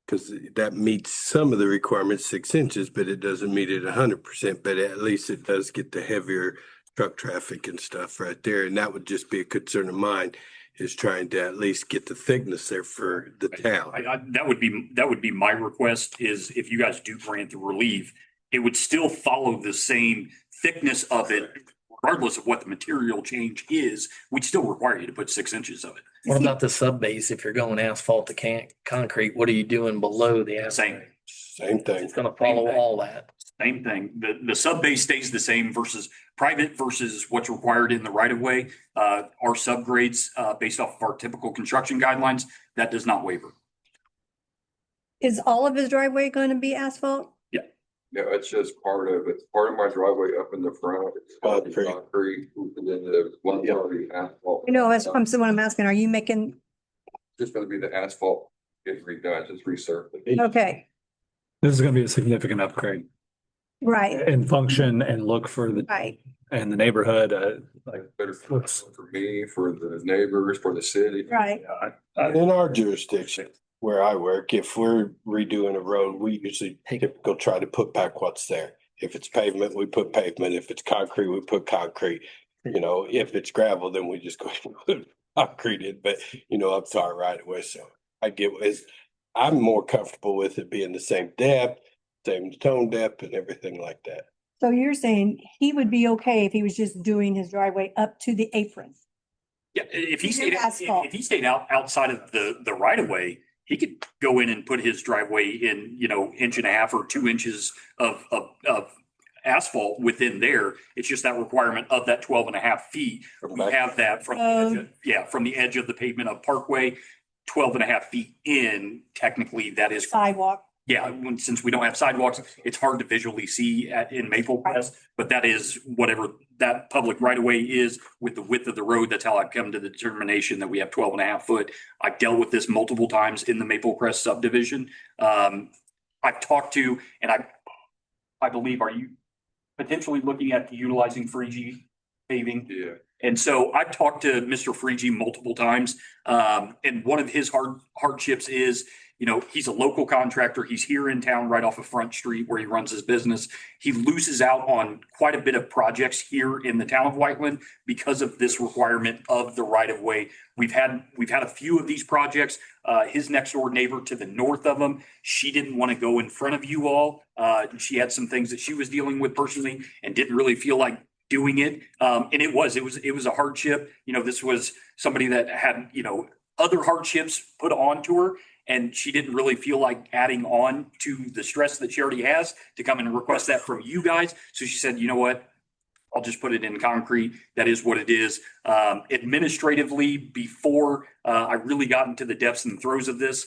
Cause that meets some of the requirements, 6 inches, but it doesn't meet it 100%, but at least it does get the heavier truck traffic and stuff right there. And that would just be a concern of mine, is trying to at least get the thickness there for the town. That would be my request, is if you guys do grant the relief, it would still follow the same thickness of it, regardless of what the material change is. We'd still require you to put 6 inches of it. What about the sub base? If you're going asphalt to concrete, what are you doing below the asphalt? Same thing. It's gonna follow all that. Same thing. The sub base stays the same versus private versus what's required in the right of way. Our subgrades, based off of our typical construction guidelines, that does not waiver. Is all of his driveway going to be asphalt? Yeah, it's just part of it. Part of my driveway up in the front. It's concrete, and then the one already asphalt. You know, that's what I'm asking. Are you making, Just gonna be the asphalt getting redone, just resurfaced. okay, This is gonna be a significant upgrade. Right, and function and look for the, right. and the neighborhood, like. Better for me, for the neighbors, for the city. Right. In our jurisdiction where I work, if we're redoing a road, we usually go try to put back what's there. If it's pavement, we put pavement. If it's concrete, we put concrete. You know, if it's gravel, then we just go ahead and put concrete in, but up to our right of way. So I get I'm more comfortable with it being the same depth, same tone depth and everything like that. So you're saying he would be okay if he was just doing his driveway up to the apron? Yeah, if he He's stayed, in asphalt. if he stayed outside of the right of way, he could go in and put his driveway in, 1.5 or 2 inches of asphalt within there. It's just that requirement of that 12.5 feet. We have that from, from the edge of the pavement of Parkway, 12.5 feet in, technically that is. Sidewalk. Yeah, since we don't have sidewalks, it's hard to visually see in Maple Crest, but that is whatever that public right of way is with the width of the road. That's how I've come to the determination that we have 12.5 foot. I've dealt with this multiple times in the Maple Crest subdivision. I've talked to, and I believe, are you potentially looking at utilizing Freegee paving? Yeah. And so I've talked to Mr. Freegee multiple times. And one of his hardships is, he's a local contractor. He's here in town right off of Front Street where he runs his business. He loses out on quite a bit of projects here in the town of Whiteland because of this requirement of the right of way. We've had a few of these projects. His next door neighbor to the north of him, she didn't want to go in front of you all. She had some things that she was dealing with personally and didn't really feel like doing it. And it was a hardship. This was somebody that had, other hardships put onto her, and she didn't really feel like adding on to the stress that she already has to come and request that from you guys. So she said, you know what? I'll just put it in concrete. That is what it is. Administratively, before I really got into the depths and throes of this,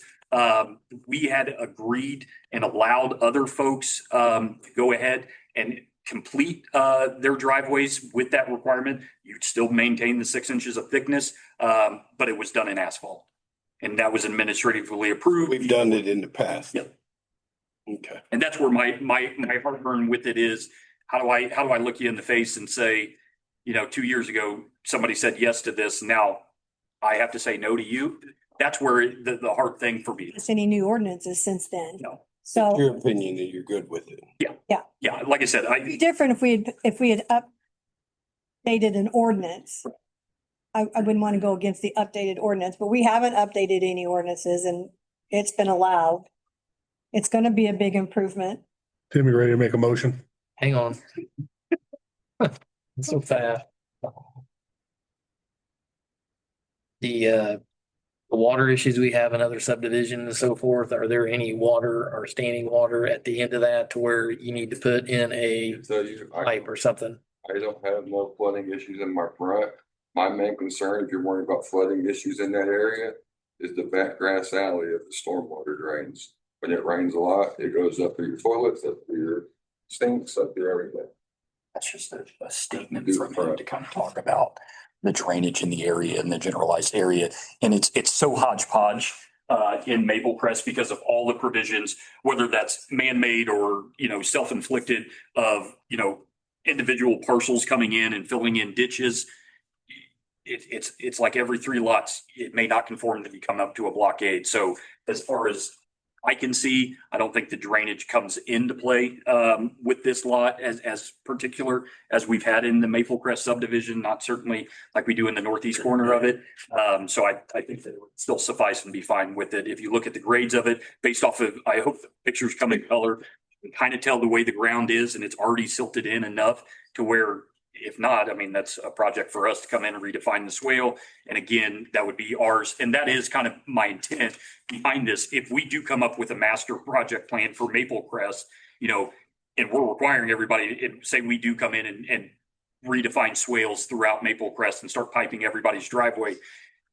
we had agreed and allowed other folks to go ahead and complete their driveways with that requirement. You'd still maintain the 6 inches of thickness, but it was done in asphalt. And that was administratively approved. We've done it in the past. Yep. Okay. And that's where my heartburn with it is, how do I look you in the face and say, 2 years ago, somebody said yes to this. Now I have to say no to you. That's where the hard thing for me is. Any new ordinances since then? No. So Your opinion that you're good with it. Yeah. Like I said, it'd be different if we had updated an ordinance. I wouldn't want to go against the updated ordinance, but we haven't updated any ordinances and it's been allowed. It's going to be a big improvement. Tim, you ready to make a motion? Hang on. So fast. The water issues we have in other subdivisions and so forth, are there any water or standing water at the end of that to where you need to put in a So you, pipe or something? I don't have no flooding issues in my front. My main concern, if you're worried about flooding issues in that area, is the back grass alley of the stormwater drains. When it rains a lot, it goes up to your toilets, up to your sinks, up to everything. That's just a statement from him to kind of talk about the drainage in the area and the generalized area. And it's so hodgepodge in Maple Crest because of all the provisions, whether that's man-made or, self-inflicted of, individual parcels coming in and filling in ditches. It's like every 3 lots, it may not conform to become up to a blockade. So as far as I can see, I don't think the drainage comes into play with this lot as particular as we've had in the Maple Crest subdivision, not certainly like we do in the northeast corner of it. So I think that it would still suffice and be fine with it. If you look at the grades of it, based off of, I hope the pictures come in color, you can kind of tell the way the ground is, and it's already silted in enough to where, if not, I mean, that's a project for us to come in and redefine the swale. And again, that would be ours. And that is kind of my intent behind this. If we do come up with a master project plan for Maple Crest, and we're requiring everybody, say we do come in and redefine swales throughout Maple Crest and start piping everybody's driveway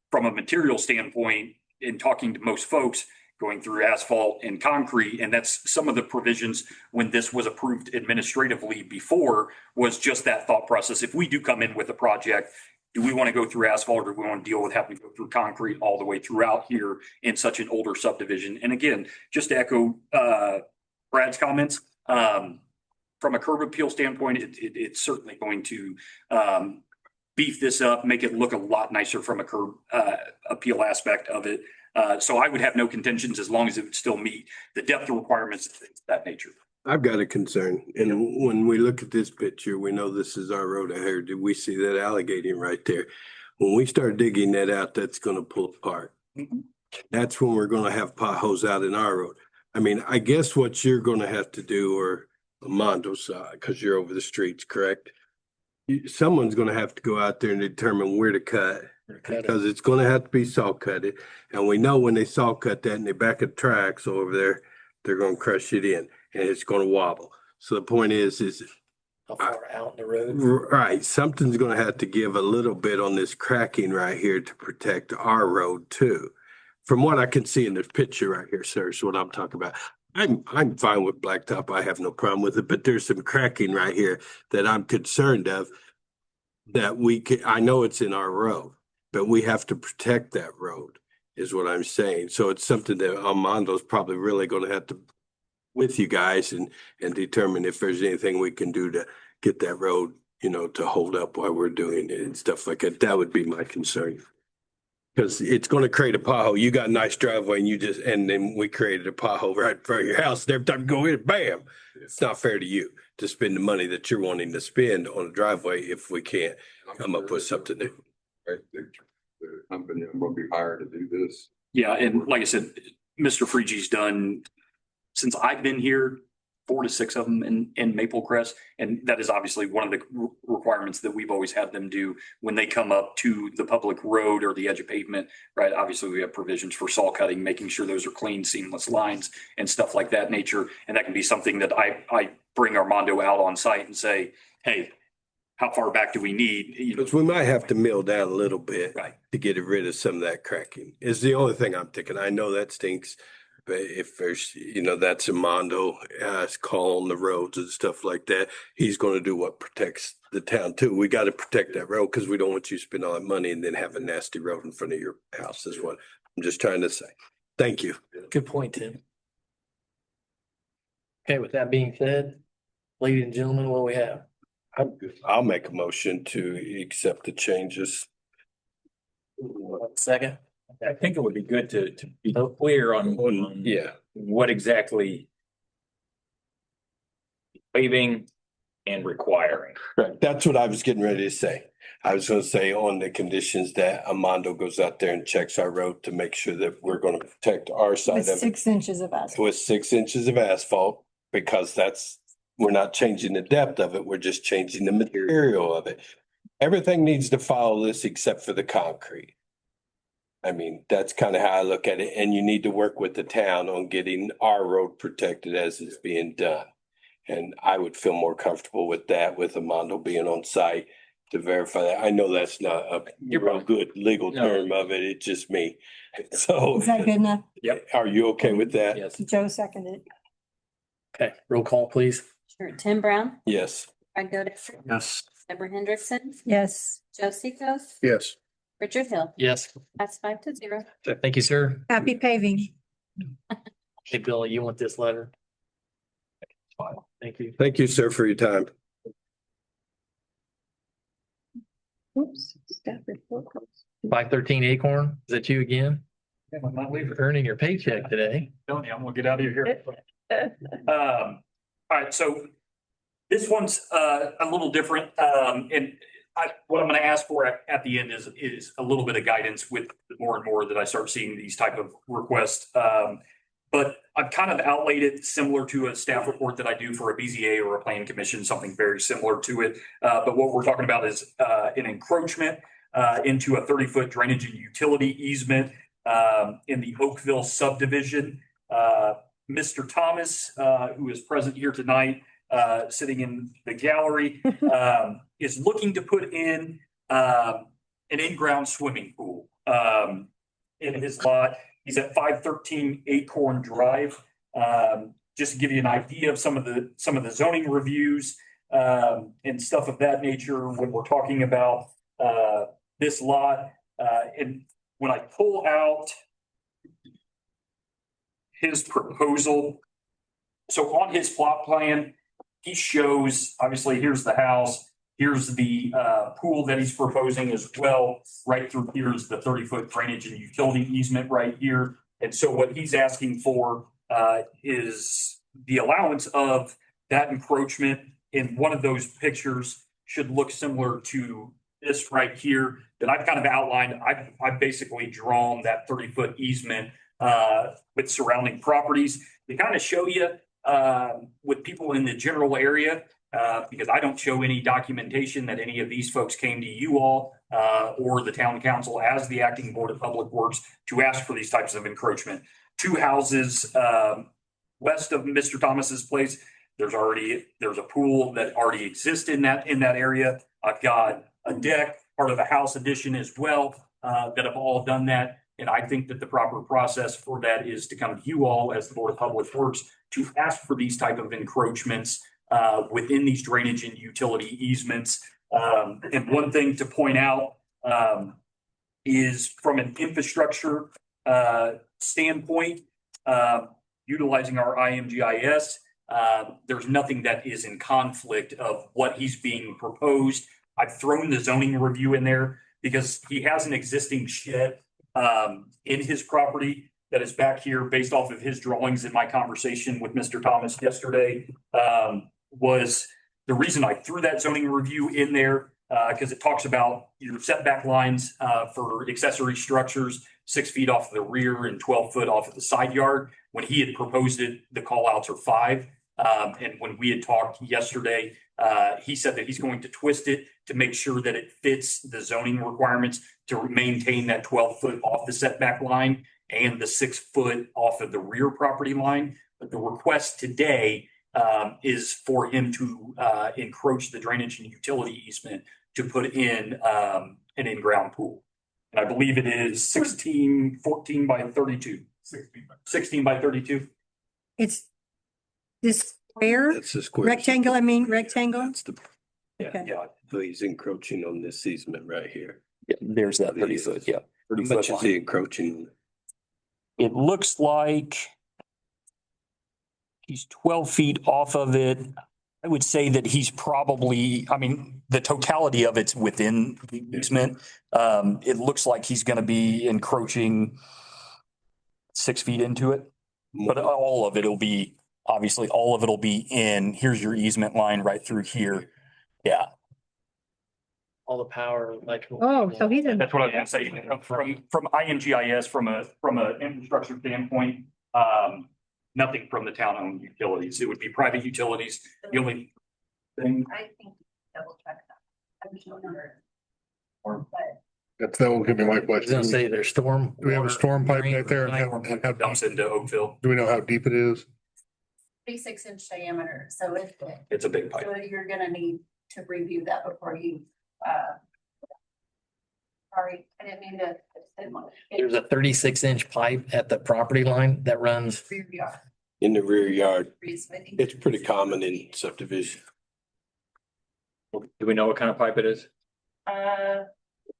from a material standpoint, in talking to most folks, going through asphalt and concrete. And that's some of the provisions when this was approved administratively before, was just that thought process. If we do come in with a project, do we want to go through asphalt, or do we want to deal with having to go through concrete all the way throughout here in such an older subdivision? And again, just to echo Brad's comments, from a curb appeal standpoint, it's certainly going to beef this up, make it look a lot nicer from a curb appeal aspect of it. So I would have no contentions as long as it would still meet the depth requirements of things of that nature. I've got a concern, and when we look at this picture, we know this is our road ahead. Did we see that alligator right there? When we start digging that out, that's gonna pull apart. That's when we're gonna have potholes out in our road. I mean, I guess what you're gonna have to do, or Amondo's, cause you're over the streets, correct? Someone's gonna have to go out there and determine where to cut. Because it's gonna have to be saw cutted, and we know when they saw cut that in the back of tracks over there, they're gonna crush it in, and it's gonna wobble. So the point is How far out in the road? right, something's gonna have to give a little bit on this cracking right here to protect our road too. From what I can see in this picture right here, sir, is what I'm talking about. I'm fine with blacktop. I have no problem with it, but there's some cracking right here that I'm concerned of that I know it's in our road, but we have to protect that road is what I'm saying. So it's something that Armando's probably really going to have to with you guys and determine if there's anything we can do to get that road, to hold up while we're doing it and stuff like that. That would be my concern. Because it's going to create a pothole. You got a nice driveway and then we created a pothole right in front of your house. And every time you go in, bam. It's not fair to you to spend the money that you're wanting to spend on a driveway if we can't come up with something new. Right, the company I'm gonna be hired to do this. Yeah, and like I said, Mr. Freege's done, since I've been here, 4 to 6 of them in Maple Crest. And that is obviously one of the requirements that we've always had them do when they come up to the public road or the edge of pavement, right? Obviously, we have provisions for saw cutting, making sure those are clean, seamless lines and stuff like that nature. And that can be something that I bring Armando out on site and say, hey, how far back do we need? Because we might have to mill down a little bit. Right. To get rid of some of that cracking is the only thing I'm thinking. I know that stinks. But if there's, that's Armando, call on the roads and stuff like that. He's going to do what protects the town too. We got to protect that road because we don't want you to spend all that money and then have a nasty road in front of your house is what I'm just trying to say. Thank you. Good point, Tim. Okay, with that being said, ladies and gentlemen, what do we have? I'll make a motion to accept the changes. Second. I think it would be good to be clear on what exactly waiving and requiring. Right. That's what I was getting ready to say. I was going to say on the conditions that Armando goes out there and checks our road to make sure that we're going to protect our side With of it 6 inches of asphalt. with 6 inches of asphalt, because we're not changing the depth of it. We're just changing the material of it. Everything needs to follow this except for the concrete. I mean, that's kind of how I look at it. And you need to work with the town on getting our road protected as it's being done. And I would feel more comfortable with that, with Armando being on site to verify that. I know that's not a real good legal term of it. It's just me. So. Is that good enough? Yep. Are you okay with that? Yes. Joe seconded. Okay, roll call, please. Sure. Tim Brown, Yes. Craig Otis, Yes. Deborah Hendrickson, Yes. Joe Seekos, Yes. Richard Hill. Yes. That's 5-0. Thank you, sir. Happy paving. Hey, Billy, you want this letter? Fine. Thank you. Thank you, sir, for your time. Oops. Staff report. 513 Acorn, is that you again? Earning your paycheck today. Telling you, I'm gonna get out of here. All right, so this one's a little different. What I'm gonna ask for at the end is a little bit of guidance with more and more that I start seeing these type of requests. But I've kind of outlaid it similar to a staff report that I do for a BZA or a planning commission, something very similar to it. But what we're talking about is an encroachment into a 30-foot drainage and utility easement in the Oakville subdivision. Mr. Thomas, who is present here tonight, sitting in the gallery, is looking to put in an in-ground swimming pool in his lot. He's at 513 Acorn Drive. Just to give you an idea of some of the zoning reviews and stuff of that nature when we're talking about this lot. And when I pull out his proposal, so on his plot plan, he shows, obviously, here's the house, here's the pool that he's proposing as well. Right through here is the 30-foot drainage and utility easement right here. And so what he's asking for is the allowance of that encroachment in one of those pictures should look similar to this right here that I've kind of outlined. I've basically drawn that 30-foot easement with surrounding properties to kind of show you with people in the general area, because I don't show any documentation that any of these folks came to you all or the town council as the acting board of public works to ask for these types of encroachment. 2 houses west of Mr. Thomas's place, there's a pool that already exists in that area. I've got a deck, part of a house addition as well, that have all done that. And I think that the proper process for that is to come to you all as the Board of Public Works to ask for these type of encroachments within these drainage and utility easements. And one thing to point out is from an infrastructure standpoint, utilizing our IMGIS, there's nothing that is in conflict of what he's being proposed. I've thrown the zoning review in there because he has an existing shed in his property that is back here based off of his drawings in my conversation with Mr. Thomas yesterday. Was the reason I threw that zoning review in there because it talks about your setback lines for accessory structures, 6 feet off the rear and 12 foot off of the side yard. When he had proposed it, the call outs are 5. And when we had talked yesterday, he said that he's going to twist it to make sure that it fits the zoning requirements to maintain that 12 foot off the setback line and the 6 foot off of the rear property line. But the request today is for him to encroach the drainage and utility easement to put in an in-ground pool. And I believe it is 14 by 32. 16 by 32. It's this square, That's the square. rectangle, rectangle. That's the, Okay. yeah, so he's encroaching on this easement right here. Yeah, there's that 30 foot. Yeah. How much is he encroaching? It looks like he's 12 feet off of it. I would say that he's probably, I mean, the totality of it's within the easement. It looks like he's going to be encroaching 6 feet into it, but all of it'll be, obviously, all of it'll be in. Here's your easement line right through here. Yeah. All the power, electrical. Oh, so he's in. That's what I was gonna say, from IMGIS, from a infrastructure standpoint, nothing from the town-owned utilities. It would be private utilities. The only thing. I think double check that. I'm sure number. That will give me my I was question. gonna say there's storm. Do we have a water storm pipe drain right there? And line. how Dumps deep- into Oakville. do we know how deep it is? 36-inch diameter, so if, It's a big pipe. so you're gonna need to review that before you, sorry, I didn't mean to. There's a 36-inch pipe at the property line that runs. In the rear yard. It's pretty common in subdivision. Do we know what kind of pipe it is?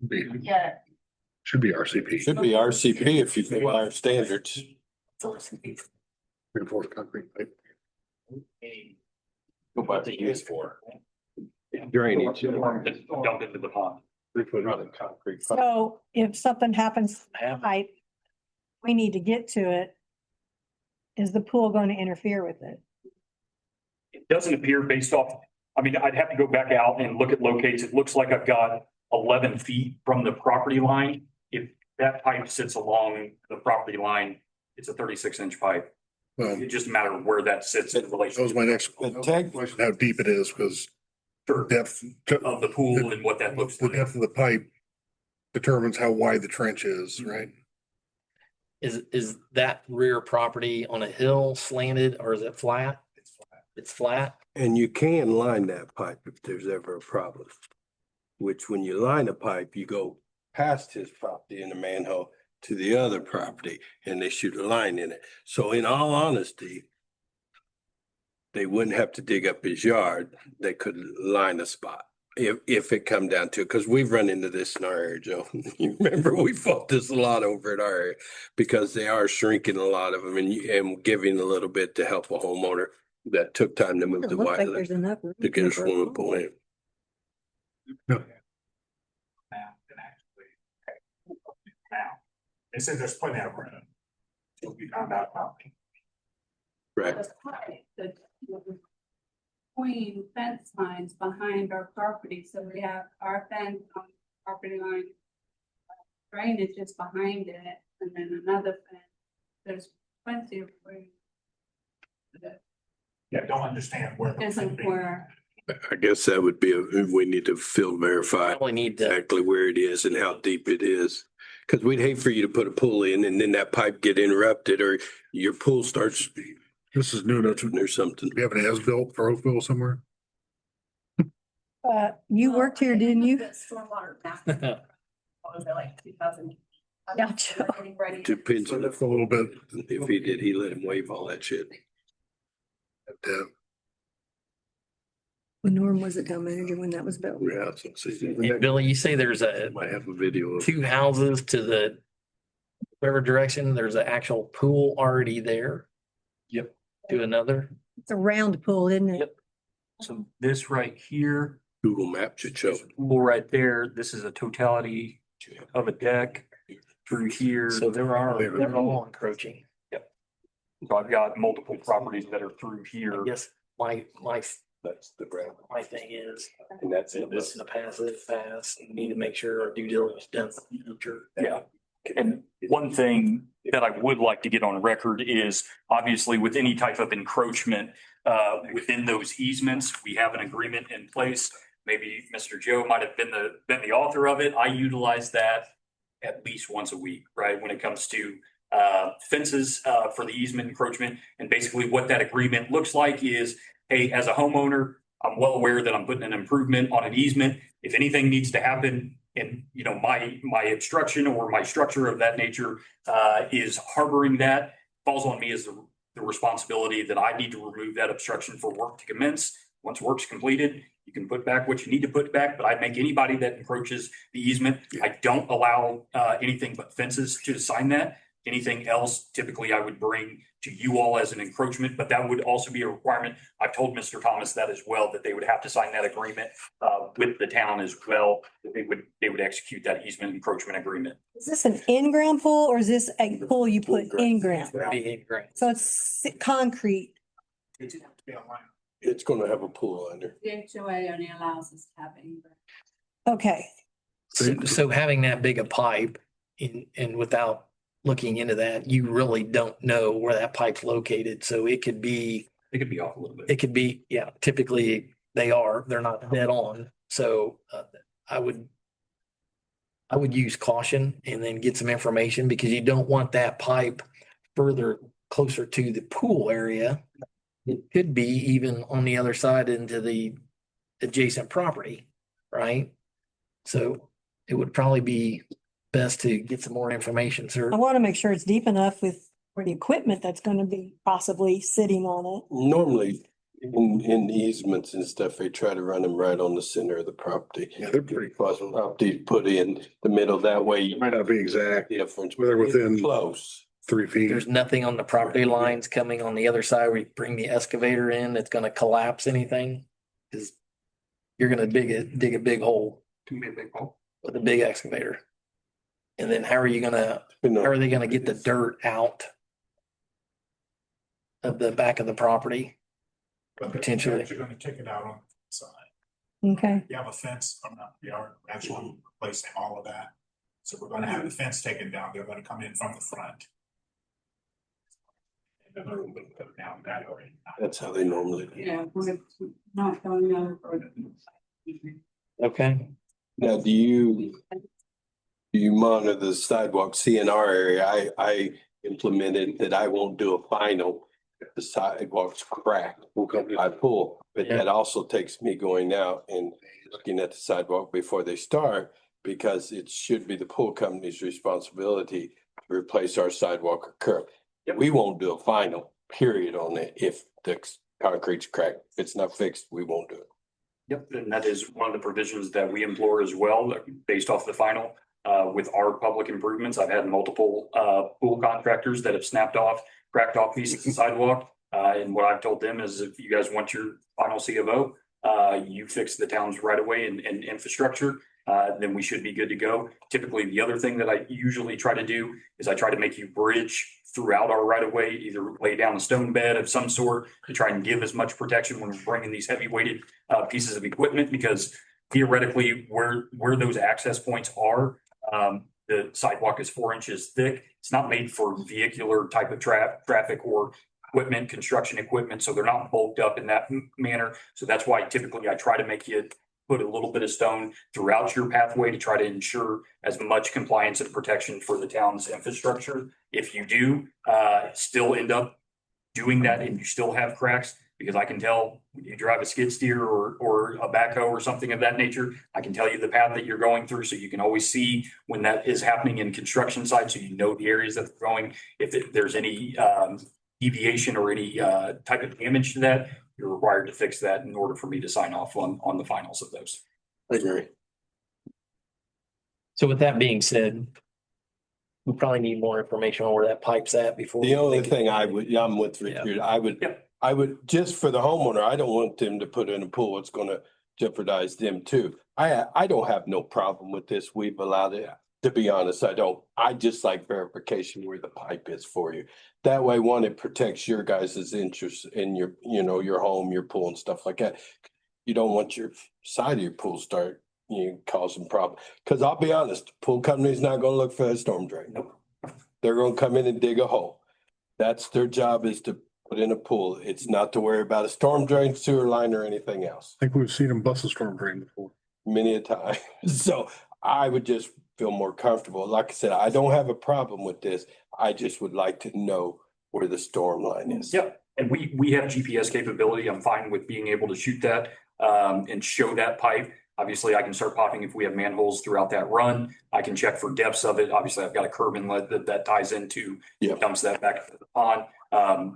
Be- Yeah. Should be RCP. Should be RCP if you go by our standards. Reinforced concrete pipe. What they use for? Drainage. Dump into the pond. 3 foot of concrete. So if something happens, to the pipe, we need to get to it. Is the pool going to interfere with it? It doesn't appear based off, I mean, I'd have to go back out and look at locates. It looks like I've got 11 feet from the property line. If that pipe sits along the property line, it's a 36-inch pipe. Well, It's just a matter of where that sits in relation. that was my next The tag- question, how deep it is, because depth, Of the pool and what that looks the like. depth of the pipe determines how wide the trench is, right? Is that rear property on a hill slanted or is it flat? It's flat. And you can line that pipe if there's ever a problem. Which when you line a pipe, you go past his property in the manhole to the other property and they shoot a line in it. So in all honesty, they wouldn't have to dig up his yard. They could line a spot if it come down to it, because we've run into this in our area, Joe. You remember, we fought this a lot over at our area because they are shrinking a lot of them and giving a little bit to help a homeowner. that took time to move the Looks like wire there's enough room to get a for a swimming pool. pool in. No. Now, they said there's plenty of room. It'll be found out about. Right. The between fence lines behind our property, so we have our fence on property line. Drainage is behind it, and then another fence, there's plenty of room. Yeah, don't understand where. Isn't where, I guess that would be, we need to field verify Probably need to, exactly where it is and how deep it is. Cause we'd hate for you to put a pool in and then that pipe get interrupted or your pool starts This is new notes. or something. Do you have an as-built for Oakville somewhere? You worked here, didn't you? Stormwater map. What was it, like 2000? Gotcha. Getting ready. Depends So on that's a little bit, if he did, he let him waive all that shit. When Norm was at town manager when that was built. Yeah, so see, Hey, Billy, you say there's might have a video of. two houses to the whatever direction, there's an actual pool already there. Yep. To another. It's a round pool, isn't it? Yep. So this right here, Google Map should show. pool right there, this is a totality of a deck through here. So they're all encroaching. So I've got multiple properties that are through I here. guess That's the brand. my thing is, And that's it. this is a passive fast, we need to make sure our due diligence done for the future. Yeah. And one thing that I would like to get on record is obviously with any type of encroachment within those easements, we have an agreement in place. Maybe Mr. Joe might have been the author of it. I utilize that at least once a week, right? When it comes to fences for the easement encroachment. And basically what that agreement looks like is, hey, as a homeowner, I'm well aware that I'm putting an improvement on an easement. If anything needs to happen and, my obstruction or my structure of that nature is harboring that, falls on me as the responsibility that I need to remove that obstruction for work to commence. Once work's completed, you can put back what you need to put back, but I make anybody that encroaches the easement, I don't allow anything but fences to sign that. Anything else, typically I would bring to you all as an encroachment, but that would also be a requirement. I've told Mr. Thomas that as well, that they would have to sign that agreement with the town as well. That they would execute that easement encroachment agreement. Is this an in-ground pool or is this a pool you put in ground? Be great. So it's concrete. It's gonna have a pool under. the HOA only allows us to have any. Okay. So having that big a pipe and without looking into that, you really don't know where that pipe's located. So it could be off a little bit. It could be, yeah, typically they're not dead on. So I would use caution and then get some information because you don't want that pipe further closer to the pool area. It could be even on the other side into the adjacent property, right? So it would probably be best to get some more information, sir. I want to make sure it's deep enough for the equipment that's going to be possibly sitting on it. Normally, in easements and stuff, they try to run them right on the center of the property. Yeah, they're pretty close. Property put in the middle, that way you might not be exact, difference. Whether within- Close. 3 feet. There's nothing on the property lines coming on the other side where you bring the excavator in that's gonna collapse anything. Cause you're gonna dig a big hole Can be a big hole. with a big excavator. And then how are they gonna get the dirt out of the back of the property? Potentially. You're gonna take it out on the side. Okay. You have a fence from the yard, actually replacing all of that. So we're gonna have the fence taken down. They're gonna come in from the front. And they're gonna put down that way. That's how they normally do. Yeah, we're not going over. Okay. Now, do you monitor the sidewalk CNR area? I implemented that I won't do a final if the sidewalk's cracked. I pull, but that also takes me going out and looking at the sidewalk before they start, because it should be the pool company's responsibility to replace our sidewalk or curb. We won't do a final period on it if the concrete's cracked. If it's not fixed, we won't do it. Yep, and that is one of the provisions that we implore as well, based off the final. With our public improvements, I've had multiple pool contractors that have cracked off pieces of sidewalk. And what I've told them is if you guys want your final C of O, you fix the town's right of way and infrastructure, then we should be good to go. Typically, the other thing that I usually try to do is I try to make you bridge throughout our right of way, either lay down a stone bed of some sort to try and give as much protection when we're bringing these heavy weighted pieces of equipment, because theoretically where those access points are, the sidewalk is 4 inches thick. It's not made for vehicular type of traffic or equipment, construction equipment, so they're not bulked up in that manner. So that's why typically I try to make you put a little bit of stone throughout your pathway to try to ensure as much compliance and protection for the town's infrastructure. If you do still end up doing that and you still have cracks, because I can tell when you drive a skid steer or a backhoe or something of that nature, I can tell you the path that you're going through, so you can always see when that is happening in construction sites, so you know the areas that they're going. If there's any deviation or any type of damage to that, you're required to fix that in order for me to sign off on the finals of those. I agree. So with that being said, we probably need more information on where that pipe's at before. The only thing I'm with Richard, I would, just for the homeowner, I don't want them to put in a pool. It's gonna jeopardize them too. I don't have no problem with this. We've allowed it. To be honest, I don't. I just like verification where the pipe is for you. That way, one, it protects your guys' interest in your, your home, your pool and stuff like that. You don't want your side of your pool start, causing problems. Cause I'll be honest, the pool company's not gonna look for a storm drain. They're gonna come in and dig a hole. That's their job, is to put in a pool. It's not to worry about a storm drain, sewer line, or anything else. I think we've seen them bust a storm drain before. Many a time. So I would just feel more comfortable. Like I said, I don't have a problem with this. I just would like to know where the storm line is. Yep, and we have GPS capability. I'm fine with being able to shoot that and show that pipe. Obviously, I can start popping if we have manholes throughout that run. I can check for depths of it. Obviously, I've got a curb inlet that ties into, dumps that back into the pond.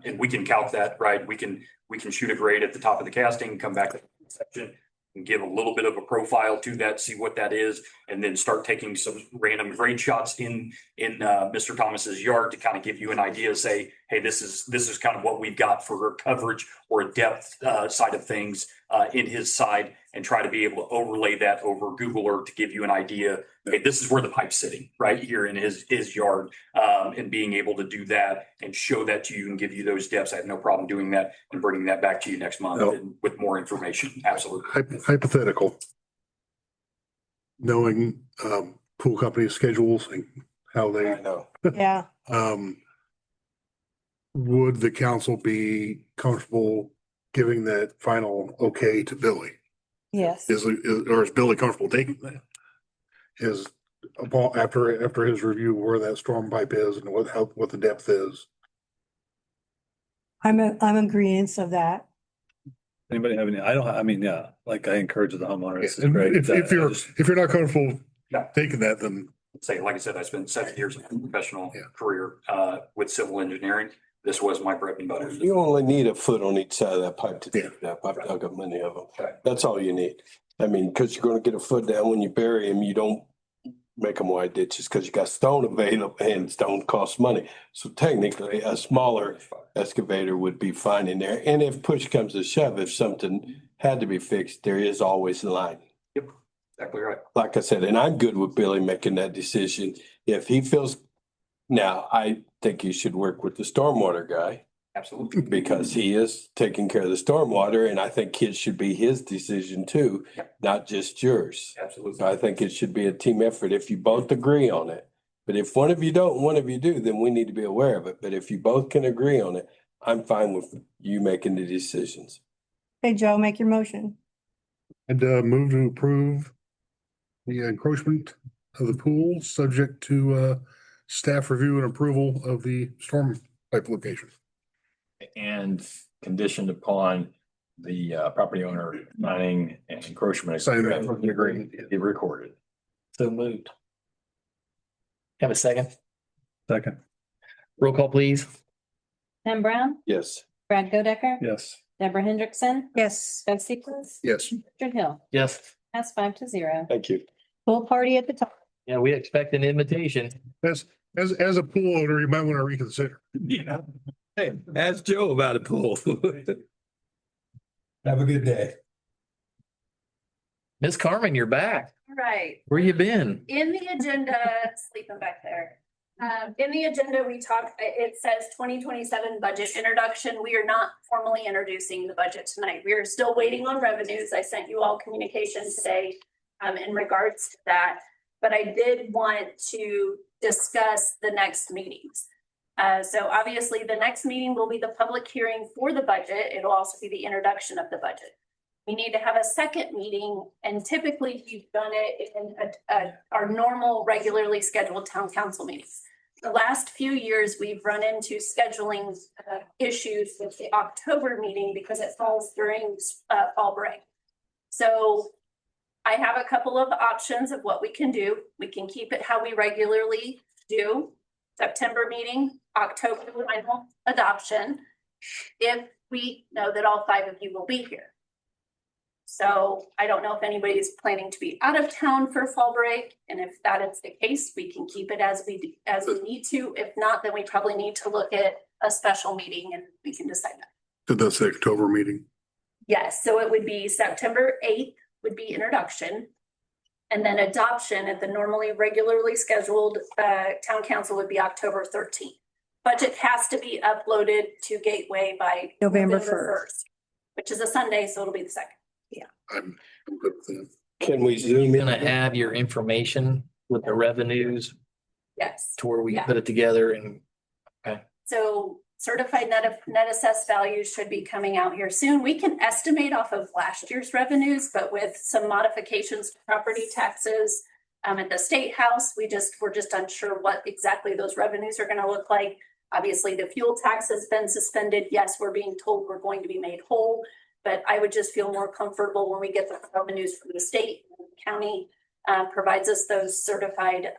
And we can calc that, right? We can shoot a grade at the top of the casting, come back to the section and give a little bit of a profile to that, see what that is, and then start taking some random grade shots in Mr. Thomas's yard to kind of give you an idea, say, hey, this is kind of what we've got for coverage or a depth side of things in his side, and try to be able to overlay that over Google Earth to give you an idea. Okay, this is where the pipe's sitting right here in his yard, and being able to do that and show that to you and give you those depths. I have no problem doing that and bringing that back to you next month and with more information. Absolutely. Hypothetical. Knowing pool company schedules and how they. I know. Yeah. Would the council be comfortable giving that final okay to Billy? Yes. Or is Billy comfortable taking that? Is after his review where that storm pipe is and what the depth is? I'm agreeing of that. Anybody have any? Yeah, like I encourage the homeowners. It's And great. if you're not comfortable taking that, then Say, like I said, I spent 7 years of my professional career with civil engineering. This was my bread and butter. You only need a foot on each side of that pipe to dig that pipe. I've got many of them. That's all you need. I mean, because you're going to get a foot down when you bury them. You don't make them wide ditches because you got stone available, and stone costs money. So technically, a smaller excavator would be fine in there. And if push comes to shove, if something had to be fixed, there is always a line. Yep, exactly right. Like I said, and I'm good with Billy making that decision. If he feels, now I think you should work with the stormwater guy. Absolutely. Because he is taking care of the stormwater, and I think it should be his decision too, not just yours. Absolutely. So I think it should be a team effort if you both agree on it. But if one of you don't, one of you do, then we need to be aware of it. But if you both can agree on it, I'm fine with you making the decisions. Hey, Joe, make your motion. and move to approve the encroachment of the pool, subject to staff review and approval of the storm pipe location. And conditioned upon the property owner signing an encroachment Signing agreement, be recorded. So moved. Have a second? Second. Roll call, please. Tim Brown, Yes. Brad Godecker, Yes. Deborah Hendrickson, Yes. Doug Sequels, Yes. Richard Hill. Yes. That's 5-0. Thank you. Pool party at the top. Yeah, we expect an invitation. As a pool owner, you might want to reconsider. Yeah. Hey, ask Joe about a pool. Have a good day. Miss Carmen, you're back. Right. Where you been? In the agenda, sleeping back there. In the agenda, we talk, it says 2027 budget introduction. We are not formally introducing the budget tonight. We are still waiting on revenues. I sent you all communication today in regards to that. But I did want to discuss the next meetings. So obviously the next meeting will be the public hearing for the budget. It'll also be the introduction of the budget. We need to have a second meeting, and typically you've done it in our normal regularly scheduled town council meetings. The last few years, we've run into scheduling issues with the October meeting because it falls during fall break. So I have a couple of options of what we can do. We can keep it how we regularly do. September meeting, October final adoption, if we know that all 5 of you will be here. So I don't know if anybody's planning to be out of town for fall break, and if that is the case, we can keep it as we need to. If not, then we probably need to look at a special meeting and we can decide that. So that's the October meeting. Yes, so it would be September 8th would be introduction. And then adoption at the normally regularly scheduled town council would be October 13th. Budget has to be uploaded to Gateway by November 1st. which is a Sunday, so it'll be the 2nd. I'm good with that. Can we zoom You're in? gonna have your information with the revenues Yes. to where we Yeah. put it together and So certified net assessed values should be coming out here soon. We can estimate off of last year's revenues, but with some modifications to property taxes at the state house, we're just unsure what exactly those revenues are going to look like. Obviously, the fuel tax has been suspended. Yes, we're being told we're going to be made whole, but I would just feel more comfortable when we get the revenues from the state and the county provides us those certified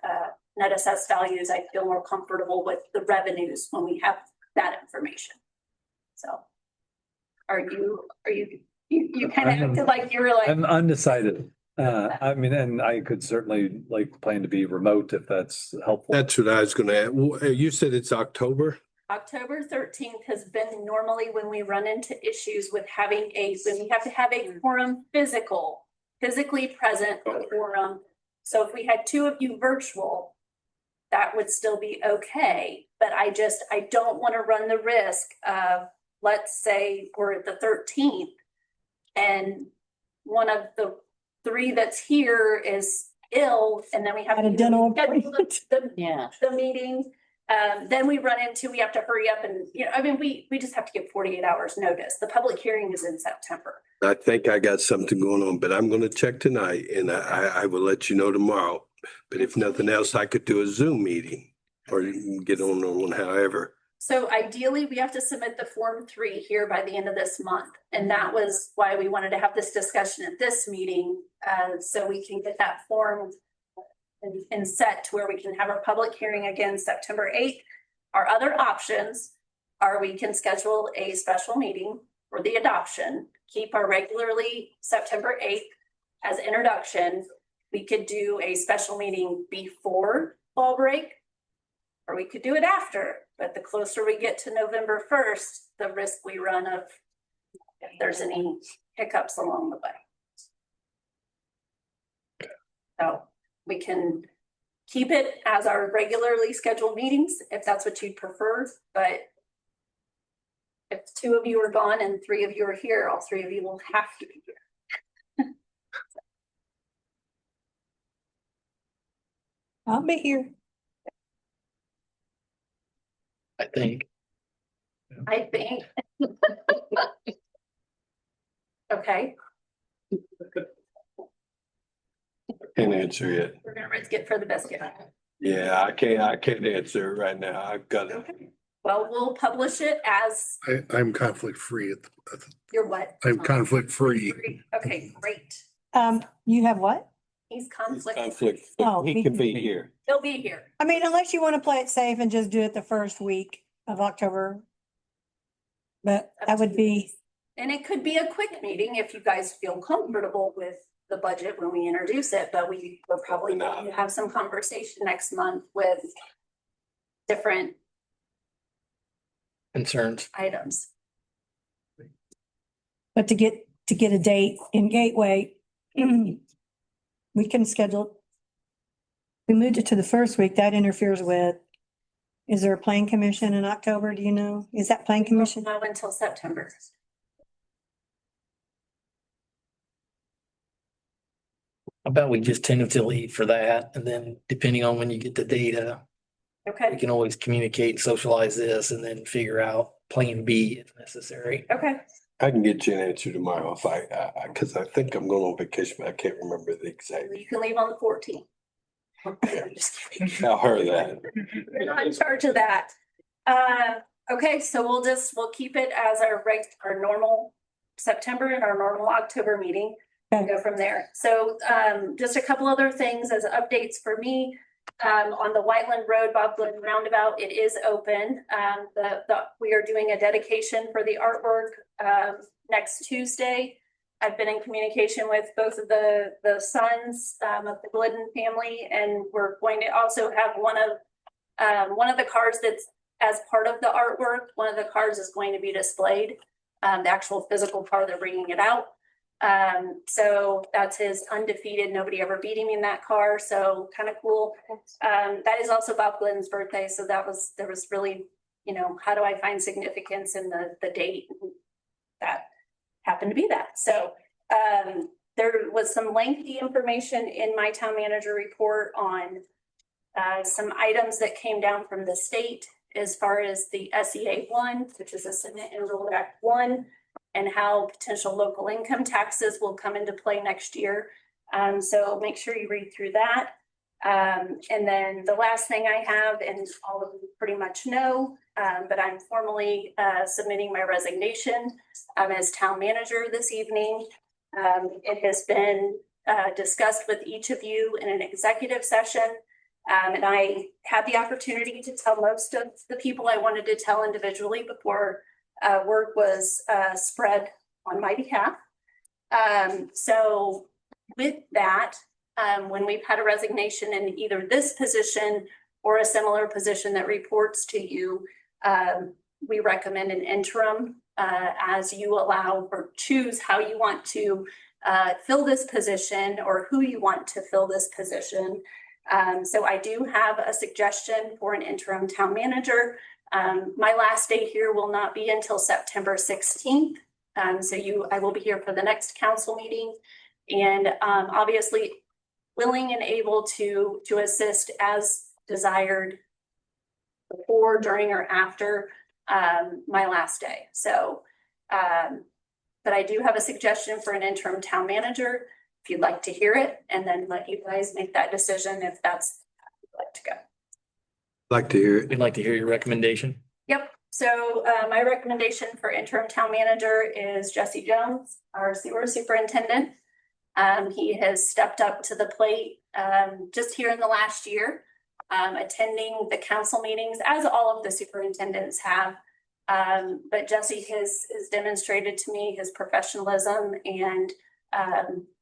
net assessed values. I feel more comfortable with the revenues when we have that information. So you kind of acted like you were like. I'm undecided. I mean, and I could certainly plan to be remote if that's helpful. That's what I was gonna add. You said it's October? October 13th has been normally when we run into issues with when we have to have a quorum physically present quorum. So if we had 2 of you virtual, that would still be okay. But I don't want to run the risk of, let's say we're at the 13th and one of the 3 that's here is ill, and then we have At a dental schedule Yeah. the meeting. Then we have to hurry up and, we just have to give 48 hours notice. The public hearing is in September. I think I got something going on, but I'm gonna check tonight and I will let you know tomorrow. But if nothing else, I could do a Zoom meeting or you can get on one, however. So ideally, we have to submit the Form 3 here by the end of this month. And that was why we wanted to have this discussion at this meeting, so we can get that form and set to where we can have our public hearing again September 8th. Our other options are we can schedule a special meeting for the adoption, keep our regularly September 8th as introduction. We could do a special meeting before fall break, or we could do it after. But the closer we get to November 1st, the risk we run of if there's any hiccups along the way. So we can keep it as our regularly scheduled meetings, if that's what you'd prefer, but if 2 of you are gone and 3 of you are here, all 3 of you will have to be here. I'll be here. I think. I think. Okay, Can't answer yet. we're gonna risk it for the biscuit. Yeah, I can't answer right now. I've got it. Well, we'll publish it as I'm conflict free your what? I'm conflict free. Okay, great. You have what? He's conflict. Conflict. Oh, He can be here. He'll be here. I mean, unless you want to play it safe and just do it the first week of October. But that would be, And it could be a quick meeting if you guys feel comfortable with the budget when we introduce it, but we'll probably need to have some conversation next month with different concerns. items. But to get a date in Gateway, we can schedule. We moved it to the first week, that interferes with, is there a plan commission in October, do you know? Is that plan commission? No, until September. How about we just tentatively for that, and then depending on when you get the data, we Okay, can always communicate, socialize this, and then figure out plan B if necessary. okay. I can get you an answer tomorrow if cause I think I'm going on vacation, but I can't remember the exact. You can leave on the 14th. Tell her that. You're not in charge of that. Okay, so we'll keep it as our normal September and our normal October meeting. And go from there. So, just a couple other things as updates for me. On the Whiteland Road, Bob Glenn Roundabout, it is open. We are doing a dedication for the artwork, next Tuesday. I've been in communication with both of the sons, of the Glidden family, and we're going to also have one of the cars that's as part of the artwork. One of the cars is going to be displayed, the actual physical car, they're bringing it out. So that's his undefeated, nobody ever beat him in that car. So kind of cool. That is also Bob Glenn's birthday. So there was really, how do I find significance in the date? That happened to be that. So, there was some lengthy information in my town manager report on, some items that came down from the state as far as the SEA 1, which is a Senate and Roll Act 1. And how potential local income taxes will come into play next year. So make sure you read through that. And then the last thing I have, and all of you pretty much know, but I'm formally submitting my resignation as town manager this evening. It has been discussed with each of you in an executive session. And I had the opportunity to tell most of the people I wanted to tell individually before word was spread on my behalf. So with that, when we've had a resignation in either this position or a similar position that reports to you, we recommend an interim as you allow or choose how you want to fill this position or who you want to fill this position. So I do have a suggestion for an interim town manager. My last day here will not be until September 16th. I will be here for the next council meeting and obviously willing and able to assist as desired before, during, or after my last day. So, but I do have a suggestion for an interim town manager if you'd like to hear it, and then let you guys make that decision if that's how you'd like to go. Like to hear it. We'd like to hear your recommendation. Yep. So my recommendation for interim town manager is Jesse Jones, our sewer superintendent. He has stepped up to the plate just here in the last year, attending the council meetings, as all of the superintendents have. But Jesse has demonstrated to me his professionalism and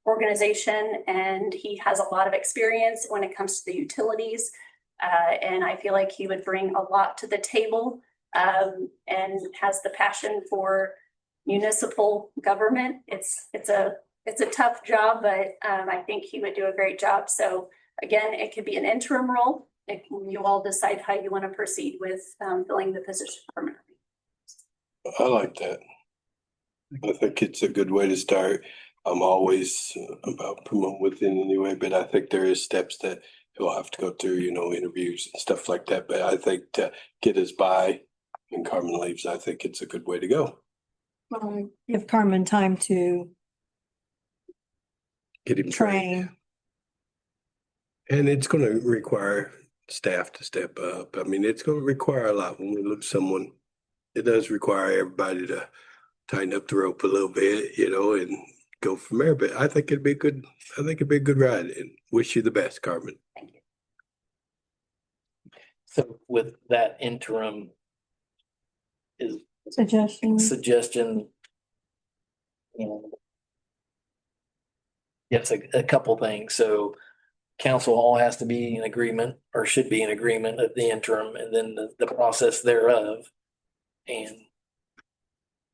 organization, and he has a lot of experience when it comes to the utilities. And I feel like he would bring a lot to the table and has the passion for municipal government. It's a tough job, but I think he would do a great job. So again, it could be an interim role. You all decide how you want to proceed with filling the position permanently. I like that. I think it's a good way to start. I'm always about promoting within anyway, but I think there is steps that he'll have to go through, interviews and stuff like that. But I think to get us by and Carmen leaves, I think it's a good way to go. Give Carmen time to Get him trained. And it's going to require staff to step up. I mean, it's going to require a lot when we lose someone. It does require everybody to tighten up the rope a little bit, and go from there. But I think it'd be a good ride, and wish you the best, Carmen. Thank you. So with that interim is suggestion. Yes, a couple things. So council all has to be in agreement or should be in agreement of the interim and then the process thereof. And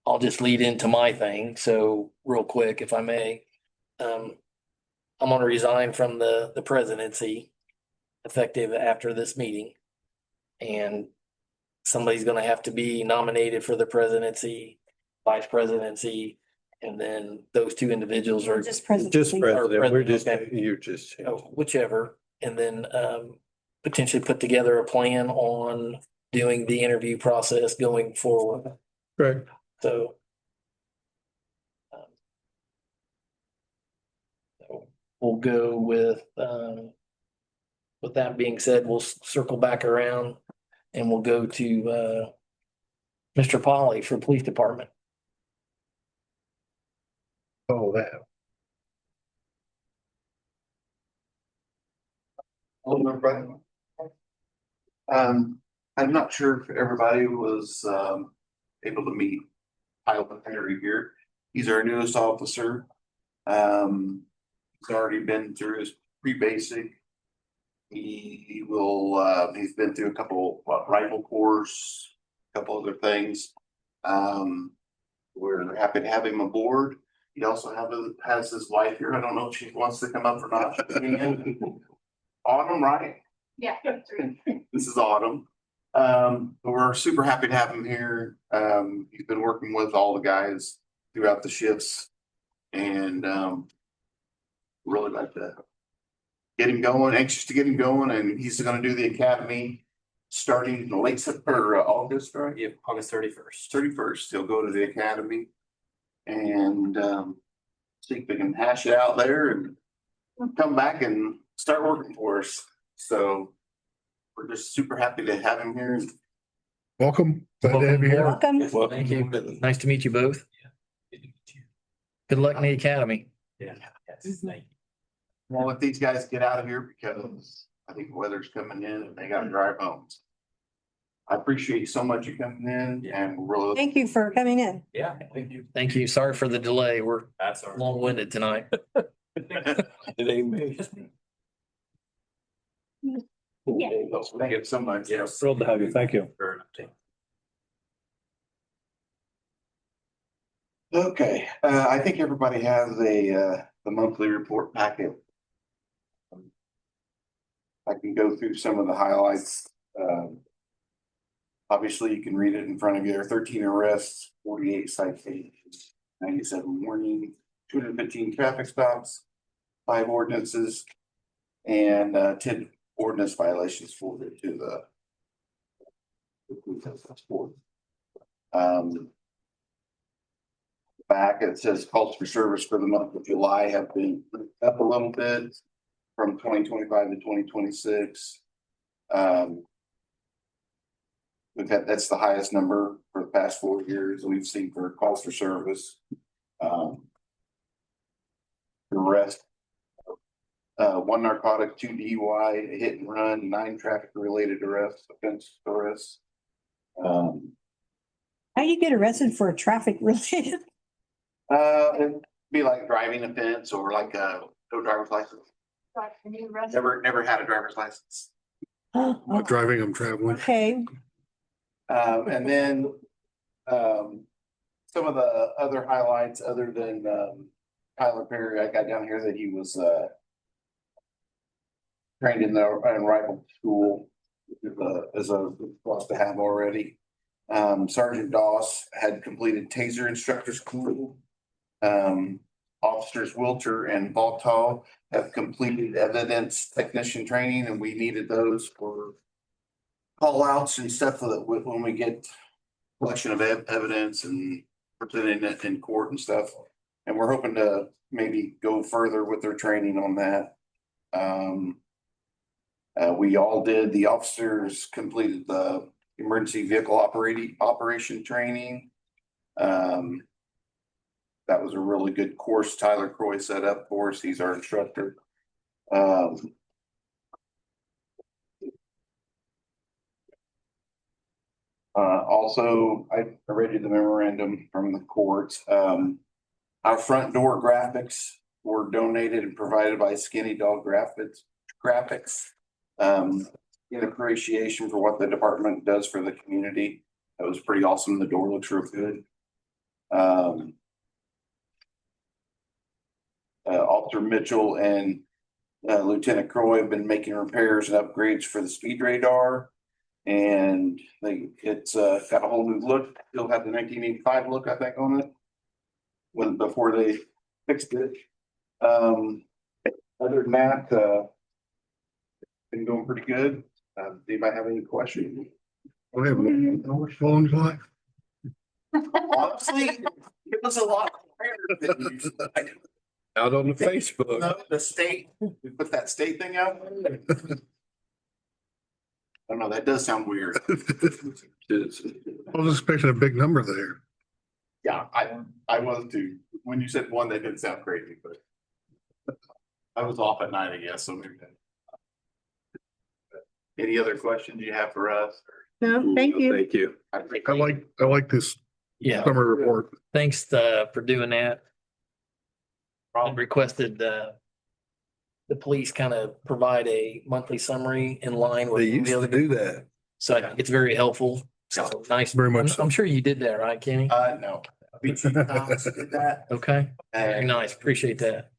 I'll just lead into my thing. So real quick, if I may, I'm going to resign from the presidency effective after this meeting. And somebody's going to have to be nominated for the presidency, vice presidency, and then those two individuals are Just president. Just president, we're just, Okay. you're just. whichever, and then potentially put together a plan on doing the interview process going forward. Right. So we'll go with that being said, we'll circle back around and we'll go to Mr. Polly for Police Department. Oh, that. Hello, everybody. I'm not sure if everybody was able to meet Kyle Perry here. He's our newest officer. He's already been through his pre-basic. He's been through a couple rifle course, a couple other things. We're happy to have him aboard. He also has his wife here. I don't know if she wants to come up or not. Autumn, right? Yeah. This is Autumn. We're super happy to have him here. He's been working with all the guys throughout the shifts and really like to get him going, anxious to get him going, and he's gonna do the academy starting in late September, August, right? Yeah, August 31st. 31st, he'll go to the academy and see if we can hash it out there and come back and start working for us. So we're just super happy to have him here. Welcome. Glad to have you here. Welcome. Well, Thank you. Nice to meet you both. Good luck in the academy. Yeah. We'll let these guys get out of here because I think the weather's coming in and they gotta drive home. I appreciate you so much you coming in and we're really. Thank you for coming in. Yeah, thank you. Thank you. Sorry for the delay. We're That's all right. long-winded tonight. It ain't me. Thank you so much. Yeah. Thrilled to have you. Thank you. Okay, I think everybody has the monthly report packet. I can go through some of the highlights. Obviously, you can read it in front of you. There are 13 arrests, 48 citations, 97 warnings, 215 traffic stops, 5 ordinances, and 10 ordinance violations forwarded to the board. Back, it says calls for service for the month of July have been up a little bit from 2025 to 2026. That's the highest number for the past 4 years we've seen for calls for service. The rest, 1 narcotic, 2 DUI, a hit and run, 9 traffic related arrests, offense arrests. How you get arrested for a traffic related? It'd be like driving offense or like no driver's license. Never had a driver's license. Not driving, I'm traveling. Okay, And then some of the other highlights other than Tyler Perry, I got down here that he was trained in rifle school as a plus to have already. Sergeant Doss had completed taser instructor school. Officers Wilcher and Baltall have completed evidence technician training, and we needed those for call outs and stuff that when we get collection of evidence and presenting it in court and stuff. And we're hoping to maybe go further with their training on that. We all did, the officers completed the emergency vehicle operation training. That was a really good course Tyler Croy set up for us. He's our instructor. Also, I read you the memorandum from the court. Our front door graphics were donated and provided by Skinny Dog Graphics. In appreciation for what the department does for the community. That was pretty awesome. The door looks real good. Officer Mitchell and Lieutenant Croy have been making repairs and upgrades for the speed radar. And it's got a whole new look. Still have the 1985 look, I think, on it. Before they fixed it. Other than that, been going pretty good. Do anybody have any questions? I have no phones like. Honestly, it was a lot quieter than usual. Out on the Facebook. No, the state, we put that state thing out. I don't know, that does sound weird. I was expecting a big number there. Yeah, I was too. When you said one, that didn't sound crazy, but I was off at night, I guess, so maybe. Any other questions you have for us? No, thank you. Thank you. I like this Yeah, summer report. thanks for doing that. And requested the police kind of provide a monthly summary in line with They used the to other. do that. So I think it's very helpful. So nice. Very much so. I'm sure you did that, right, Kenny? No. BT Thomas did that, Okay, very and nice. Appreciate that.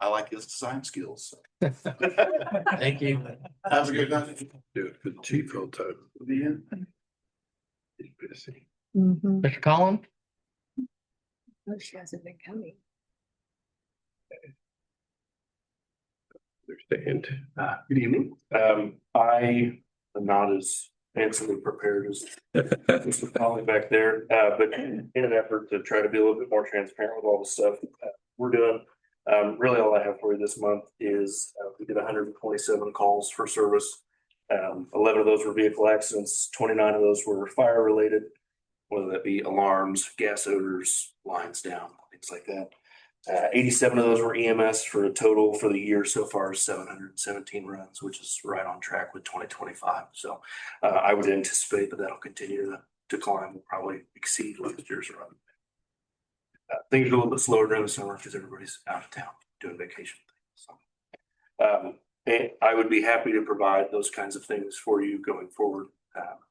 I like his design skills. Thank you. Have a good night. Do it for the chief all the time. He's busy. Mr. Collins? No, she hasn't been coming. Understand. Good evening. I am not as handsomely prepared as Mr. Polly back there, but in an effort to try to be a little bit more transparent with all the stuff we're doing. Really all I have for you this month is we did 127 calls for service. 11 of those were vehicle accidents, 29 of those were fire related, whether that be alarms, gas odors, lines down, things like that. 87 of those were EMS for a total for the year so far 717 runs, which is right on track with 2025. So I would anticipate that that'll continue to climb, will probably exceed last year's run. Things are a little bit slower during the summer because everybody's out of town doing vacation things. So, and I would be happy to provide those kinds of things for you going forward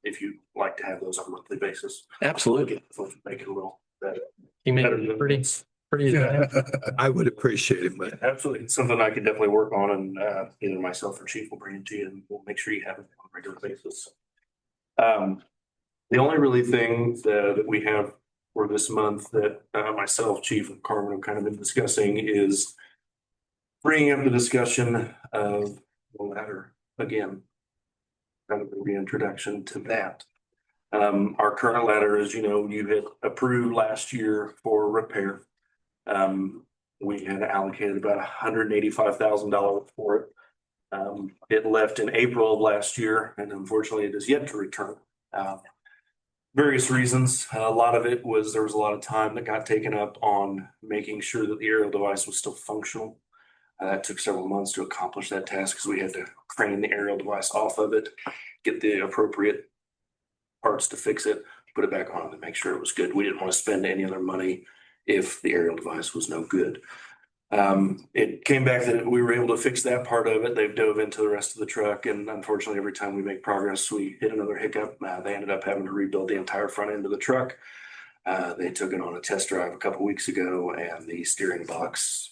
if you'd like to have those on a monthly basis. Absolutely. Make it a little better. You made Better it than- pretty. I would appreciate it, but Absolutely. It's something I could definitely work on and either myself or chief will bring it to you and we'll make sure you have it on a regular basis. The only really thing that we have for this month that myself, chief and Carmen have kind of been discussing is bringing up the discussion of the ladder again. Kind of a reintroduction to that. Our current ladder, as you know, you had approved last year for repair. We had allocated about $185,000 for it. It left in April of last year, and unfortunately, it is yet to return. Various reasons. A lot of it was there was a lot of time that got taken up on making sure that the aerial device was still functional. That took several months to accomplish that task because we had to crane the aerial device off of it, get the appropriate parts to fix it, put it back on to make sure it was good. We didn't want to spend any other money if the aerial device was no good. It came back that we were able to fix that part of it. They've dove into the rest of the truck, and unfortunately, every time we make progress, we hit another hiccup. They ended up having to rebuild the entire front end of the truck. They took it on a test drive a couple weeks ago, and the steering box,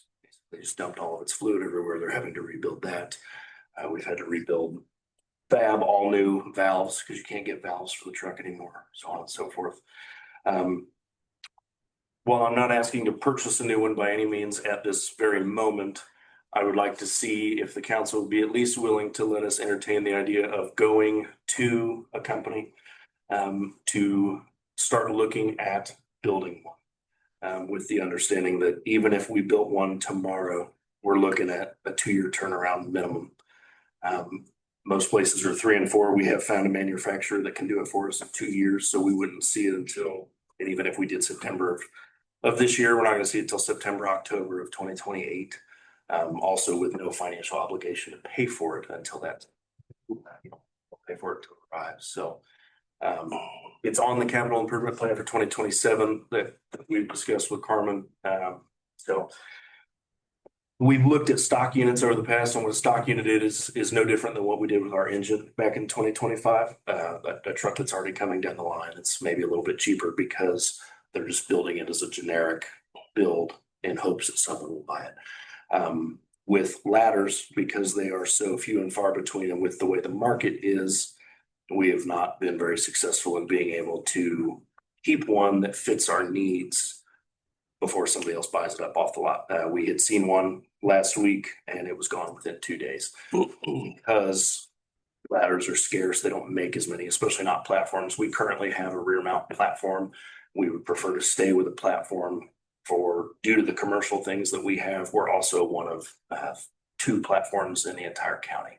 they just dumped all of its fluid everywhere. They're having to rebuild that. We've had to rebuild fab, all new valves, because you can't get valves for the truck anymore, so on and so forth. While I'm not asking to purchase a new one by any means at this very moment, I would like to see if the council would be at least willing to let us entertain the idea of going to a company to start looking at building one. With the understanding that even if we built one tomorrow, we're looking at a 2-year turnaround minimum. Most places are 3 and 4. We have found a manufacturer that can do it for us in 2 years, so we wouldn't see it until, and even if we did September of this year, we're not going to see it until September, October of 2028. Also with no financial obligation to pay for it until that, we'll pay for it to arrive. So it's on the capital improvement plan for 2027 that we've discussed with Carmen. So we've looked at stock units over the past, and what a stock unit is no different than what we did with our engine back in 2025. A truck that's already coming down the line, it's maybe a little bit cheaper because they're just building it as a generic build in hopes that someone will buy it. With ladders, because they are so few and far between, and with the way the market is, we have not been very successful in being able to keep one that fits our needs before somebody else buys it up off the lot. We had seen one last week and it was gone within 2 days because ladders are scarce. They don't make as many, especially not platforms. We currently have a rear mount platform. We would prefer to stay with a platform due to the commercial things that we have. We're also one of 2 platforms in the entire county.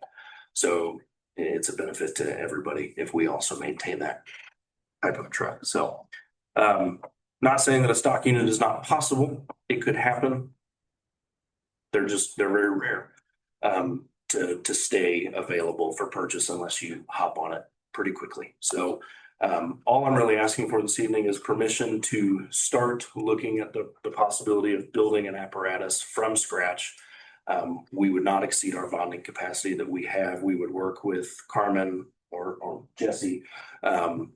So it's a benefit to everybody if we also maintain that type of truck. So not saying that a stock unit is not possible. It could happen. They're very rare to stay available for purchase unless you hop on it pretty quickly. So all I'm really asking for this evening is permission to start looking at the possibility of building an apparatus from scratch. We would not exceed our bonding capacity that we have. We would work with Carmen or Jesse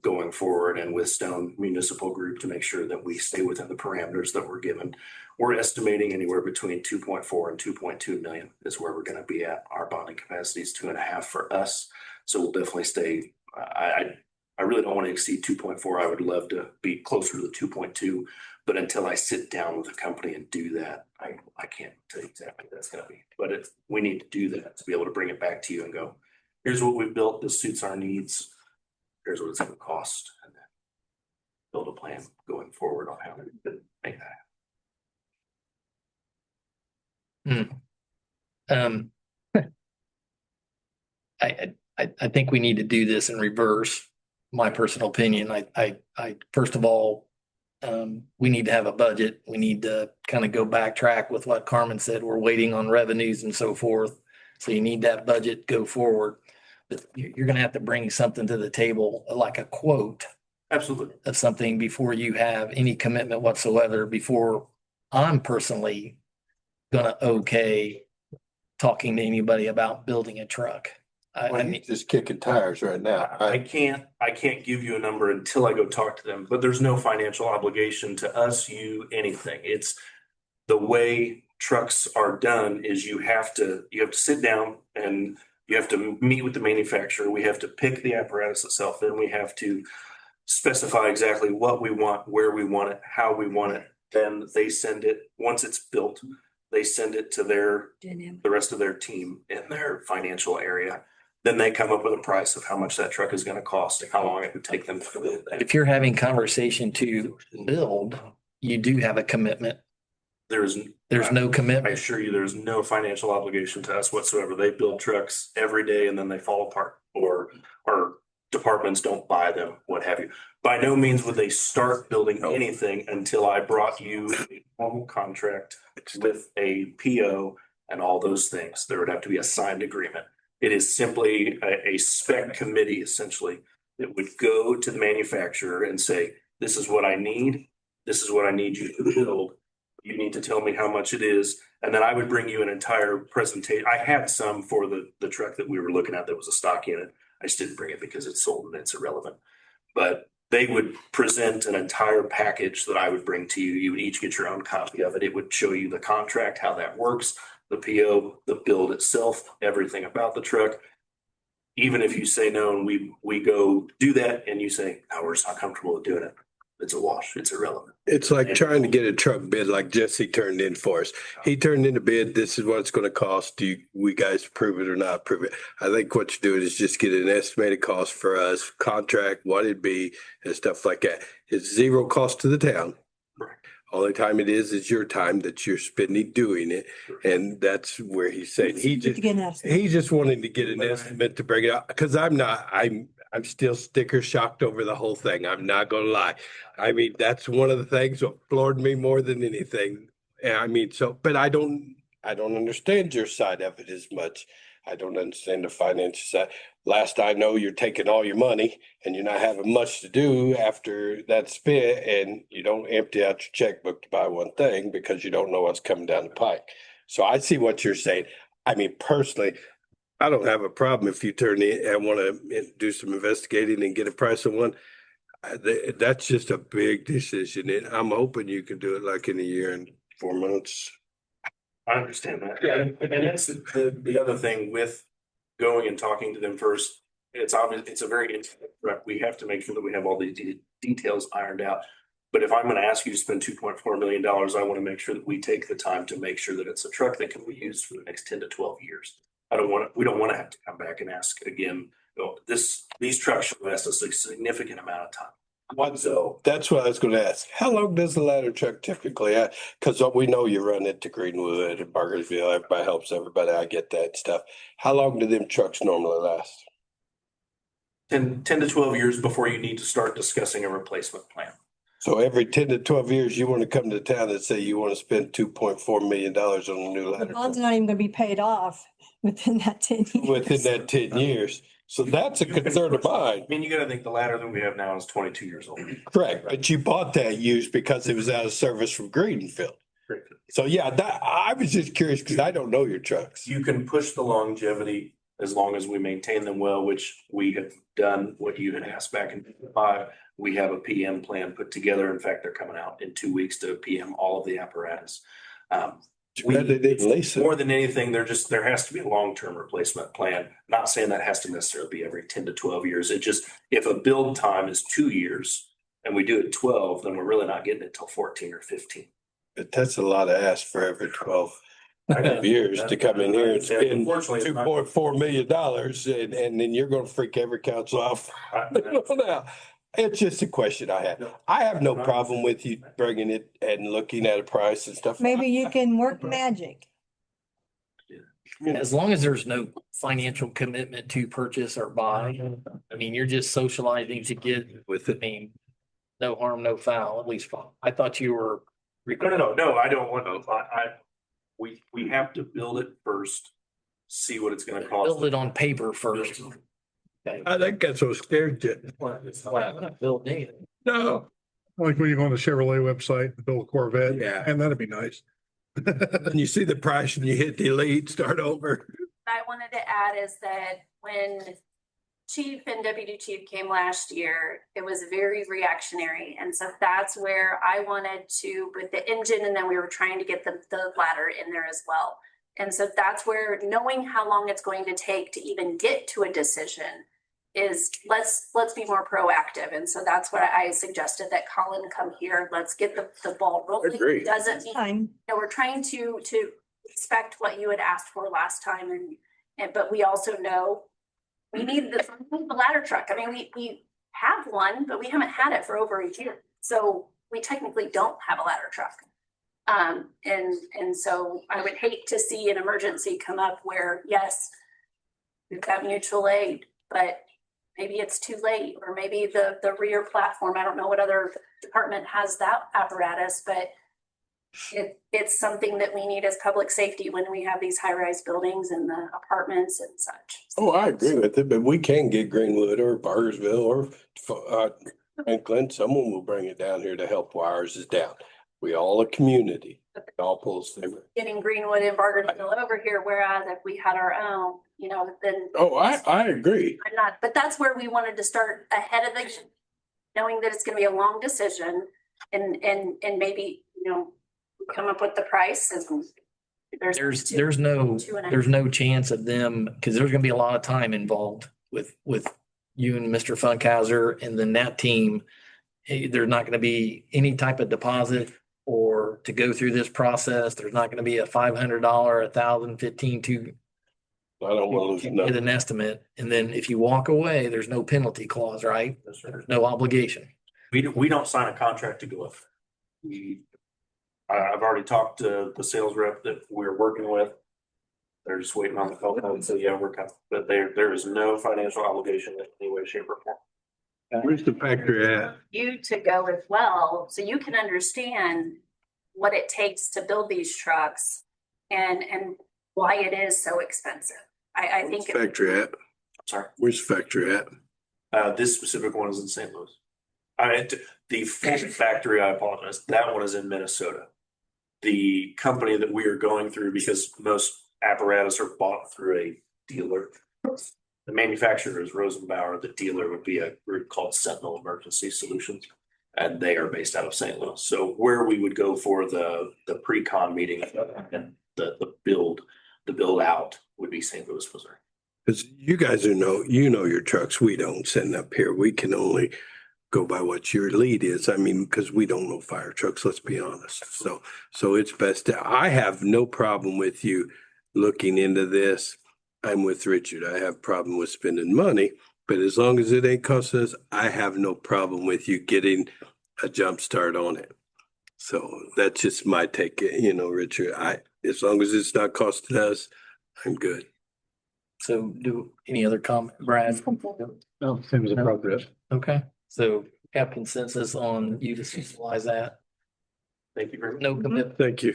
going forward, and with Stone Municipal Group to make sure that we stay within the parameters that we're given. We're estimating anywhere between 2.4 and 2.2 million is where we're going to be at. Our bonding capacity is 2.5 for us. So we'll definitely stay. I really don't want to exceed 2.4. I would love to be closer to the 2.2, but until I sit down with a company and do that, I can't tell you exactly what that's going to be. But we need to do that to be able to bring it back to you and go, here's what we've built. This suits our needs. Here's what it's going to cost, and then build a plan going forward on how to make that. I think we need to do this in reverse. My personal opinion. I first of all, we need to have a budget. We need to kind of go backtrack with what Carmen said. We're waiting on revenues and so forth. So you need that budget go forward. But you're going to have to bring something to the table, like a quote. Absolutely. Of something before you have any commitment whatsoever, before I'm personally going to okay talking to anybody about building a truck. I mean, just kicking tires right now. I can't give you a number until I go talk to them, but there's no financial obligation to us, you, anything. It's the way trucks are done is you have to sit down and you have to meet with the manufacturer. We have to pick the apparatus itself. Then we have to specify exactly what we want, where we want it, how we want it. Then they send it, once it's built, they send it to the rest of their team in their financial area. Then they come up with a price of how much that truck is going to cost and how long it would take them to build that. If you're having conversation to build, you do have a commitment. There's no commitment. I assure you, there's no financial obligation to us whatsoever. They build trucks every day and then they fall apart, or departments don't buy them, what have you. By no means would they start building anything until I brought you a formal contract with a PO and all those things. There would have to be a signed agreement. It is simply a spec committee, essentially, that would go to the manufacturer and say, this is what I need. This is what I need you to build. You need to tell me how much it is. And then I would bring you an entire presentation. I had some for the truck that we were looking at that was a stock unit. I just didn't bring it because it's sold and it's irrelevant. But they would present an entire package that I would bring to you. You would each get your own copy of it. It would show you the contract, how that works, the PO, the build itself, everything about the truck. Even if you say no and we go do that and you say, no, we're just not comfortable with doing it, it's a wash. It's irrelevant. It's like trying to get a truck bid like Jesse turned in for us. He turned in a bid. This is what it's going to cost. Do we guys approve it or not approve it? I think what you do is just get an estimated cost for us, contract, what it'd be, and stuff like that. It's zero cost to the town. Right. Only time it is your time that you're spending doing it. And that's where he's saying he's just wanting to get an estimate to bring it up. Because I'm still sticker shocked over the whole thing. I'm not gonna lie. I mean, that's one of the things that floored me more than anything. And I mean, but I don't understand your side of it as much. I don't understand the financial side. Last I know, you're taking all your money and you're not having much to do after that's spent, and you don't empty out your checkbook to buy one thing because you don't know what's coming down the pike. So I see what you're saying. I mean, personally, I don't have a problem if you turn in and want to do some investigating and get a price on one. That's just a big decision. And I'm hoping you can do it like in a year and 4 months. I understand that. Yeah, and that's the other thing with going and talking to them first. It's obvious, it's a very intimate truck. We have to make sure that we have all these details ironed out. But if I'm gonna ask you to spend $2.4 million, I want to make sure that we take the time to make sure that it's a truck that can be used for the next 10 to 12 years. We don't want to have to come back and ask again. These trucks should last us a significant amount of time. So That's what I was gonna ask. How long does the ladder truck typically, cause we know you run it to Greenwood and Bargersville, everybody helps everybody. I get that stuff. How long do them trucks normally last? 10 to 12 years before you need to start discussing a replacement plan. So every 10 to 12 years, you want to come to town and say you want to spend $2.4 million on a new The ladder bond's truck not even gonna be paid off within that 10 years. within that 10 years. So that's a concern of mine. I mean, you gotta think the ladder that we have now is 22 years old. Correct, but you bought that used because it was out of service from Greenfield. So yeah, I was just curious because I don't know your trucks. You can push the longevity as long as we maintain them well, which we have done what you had asked back in 2005. We have a PM plan put together. In fact, they're coming out in 2 weeks to PM all of the apparatus. They didn't lease it. More than anything, there has to be a long-term replacement plan. Not saying that has to necessarily be every 10 to 12 years. It just, if a build time is 2 years and we do it 12, then we're really not getting it till 14 or 15. But that's a lot of ask for every 12 years to come in here and spend Unfortunately, $2.4 million and then you're gonna freak every council off. Now, it's just a question I have. I have no problem with you bringing it and looking at a price and stuff. Maybe you can work magic. As long as there's no financial commitment to purchase or buy, I mean, you're just socializing to get with it. I mean, no harm, no foul, at least I thought you were. No, I don't want to. We have to build it first, see what it's gonna cost. Build it on paper first. Okay. I think that's what scared you. Build anything. No. Like when you go on the Chevrolet website and build a Corvette. Yeah. And that'd be nice. And you see the price and you hit delete, start over. I wanted to add is that when Chief and Deputy Chief came last year, it was very reactionary. And so that's where I wanted to put the engine, and then we were trying to get the ladder in there as well. And so that's where knowing how long it's going to take to even get to a decision is let's be more proactive. And so that's what I suggested that Colin come here. Let's get the ball rolling. Agree. Doesn't mean, Time. we're trying to expect what you had asked for last time, and but we also know we need the ladder truck. I mean, we have one, but we haven't had it for over a year. So we technically don't have a ladder truck. And so I would hate to see an emergency come up where, yes, we've got mutual aid, but maybe it's too late, or maybe the rear platform, I don't know what other department has that apparatus, but it's something that we need as public safety when we have these high-rise buildings and the apartments and such. Oh, I agree with it, but we can get Greenwood or Bargersville or Franklin. Someone will bring it down here to help while ours is down. We all a community. It all pulls together. Getting Greenwood and Bargersville over here, whereas if we had our own, then. Oh, I agree. I'm not, but that's where we wanted to start ahead of the, knowing that it's gonna be a long decision and maybe, come up with the price and There's no chance of them, because there's gonna be a lot of time involved with you and Mr. Funkhauser and then that team. Hey, there's not gonna be any type of deposit or to go through this process. There's not gonna be a $500, $1,000, $1,500 I don't want to lose get nothing. an estimate. And then if you walk away, there's no penalty clause, right? There's no obligation. We don't sign a contract to go up. I've already talked to the sales rep that we're working with. They're just waiting on the phone call and say, yeah, we're coming, but there is no financial obligation in any way, shape or form. Where's the factory at? you to go as well, so you can understand what it takes to build these trucks and why it is so expensive. I Where's think. the factory at? Sorry. Where's the factory at? This specific one is in St. Louis. The full factory, I apologize, that one is in Minnesota. the company that we are going through, because most apparatus are bought through a dealer. The manufacturer is Rosenbauer, the dealer would be a group called Sentinel Emergency Solutions. And they are based out of St. Louis. So where we would go for the pre-con meeting and the build out would be St. Louis, Missouri. Because you guys you know your trucks, we don't send up here. We can only go by what your lead is. I mean, because we don't know fire trucks, let's be honest. So it's best. I have no problem with you looking into this. I'm with Richard. I have problem with spending money, but as long as it ain't costing us, I have no problem with you getting a jump start on it. So that's just my take, Richard. As long as it's not costing us, I'm good. So do any other comment, Brad? No, seems appropriate. Okay, so have consensus on you to utilize that? Thank you very much. No commitment. Thank you.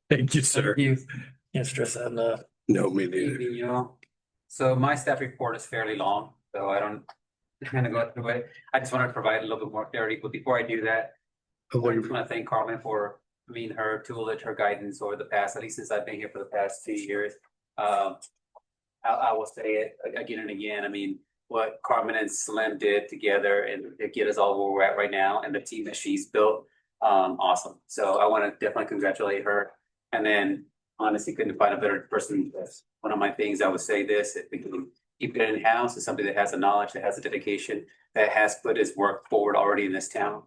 Thank you, sir. Thank you. Can't stress that enough. No, me neither. You know, so my staff report is fairly long, so I don't kind of go through it. I just want to provide a little bit more clarity, but before I do that, I want to thank Carmen for her tutelage, her guidance over the past, at least since I've been here for the past 2 years. I will say it again and again. I mean, what Carmen and Slim did together and to get us all where we're at right now, and the team that she's built, awesome. So I want to definitely congratulate her. And then honestly, couldn't find a better person. That's one of my things. I would say this: if we can keep it in house, is somebody that has the knowledge, that has the dedication, that has put his work forward already in this town.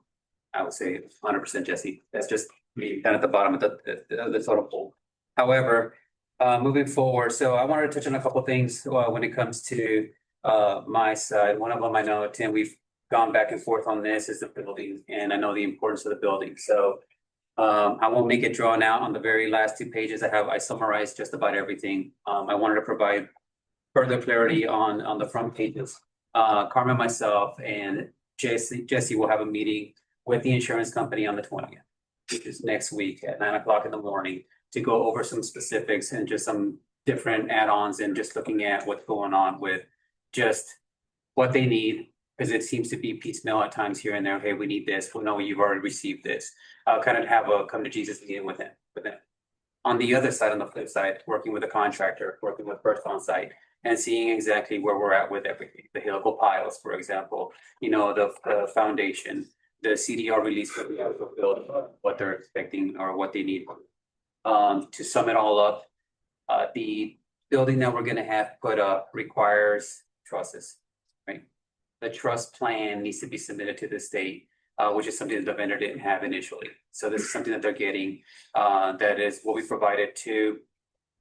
I would say 100% Jesse. That's just me down at the bottom of the totem pole. However, moving forward, so I wanted to touch on a couple of things when it comes to my side. One of them, I know, Tim, we've gone back and forth on this, is the building, and I know the importance of the building. So I won't make it drawn out. On the very last 2 pages, I summarized just about everything. I wanted to provide further clarity on the front pages. Carmen, myself, and Jesse will have a meeting with the insurance company on the 20th, which is next week at 9 o'clock in the morning, to go over some specifics and just some different add-ons and just looking at what's going on with just what they need, because it seems to be piecemeal at times here and there. Hey, we need this. Well, no, you've already received this. Kind of have a come to Jesus meeting with them. On the other side, on the flip side, working with a contractor, working with First On Site, and seeing exactly where we're at with everything. The helical piles, for example, the foundation, the CDR release that we have to build, what they're expecting or what they need. To sum it all up, the building that we're gonna have put up requires trusses, right? The truss plan needs to be submitted to the state, which is something that the vendor didn't have initially. So this is something that they're getting, that is what we provided to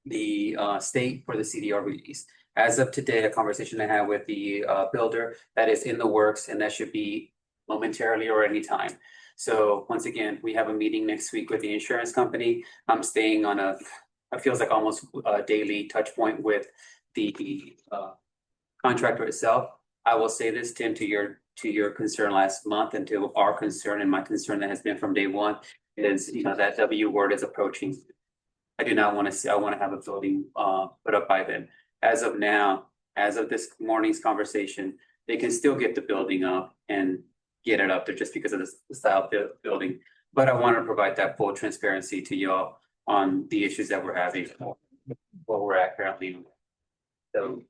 the state for the CDR release. As of today, a conversation I had with the builder, that is in the works, and that should be momentarily or anytime. So once again, we have a meeting next week with the insurance company. I'm staying on it feels like almost a daily touch point with the contractor itself. I will say this, Tim, to your concern last month, and to our concern, and my concern that has been from day one, is that W word is approaching. I do not want to see. I want to have a building put up by then. As of now, as of this morning's conversation, they can still get the building up and get it up there just because of the style of the building. But I want to provide that full transparency to y'all on the issues that we're having, where we're at currently. So,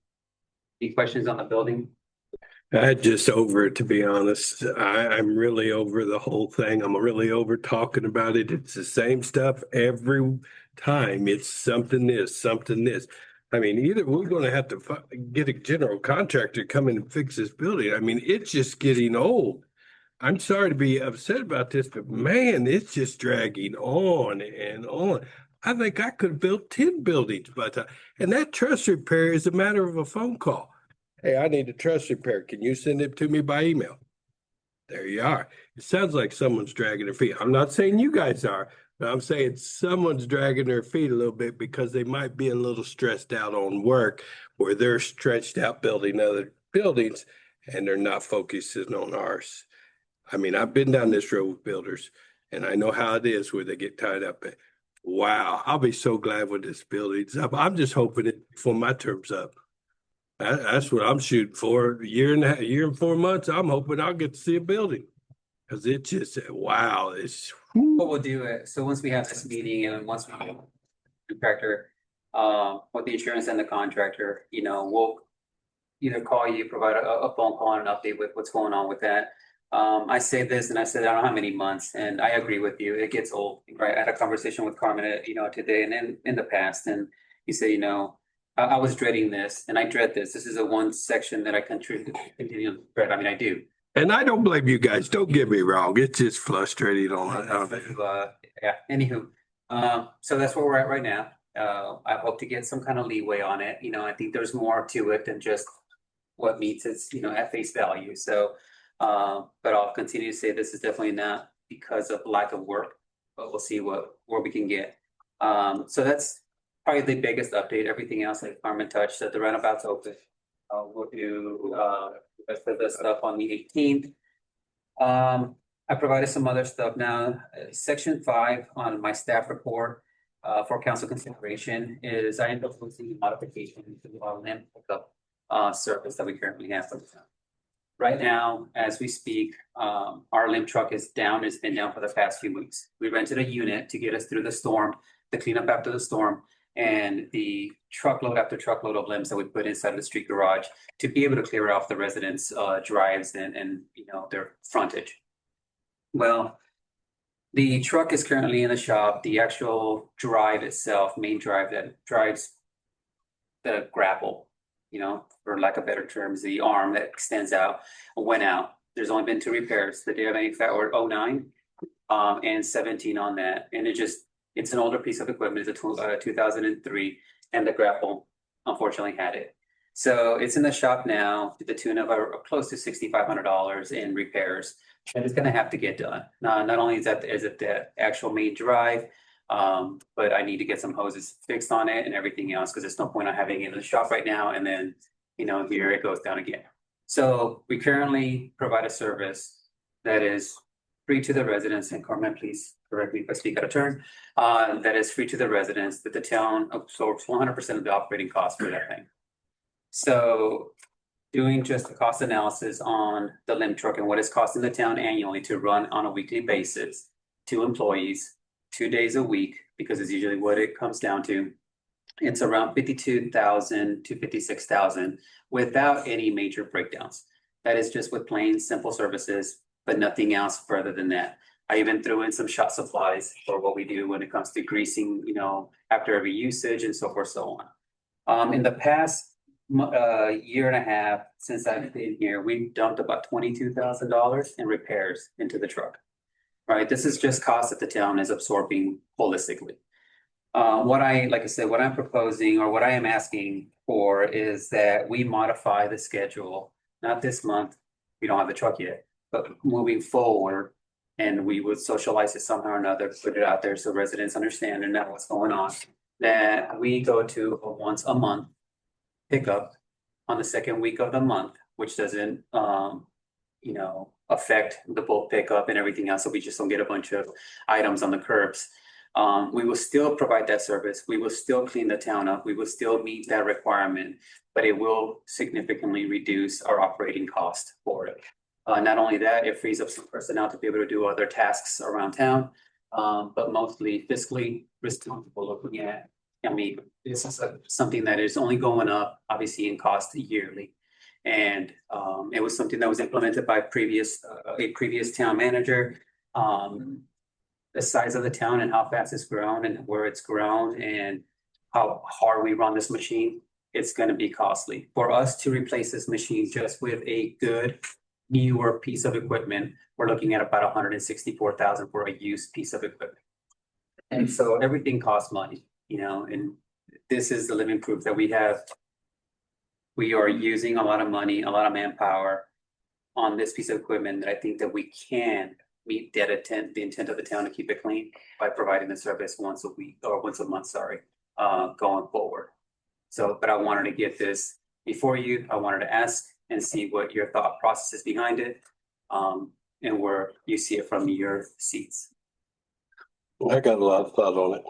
any questions on the building? I'm just over it, to be honest. I'm really over the whole thing. I'm really over talking about it. It's the same stuff every time. It's something this, something this. I mean, either we're going to have to get a general contractor to come in and fix this building. I mean, it's just getting old. I'm sorry to be upset about this, but man, it's just dragging on and on. I think I could have built 10 buildings by the time. And that truss repair is a matter of a phone call. Hey, I need a truss repair. Can you send it to me by email? There you are. It sounds like someone's dragging their feet. I'm not saying you guys are, but I'm saying someone's dragging their feet a little bit because they might be a little stressed out on work, where they're stretched out building other buildings and they're not focusing on ours. I mean, I've been down this road with builders, and I know how it is where they get tied up. Wow, I'll be so glad when this building's up. I'm just hoping it before my term's up. That's what I'm shooting for. A year and 4 months, I'm hoping I'll get to see a building. Because it just, wow, it's what we'll do, so once we have this meeting and once we have the contractor, with the insurance and the contractor, you know, we'll either call you, provide a phone call and an update with what's going on with that. I say this and I said, I don't know how many months, and I agree with you. It gets old, right? I had a conversation with Carmen, you know, today and in the past, and he said, you know, I was dreading this and I dread this. This is a one section that I continue to dread. I mean, I do. And I don't blame you guys. Don't get me wrong. It's just frustrating on it. Yeah, anywho, so that's where we're at right now. I hope to get some kind of leeway on it. You know, I think there's more to it than just what meets its, you know, at face value. So, but I'll continue to say this is definitely not because of lack of work, but we'll see where we can get. So that's probably the biggest update. Everything else, like Carmen touched, that the runabout's open. We'll do the rest of the stuff on the 18th. I provided some other stuff now. Section 5 on my staff report for council consideration is I ended up posting a modification to our land pickup service that we currently have for the town. Right now, as we speak, our limb truck is down. It's been down for the past few weeks. We rented a unit to get us through the storm, the cleanup after the storm, and the truckload after truckload of limbs that we put inside the street garage to be able to clear off the residents' drives and you know, their frontage. Well, the truck is currently in the shop. The actual drive itself, main drive that drives the grapple, you know, for lack of better terms, the arm that extends out, went out. There's only been 2 repairs. The day of manufacture, 09 and 17 on that. And it's an older piece of equipment. It's a 2003, and the grapple unfortunately had it. So it's in the shop now to the tune of close to $6,500 in repairs. And it's going to have to get done. Not only is it the actual main drive, but I need to get some hoses fixed on it and everything else, because there's no point on having it in the shop right now. And then, you know, here it goes down again. So we currently provide a service that is free to the residents, and Carmen, please correct me if I speak out of turn, that is free to the residents, that the town absorbs 100% of the operating costs for that thing. So doing just the cost analysis on the limb truck and what it's costing the town annually to run on a weekly basis, 2 employees, 2 days a week, because it's usually what it comes down to. It's around $52,000 to $56,000 without any major breakdowns. That is just with plain simple services, but nothing else further than that. I even threw in some shop supplies for what we do when it comes to greasing, you know, after every usage and so forth, so on. In the past year and a half since I've been here, we've dumped about $22,000 in repairs into the truck. Right, this is just cost that the town is absorbing holistically. Like I said, what I'm proposing or what I am asking for is that we modify the schedule, not this month, we don't have the truck yet, but moving forward, and we would socialize it somehow or another, put it out there so residents understand and know what's going on, that we go to a once a month pickup on the second week of the month, which doesn't, you know, affect the bulk pickup and everything else. So we just don't get a bunch of items on the curbs. We will still provide that service. We will still clean the town up. We will still meet that requirement, but it will significantly reduce our operating cost for it. Not only that, it frees up some personnel to be able to do other tasks around town, but mostly fiscally responsible looking at. I mean, this is something that is only going up, obviously, in cost yearly. And it was something that was implemented by a previous town manager. The size of the town and how fast it's grown and where it's grown and how hard we run this machine, it's going to be costly. For us to replace this machine just with a good newer piece of equipment, we're looking at about $164,000 for a used piece of equipment. And so everything costs money, you know, and this is the living proof that we have. We are using a lot of money, a lot of manpower on this piece of equipment that I think that we can meet the intent of the town to keep it clean by providing the service once a week or once a month, going forward. So, but I wanted to get this before you. I wanted to ask and see what your thought process is behind it, and where you see it from your seats. I got a lot of thought on it.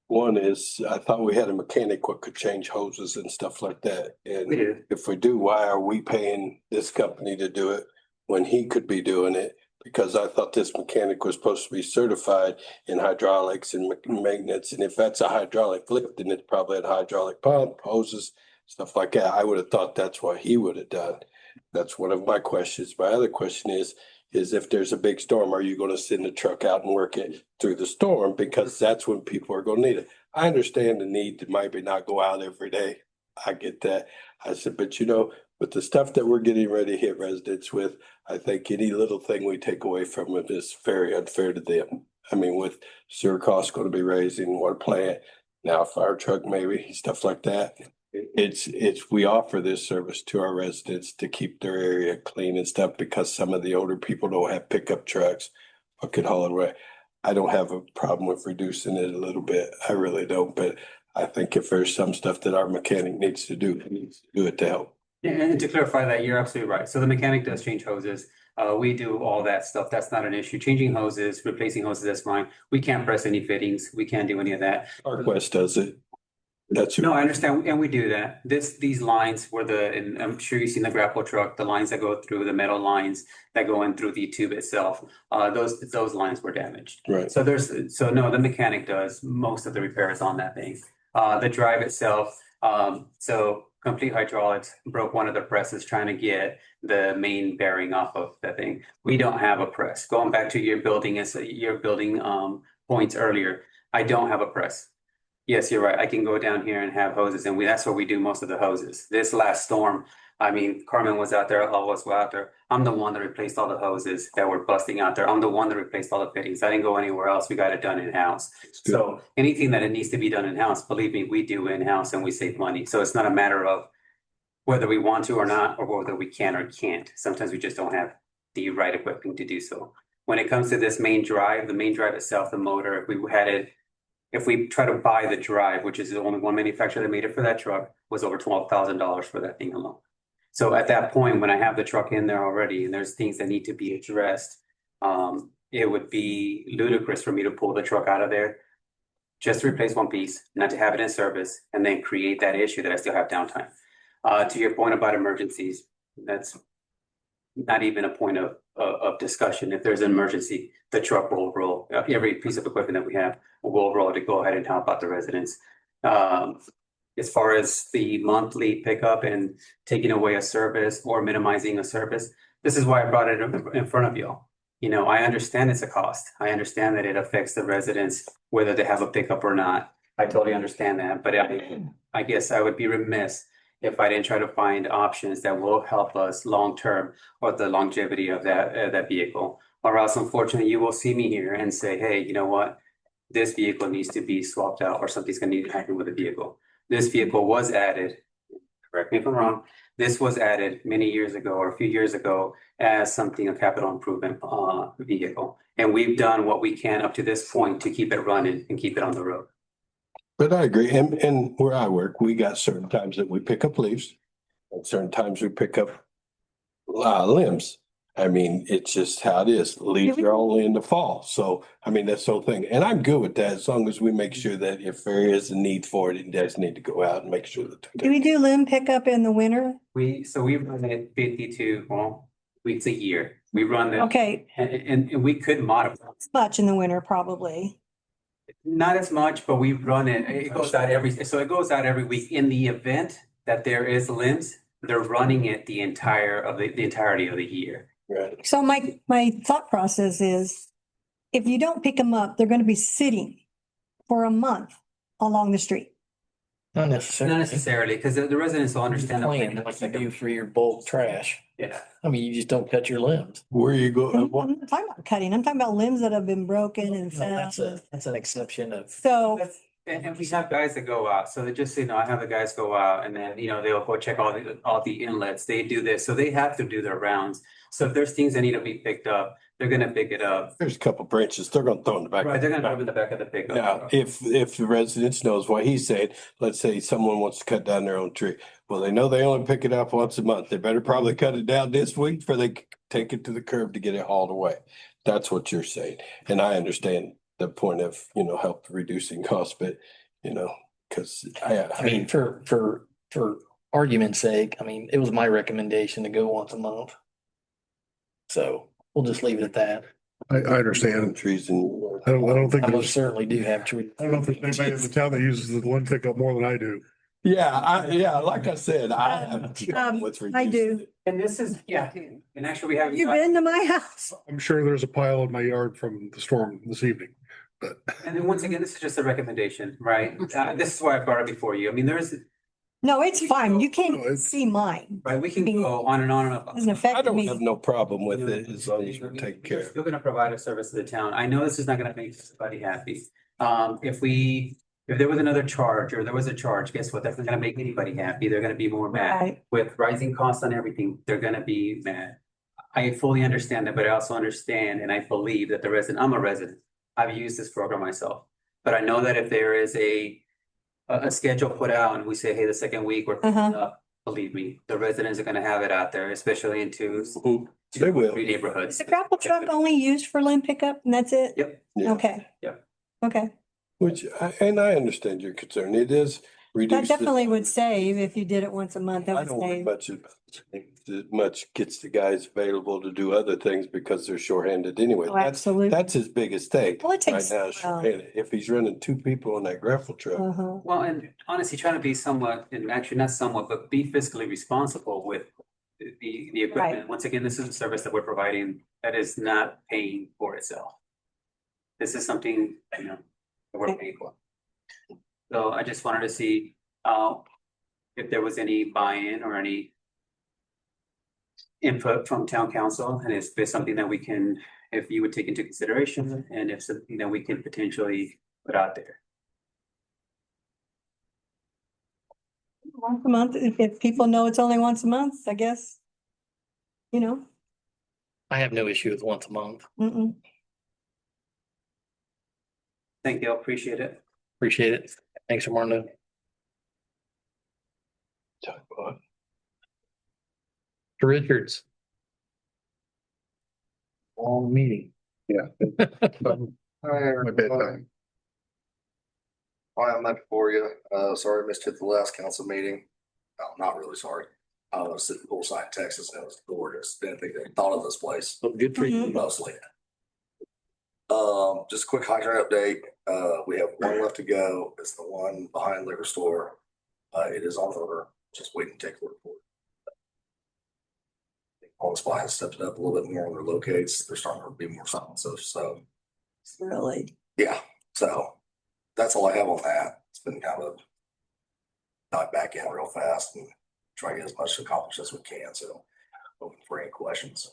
One is, I thought we had a mechanic what could change hoses and stuff like that. And We do. if we do, why are we paying this company to do it when he could be doing it? Because I thought this mechanic was supposed to be certified in hydraulics and maintenance, and if that's a hydraulic lift, then it's probably a hydraulic pump, hoses, stuff like that. I would have thought that's what he would have done. That's one of my questions. My other question is if there's a big storm, are you gonna send the truck out and work it through the storm? Because that's when people are gonna need it. I understand the need to maybe not go out every day. I get that. I said, but with the stuff that we're getting ready to hit residents with, I think any little thing we take away from it is very unfair to them. I mean, with sewer costs gonna be raising, water plant, now a fire truck maybe, stuff like that. We offer this service to our residents to keep their area clean and stuff because some of the older people don't have pickup trucks or could haul it away. I don't have a problem with reducing it a little bit. I really don't, but I think if there's some stuff that our mechanic needs to do, he needs to do it to help. And to clarify that, you're absolutely right. So the mechanic does change hoses. We do all that stuff. That's not an issue. Changing hoses, replacing hoses, that's fine. We can't press any fittings. We can't do any of that. ArcWest does it. That's No, I understand, and we do that. These lines were and I'm sure you've seen the grapple truck, the lines that go through, the metal lines that go in through the tube itself. Those lines were damaged. right. So no, the mechanic does most of the repairs on that thing. The drive itself, so Complete Hydraulics broke one of the presses trying to get the main bearing off of that thing. We don't have a press. Going back to your building points earlier, I don't have a press. Yes, you're right. I can go down here and have hoses, and that's where we do most of the hoses. This last storm, I mean, Carmen was out there, all of us were out there. I'm the one that replaced all the hoses that were busting out there. I'm the one that replaced all the fittings. I didn't go anywhere else. We got it done in-house. So anything that it needs to be done in-house, believe me, we do in-house and we save money. So it's not a matter of whether we want to or not, or whether we can or can't. Sometimes we just don't have the right equipment to do so. When it comes to this main drive, the main drive itself, the motor, if we try to buy the drive, which is the only one manufacturer that made it for that truck, was over $12,000 for that thing alone. So at that point, when I have the truck in there already and there's things that need to be addressed, it would be ludicrous for me to pull the truck out of there, just to replace one piece, not to have it in service, and then create that issue that I still have downtime. To your point about emergencies, that's not even a point of discussion. If there's an emergency, the truck will roll. Every piece of equipment that we have will roll to go ahead and help out the residents. As far as the monthly pickup and taking away a service or minimizing a service, this is why I brought it in front of you. I understand it's a cost. I understand that it affects the residents, whether they have a pickup or not. I totally understand that, but I guess I would be remiss if I didn't try to find options that will help us long-term or the longevity of that vehicle. Or else, unfortunately, you will see me here and say, hey, you know what? This vehicle needs to be swapped out or something's going to need to happen with the vehicle. This vehicle was added, correct me if I'm wrong, this was added many years ago or a few years ago as a capital improvement vehicle. And we've done what we can up to this point to keep it running and keep it on the road. But I agree. And where I work, we got certain times that we pick up leaves and certain times we pick up limbs. I mean, it's just how it is. Leaves are only in the fall. So, I mean, that's the whole thing. And I'm good with that as long as we make sure that if there is a need for it, it does need to go out and make sure that. Do we do limb pickup in the winter? We run it 52 weeks a year. We run that. Okay. And we could modify. Much in the winter, probably. Not as much, but we run it. It goes out every week. In the event that there is limbs, they're running it the entirety of the year. Right. So my thought process is, if you don't pick them up, they're going to be sitting for a month along the street. Not necessarily. Not necessarily, because the residents will understand. Plan like you do for your bulk trash. Yeah. I mean, you just don't cut your limbs. Where you go? I'm not talking about cutting. I'm talking about limbs that have been broken and No, that's fell. that's an exception of. So And we have guys that go out. So just so you know, I have the guys go out and then, they'll go check all the inlets. They do this. So they have to do their rounds. So if there's things that need to be picked up, they're gonna pick it up. There's a couple branches, they're gonna throw in the back. Right, they're gonna throw in the back of the pickup. Now, if the residents knows what he's saying, let's say someone wants to cut down their own tree. Well, they know they only pick it up once a month. They better probably cut it down this week before they take it to the curb to get it hauled away. That's what you're saying. And I understand the point of, help reducing costs, but, because I mean, for argument's sake, I mean, it was my recommendation to go once a month. So we'll just leave it at that. I understand. Trees and. I don't think I most there's, certainly do have trees. I don't know if there's anybody in the town that uses the one pickup more than I do. Yeah, like I said, I have. I do. And this is, yeah, and actually we have. You been to my house? I'm sure there's a pile in my yard from the storm this evening, but. And then once again, this is just a recommendation, right? This is why I brought it before you. I mean, there's, No, it's fine. You No, can't it's- see mine. right, we can go on and on and Doesn't on. I affect don't me. have no problem with it as long as you take care of it. You're gonna provide a service to the town. I know this is not gonna make everybody happy. If there was another charge or there was a charge, guess what? That's not gonna make anybody happy. They're gonna be more mad. Right. With rising costs on everything, they're gonna be mad. I fully understand that, but I also understand and I believe that I'm a resident. I've used this program myself. But I know that if there is a schedule put out and we say, hey, the second week we're picking up, believe me, the residents are gonna have it out there, especially in They will. three neighborhoods. Is the grapple truck only used for limb pickup and that's it? Yep. Yeah. Okay. Yep. Okay. And I understand your concern. It is That reduced. definitely would save if you did it once a month. That I would don't worry save. much about it. Much gets the guys available to do other things because they're shorthanded anyway. Oh, absolutely. That's his biggest thing Well, it right takes, now. is shorthanded. If he's running two people on that grapple truck, uh-huh. Well, and honestly, trying to be somewhat, and actually not somewhat, but be fiscally responsible with the equipment. Right. Once again, this is a service that we're providing that is not paying for itself. This is something, that we're paying for. So I just wanted to see, if there was any buy-in or any input from town council, and if there's something that we can, if you would take into consideration, and if something that we can potentially put out there. Once a month, if people know it's only once a month, I guess. I have no issue with once a month. Mm-mm. Thank you, appreciate it. Appreciate it. Thanks, Armando. Mr. Richards. Long meeting. Yeah. My bedtime. Hi, I'm back for you. Sorry I missed it the last council meeting. No, not really sorry. I was sitting poolside in Texas and it was gorgeous. Didn't think they thought of this place. Good for you. Mostly. Just a quick hydrant update. We have one left to go. It's the one behind liquor store. It is on order. Just waiting to take word for it. All Supply has stepped it up a little bit more on their locates. They're starting to be more responsive. So Really? yeah, so that's all I have on that. It's been kind of dive back in real fast and try to get as much accomplished as we can. So open for any questions.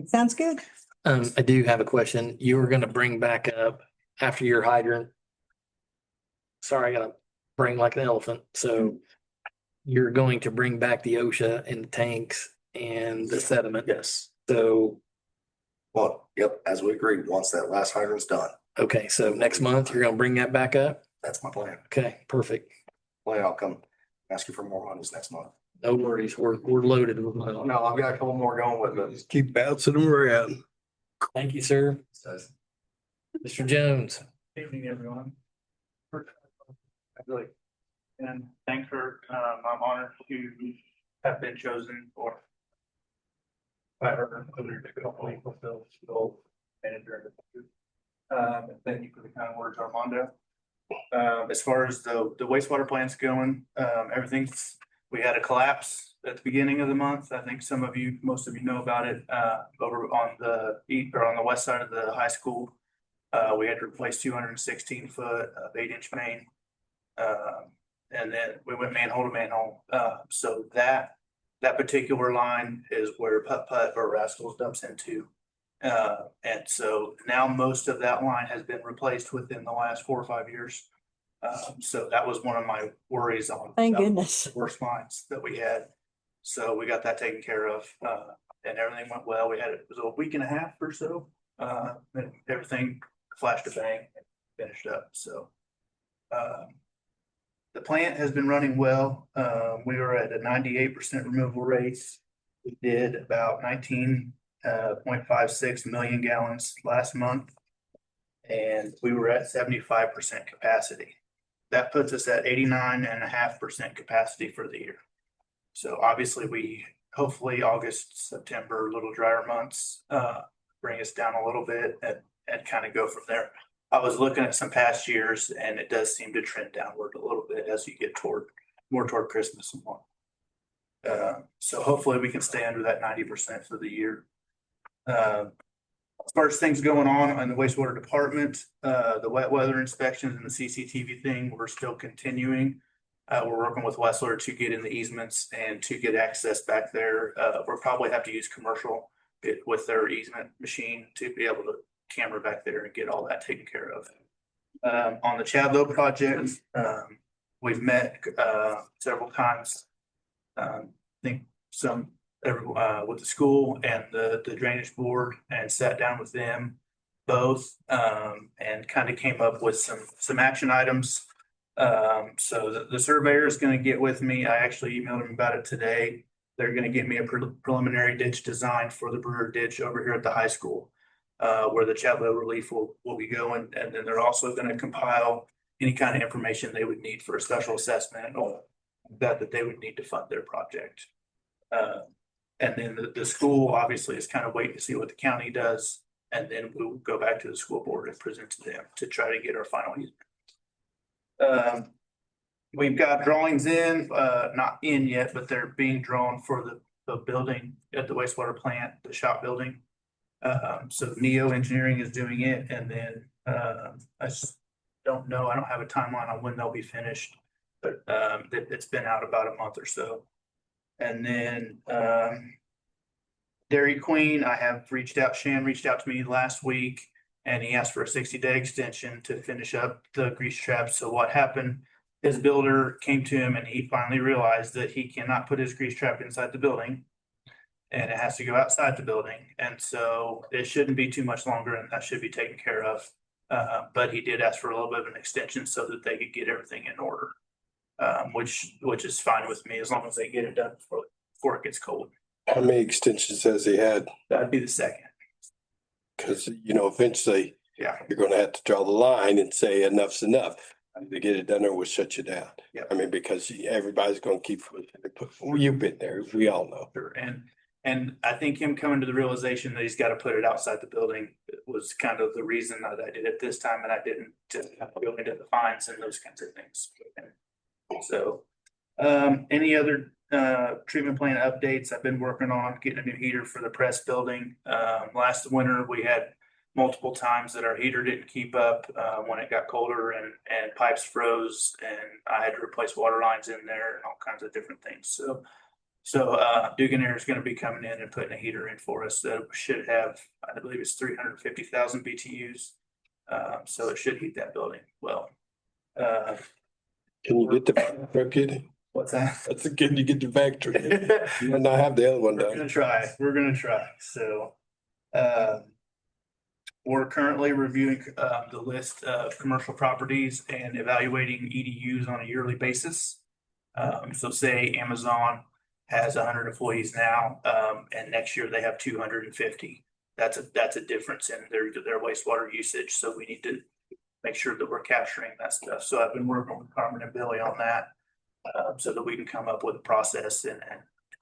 Sounds good. I do have a question. You were gonna bring back up after your hydrant. Sorry, I gotta bring like an elephant. So you're going to bring back the OSHA and the tanks and the sediment. Yes. So, Well, yep, as we agreed, once that last hydrant's done, okay, so next month you're gonna bring that back up? that's my plan. Okay, perfect. Well, I'll come ask you for more monies next month. No worries. We're loaded with money. No, I've got a couple more going with me. just keep bouncing them around. Thank you, sir. Mr. Jones. Evening, everyone. And thanks for, I'm honored to have been chosen for. To hopefully fulfill this goal manager. Thank you for the kind words, Armando. As far as the wastewater plant's going, everything's, we had a collapse at the beginning of the month. I think most of you know about it, over on the west side of the high school. We had to replace 216 foot of 8-inch main. And then we went manhole to manhole. So that particular line is where Putt or Rascals dumps into. And so now most of that line has been replaced within the last 4 or 5 years. So that was one of my worries on. Thank that was goodness. the worst lines that we had. So we got that taken care of, and everything went well. It was a week and a half or so, and everything flashed a bang and finished up. So, the plant has been running well. We were at a 98% removal rate. We did about 19.56 million gallons last month, and we were at 75% capacity. That puts us at 89.5% capacity for the year. So obviously we hopefully August, September, a little drier months, bring us down a little bit and kind of go from there. I was looking at some past years and it does seem to trend downward a little bit as you get more toward Christmas and more. So hopefully we can stay under that 90% for the year. As far as things going on in the wastewater department, the wet weather inspections and the CCTV thing, we're still continuing. We're working with Wessler to get in the easements and to get access back there. We'll probably have to use commercial with their easement machine to be able to camera back there and get all that taken care of. On the Chadlow project, we've met several times. I think with the school and the drainage board and sat down with them both and kind of came up with some action items. So the surveyor is going to get with me. I actually emailed him about it today. They're going to get me a preliminary ditch design for the Brewer ditch over here at the high school, where the Chadlow relief will be going. And then they're also going to compile any kind of information they would need for a special assessment or that they would need to fund their project. And then the school obviously is kind of waiting to see what the county does. And then we'll go back to the school board and present to them to try to get our final easement. We've got drawings in, not in yet, but they're being drawn for the building at the wastewater plant, the shop building. So Neo Engineering is doing it. And then I just don't know. I don't have a timeline on when they'll be finished, but it's been out about a month or so. And then Dairy Queen, Shan reached out to me last week and he asked for a 60-day extension to finish up the grease trap. So what happened, his builder came to him and he finally realized that he cannot put his grease trap inside the building and it has to go outside the building. And so it shouldn't be too much longer and that should be taken care of. But he did ask for a little bit of an extension so that they could get everything in order. Which is fine with me as long as they get it done before it gets cold. How many extensions has he had? That'd be the second. Because, eventually Yeah. you're going to have to draw the line and say enough's enough. To get it done or we'll shut you down. Yeah. I mean, because everybody's going to keep, you've been there, we all know. Sure. And I think him coming to the realization that he's got to put it outside the building was kind of the reason that I did it this time and I didn't just go into the fines and those kinds of things. So, any other treatment plant updates? I've been working on getting a new heater for the press building. Last winter we had multiple times that our heater didn't keep up when it got colder and pipes froze and I had to replace water lines in there and all kinds of different things. So Dugan is going to be coming in and putting a heater in for us that should have, I believe it's 350,000 BTUs. So it should heat that building well. Can you get the factory? What's that? That's a good, you get the factory. You might not have the other one We're done. gonna try. So we're currently reviewing the list of commercial properties and evaluating EDUs on a yearly basis. So say Amazon has 100 employees now, and next year they have 250. That's a difference in their wastewater usage. So we need to make sure that we're capturing that stuff. So I've been working with Carmen and Billy on that so that we can come up with a process and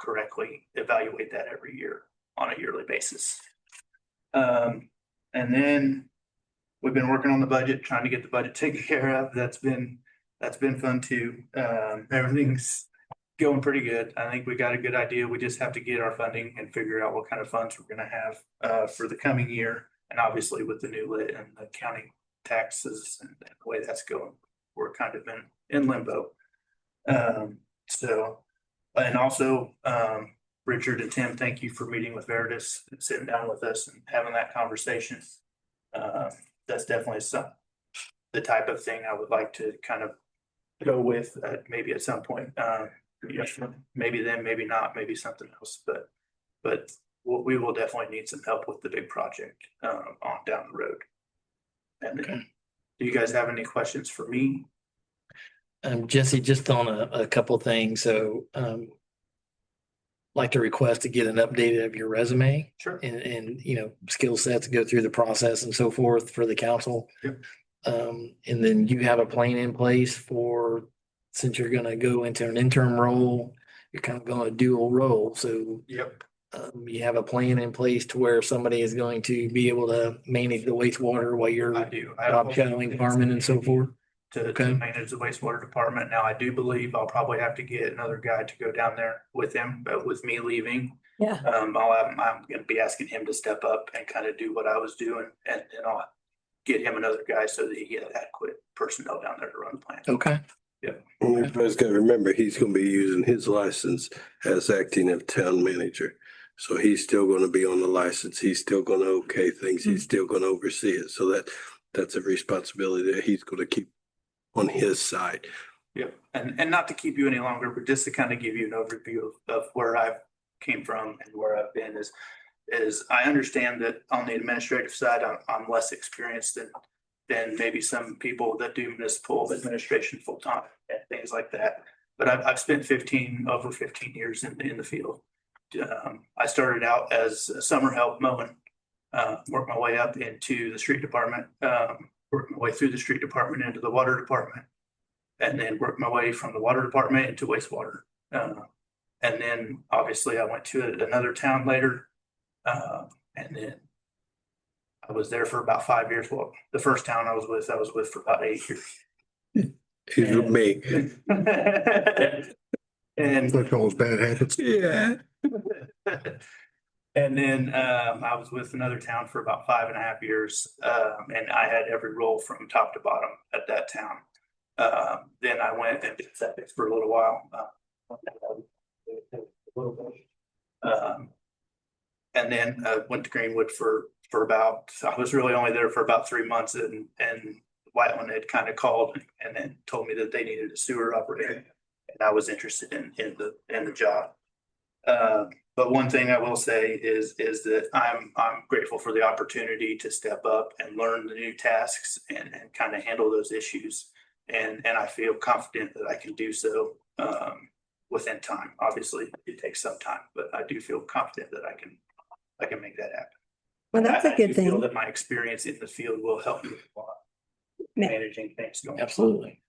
correctly evaluate that every year on a yearly basis. And then we've been working on the budget, trying to get the budget taken care of. That's been fun too. Everything's going pretty good. I think we got a good idea. We just have to get our funding and figure out what kind of funds we're going to have for the coming year. And obviously with the new lit and the county taxes and the way that's going, we're kind of in limbo. And also Richard and Tim, thank you for meeting with Veritas and sitting down with us and having that conversation. That's definitely the type of thing I would like to kind of go with maybe at some point. Maybe then, maybe not, maybe something else, but we will definitely need some help with the big project on down the road. And then, do you guys have any questions for me? Jesse, just on a couple things. So like to request to get an update of your resume. Sure. And skill sets to go through the process and so forth for the council. Yep. And then you have a plan in place since you're going to go into an interim role, you're kind of going a dual role, so. Yep. You have a plan in place to where somebody is going to be able to manage the wastewater while you're I do. I have job shadowing Carmen and so forth. to Okay. manage the wastewater department. Now, I do believe I'll probably have to get another guy to go down there with him, but with me leaving. Yeah. I'm gonna be asking him to step up and kind of do what I was doing, and then I'll get him another guy so that he has adequate personnel down there to run the plant. Okay. Everybody's got to remember, he's going to be using his license as acting as town manager. So he's still going to be on the license. He's still going to okay things. He's still going to oversee it. So that's a responsibility that he's going to keep on his side. Yep, and not to keep you any longer, but just to kind of give you an overview of where I've came from and where I've been is I understand that on the administrative side, I'm less experienced than maybe some people that do municipal administration full time and things like that. But I've spent over 15 years in the field. I started out as a summer help mowing, worked my way up into the street department, worked my way through the street department into the water department, and then worked my way from the water department into wastewater. And then obviously I went to another town later, and then I was there for about 5 years. Well, the first town I was with for about 8 years. He's with me. And Like all those bad habits. Yeah. and then I was with another town for about 5.5 years, and I had every role from top to bottom at that town. Then I went and did septic for a little while. And then went to Greenwood for about, I was really only there for about 3 months, and Whiteland had kind of called and then told me that they needed a sewer operator, and I was interested in the job. But one thing I will say is that I'm grateful for the opportunity to step up and learn the new tasks and kind of handle those issues. And I feel confident that I can do so within time. Obviously, it takes some time, but I do feel confident that I can make that happen. Well, that's a I good do feel thing. that my experience in the field will help me a lot managing things going. Absolutely.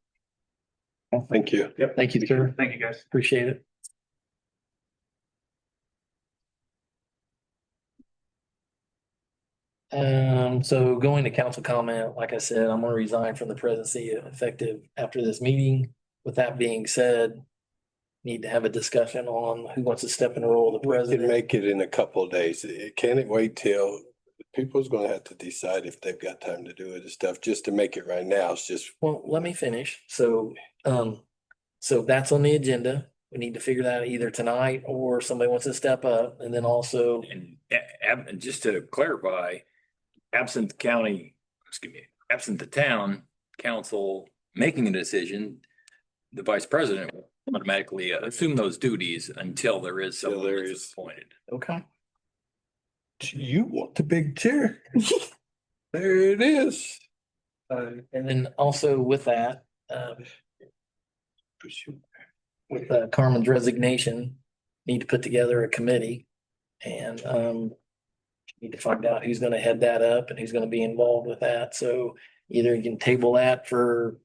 Thank you. Yep. Thank you, sir. Thank you, guys. Appreciate it. So going to council comment, like I said, I'm gonna resign from the presidency effective after this meeting. With that being said, need to have a discussion on who wants to step in the role of the We can president. make it in a couple of days. Can it wait till people's going to have to decide if they've got time to do it and stuff, just to make it right now? It's just, Well, let me finish. So that's on the agenda. We need to figure that out either tonight or somebody wants to step up, and then also. And just to clarify, absent the town council making a decision, the vice president will automatically assume those duties until there is someone that's appointed. Okay. you want the big chair. There it is. And then also with that, with Carmen's resignation, need to put together a committee and need to find out who's gonna head that up and who's gonna be involved with that. So either you can table that for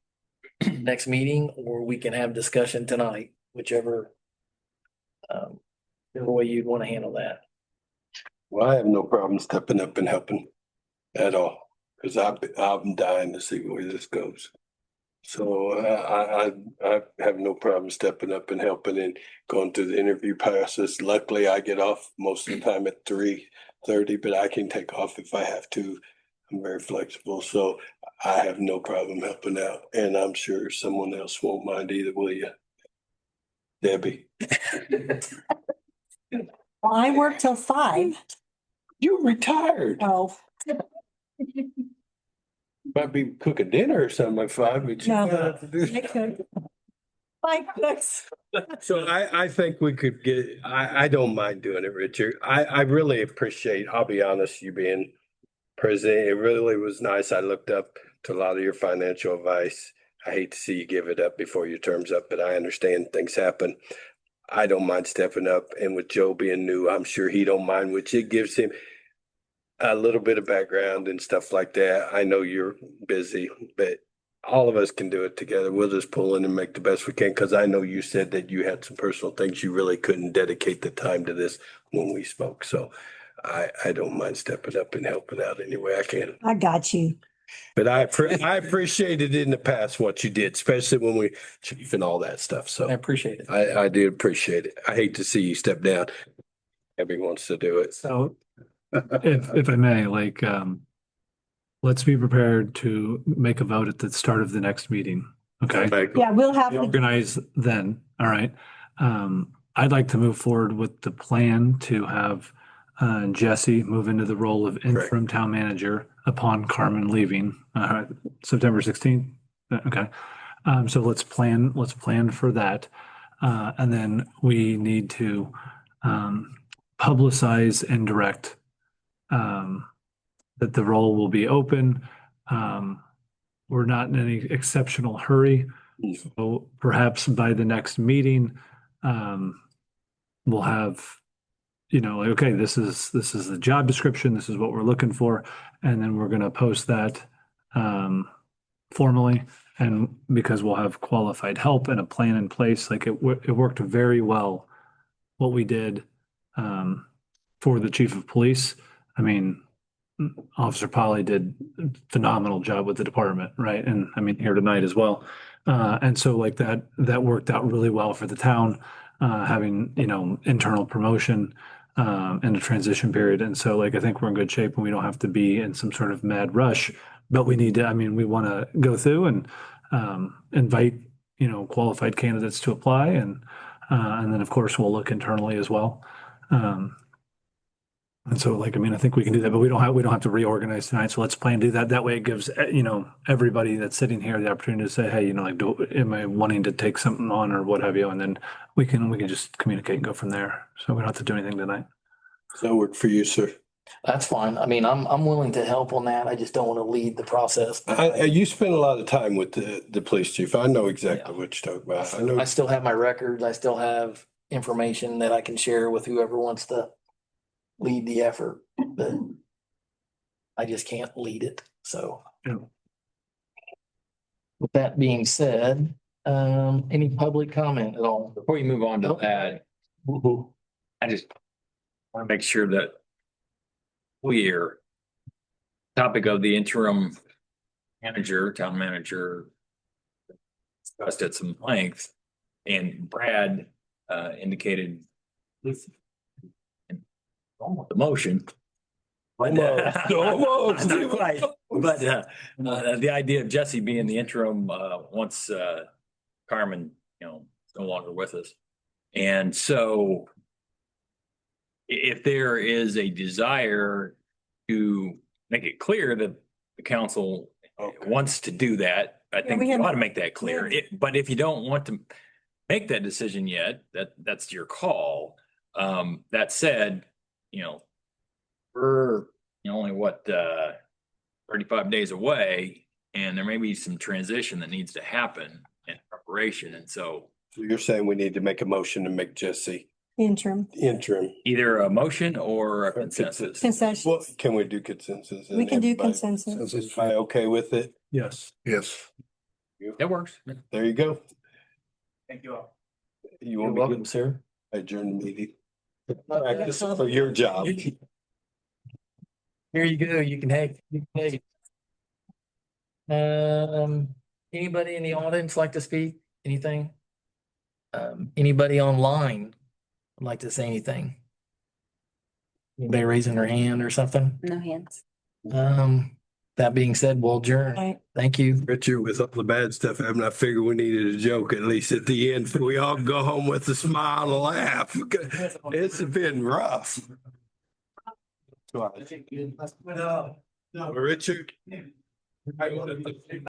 next meeting, or we can have discussion tonight, whichever way you'd want to handle that. Well, I have no problem stepping up and helping at all, because I'm dying to see where this goes. So I have no problem stepping up and helping and going through the interview process. Luckily, I get off most of the time at 3:30, but I can take off if I have to. I'm very flexible, so I have no problem helping out, and I'm sure someone else won't mind either, will you? Debbie? Well, I work till 5. You retired. Oh. Might be cooking dinner or something at 5, but you No, gotta have to do. I could. My cooks. So I think we could I don't mind doing it, Richard. I really appreciate, I'll be honest, you being president. It really was nice. I looked up to a lot of your financial advice. I hate to see you give it up before your term's up, but I understand things happen. I don't mind stepping up, and with Joe being new, I'm sure he don't mind, which it gives him a little bit of background and stuff like that. I know you're busy, but all of us can do it together. We'll just pull in and make the best we can, because I know you said that you had some personal things you really couldn't dedicate the time to this when we spoke. So I don't mind stepping up and helping out any way I can. I got you. But I appreciated in the past what you did, especially when we chief and all that stuff. I So appreciate it. I do appreciate it. I hate to see you step down. Everyone wants to do it. So if I may, let's be prepared to make a vote at the start of the next meeting. Okay. Yeah, we'll have to, Organize then. All right. I'd like to move forward with the plan to have Jesse move into the role of interim town manager upon Carmen leaving, September 16th. Okay. So let's plan for that. And then we need to publicize and direct that the role will be open. We're not in any exceptional hurry. So perhaps by the next meeting, we'll have, okay, this is the job description. This is what we're looking for. And then we're going to post that formally. And because we'll have qualified help and a plan in place, it worked very well, what we did for the chief of police. I mean, Officer Polly did a phenomenal job with the department, right? And I mean, here tonight as well. And so that worked out really well for the town, having, internal promotion and a transition period. And so I think we're in good shape and we don't have to be in some sort of mad rush, but we need to, we want to go through and invite, qualified candidates to apply. And then of course we'll look internally as well. And so I think we can do that, but we don't have to reorganize tonight. So let's plan to do that. That way it gives, everybody that's sitting here the opportunity to say, hey, am I wanting to take something on or what have you? And then we can just communicate and go from there. So we don't have to do anything tonight. Does that work for you, sir? That's fine. I'm willing to help on that. I just don't want to lead the process. You spend a lot of time with the police chief. I know exactly what you're talking about. I know. I still have my records. I still have information that I can share with whoever wants to lead the effort, but I just can't lead it. So with that being said, any public comment at all? Before you move on to that, I just want to make sure that we're topic of the interim town manager discussed at some length, and Brad indicated the motion. Almost. Not quite. But the idea of Jesse being the interim once Carmen, is no longer with us. And so if there is a desire to make it clear that the council wants to do that, I think you ought to make that clear. But if you don't want to make that decision yet, that's your call. That said, we're only 35 days away, and there may be some transition that needs to happen in preparation. And so you're saying we need to make a motion to make Jesse interim. either a motion or a consensus. Concession. Well, can we do consensus? We can do Everybody- consensus. Is everybody okay with it? Yes. Yes. That works. There you go. Thank you all. You You're want welcome, me sir. to adjourn the meeting? Practice for your job. Here you go. You can have. Anybody in the audience like to speak? Anything? Anybody online would like to say anything? Anybody raising their hand or something? No hands. That being said, we'll adjourn. Right. Thank you. Richard, with all the bad stuff happening, I figured we needed a joke at least at the end, so we all go home with a smile and a laugh. It's been rough. Richard.